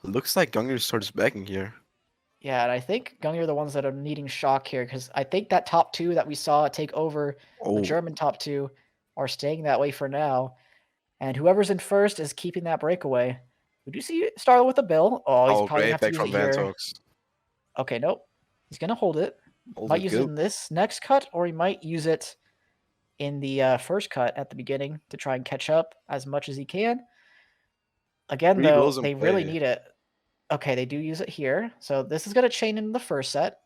Looks like Gungnir starts backing here. Yeah, and I think Gungnir are the ones that are needing shock here because I think that top 2 that we saw take over the German top 2 are staying that way for now. And whoever's in first is keeping that breakaway. We do see Starlow with a bill. Oh, he's probably great going to back have to from use it here. Vantox. Okay, nope. He's going to hold it. Hold Might it use good. it in this next cut, or he might use it in the first cut at the beginning to try and catch up as much as he can. Again, 3 though, bills in they really play. need it. Okay, they do use it here. So this is going to chain in the first set.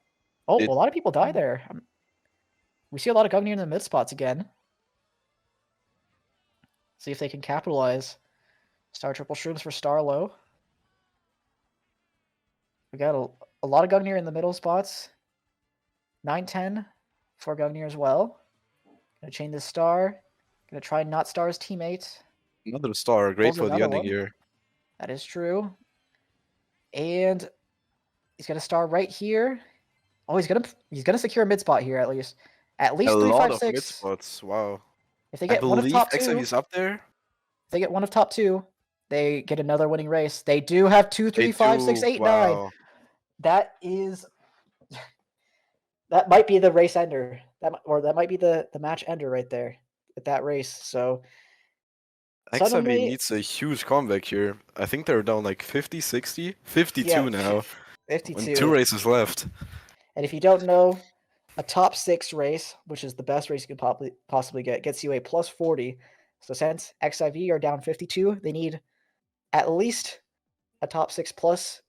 Oh, It- a lot of people die there. We see a lot of Gungnir in the mid spots again. See if they can capitalize. Star triple shrooms for Starlow. We got a lot of Gungnir in the middle spots. 9-10 for Gungnir as well. Gonna chain this star. Gonna try and not star his teammate. Another star. Great Pulls for the another ending one. here. That is true. And he's gonna star right here. Oh, he's gonna secure a mid spot here at least. At least A 3, lot 5, of mid 6. spots. Wow. If they I get one of believe top 2, XIV is up there. if they get one of top 2, they get another winning race. They do have 2, 3, 5, 6, 8, 9. Wow. That might be the race ender. That might be the match ender right there at that race. So XIV suddenly, needs a huge comeback here. I think they're down like 50, 60, 52 now. 52. And 2 races left. And if you don't know, a top 6 race, which is the best race you could possibly get, gets you a plus 40. So since XIV are down 52, they need at least a top 6 plus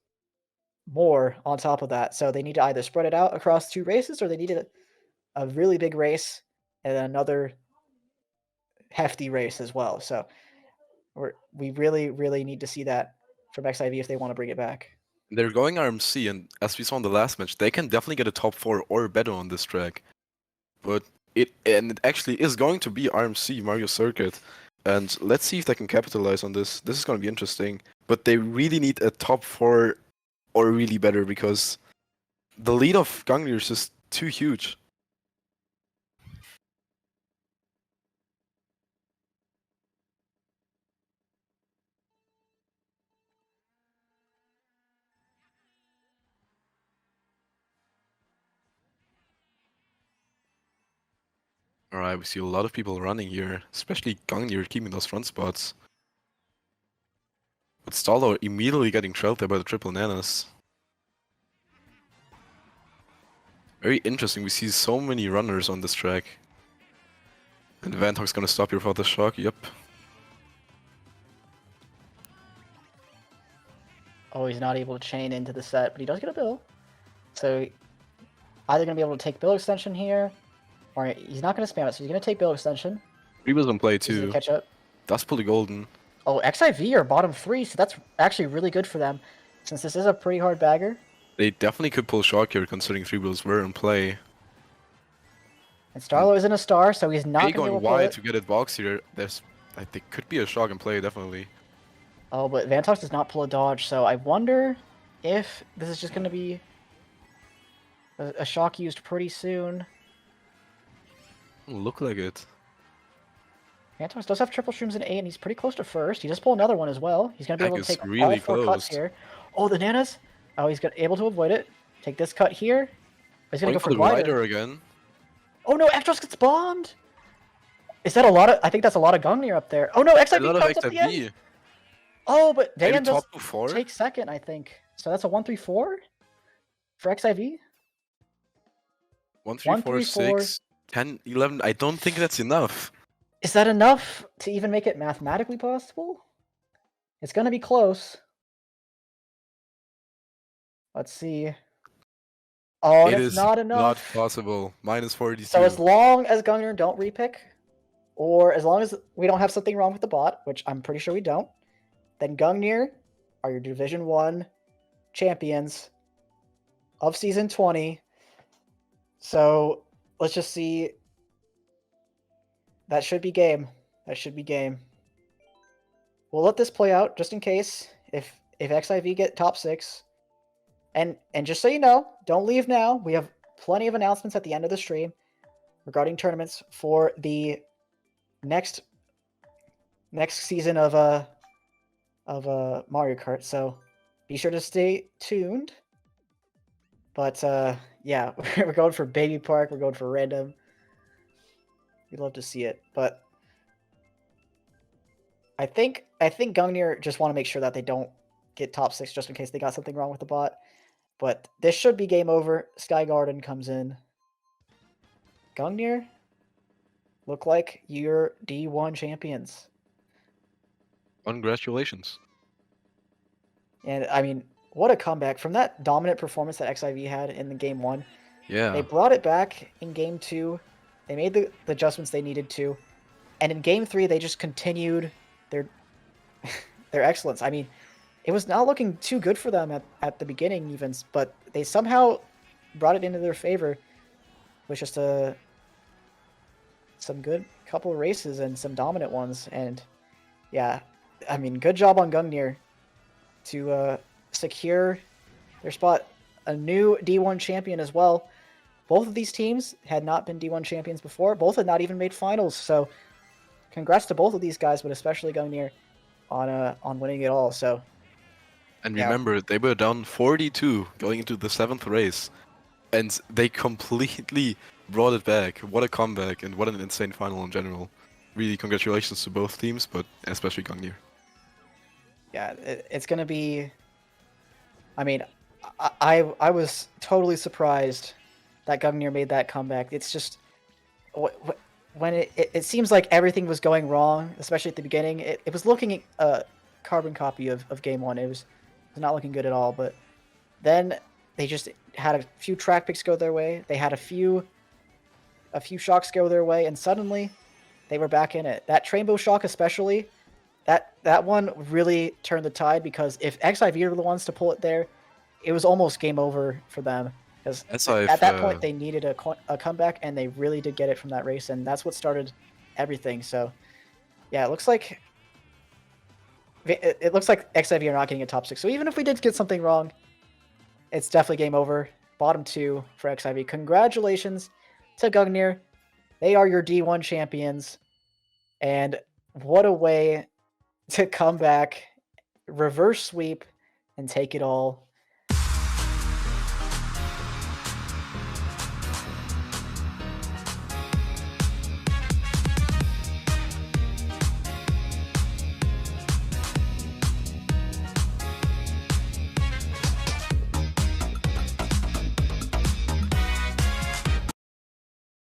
more on top of that. So they need to either spread it out across 2 races, or they need a really big race and another hefty race as well. So we really, really need to see that from XIV if they want to bring it back. They're going RMC, and as we saw in the last match, they can definitely get a top 4 or better on this track. But it actually is going to be RMC Mario Circuit, and let's see if they can capitalize on this. This is going to be interesting. But they really need a top 4 or really better because the lead of Gungnir is just too huge. Alright, we see a lot of people running here, especially Gungnir keeping those front spots. But Starlow immediately getting trailed there by the triple nanas. Very interesting, we see so many runners on this track. And Vantox gonna stop here for the shock, yep. Oh, he's not able to chain into the set, but he does get a bill. So either going to be able to take bill extension here, or he's not going to spam it, so he's going to take bill extension. 3 bills in play too. Catch up. That's pretty golden. Oh, XIV are bottom 3, so that's actually really good for them, since this is a pretty hard bagger. They definitely could pull shock here, considering 3 bills were in play. And Starlow is in a star, so he's not going to be able to pull wide it. to get it box here. I think could be a shock in play, definitely. Oh, but Vantox does not pull a dodge, so I wonder if this is just going to be a shock used pretty soon. Look like it. Vantox does have triple shrooms in 8, and he's pretty close to first. He does pull another one as well. He's going to be able to take really all 4 cuts here. Oh, the nanas! Oh, he's able to avoid it. Take this cut here. He's going to go for the glider again. Oh no, Ekdros gets bombed! Is that a lot of... I think that's a lot of Gungnir up there. Oh no, XIV comes up the end! Oh, but Maybe Dayan does top 2-4? take second, I think. So that's a 1-3-4 for XIV? 1, 3, 4, 6, 10, 11. I don't think that's enough. Is that enough to even make it mathematically possible? It's gonna be close. Let's see. Oh, It that's is not not enough. possible. Minus 42. So as long as Gungnir don't repick, or as long as we don't have something wrong with the bot, which I'm pretty sure we don't, then Gungnir are your Division 1 champions of Season 20. So let's just see. That should be game. That should be game. We'll let this play out just in case if XIV get top 6. And just so you know, don't leave now. We have plenty of announcements at the end of the stream regarding tournaments for the next season of Mario Kart. So be sure to stay tuned. But yeah, we're going for Baby Park. We're going for random. We'd love to see it, but I think Gungnir just want to make sure that they don't get top 6 just in case they got something wrong with the bot. But this should be game over. Sky Garden comes in. Gungnir, look like you're D1 champions. Congratulations. And I mean, what a comeback from that dominant performance that XIV had in the game 1. Yeah. They brought it back in game 2. They made the adjustments they needed to. And in game 3, they just continued their excellence. I mean, it was not looking too good for them at the beginning even, but they somehow brought it into their favor with just some good couple of races and some dominant ones. And yeah, I mean, good job on Gungnir to secure their spot. A new D1 champion as well. Both of these teams had not been D1 champions before. Both had not even made finals. So congrats to both of these guys, but especially Gungnir on winning it all. So. And remember, they were down 42 going into the 7th race. And they completely brought it back. What a comeback and what an insane final in general. Really congratulations to both teams, but especially Gungnir. Yeah, it's going to be... I mean, I was totally surprised that Gungnir made that comeback. It's just... When it seems like everything was going wrong, especially at the beginning, it was looking a carbon copy of Game 1. It was not looking good at all, but then they just had a few track picks go their way. They had a few shocks go their way, and suddenly they were back in it. That Trainbow shock especially, that one really turned the tide, because if XIV were the ones to pull it there, it was almost game over for them. Because at that point they needed a comeback, and they really did get it from that race, and that's what started everything. So yeah, it looks like XIV are not getting a top 6. So even if we did get something wrong, it's definitely game over. Bottom 2 for XIV. Congratulations to Gungnir. They are your D1 champions. And what a way to come back, reverse sweep, and take it all.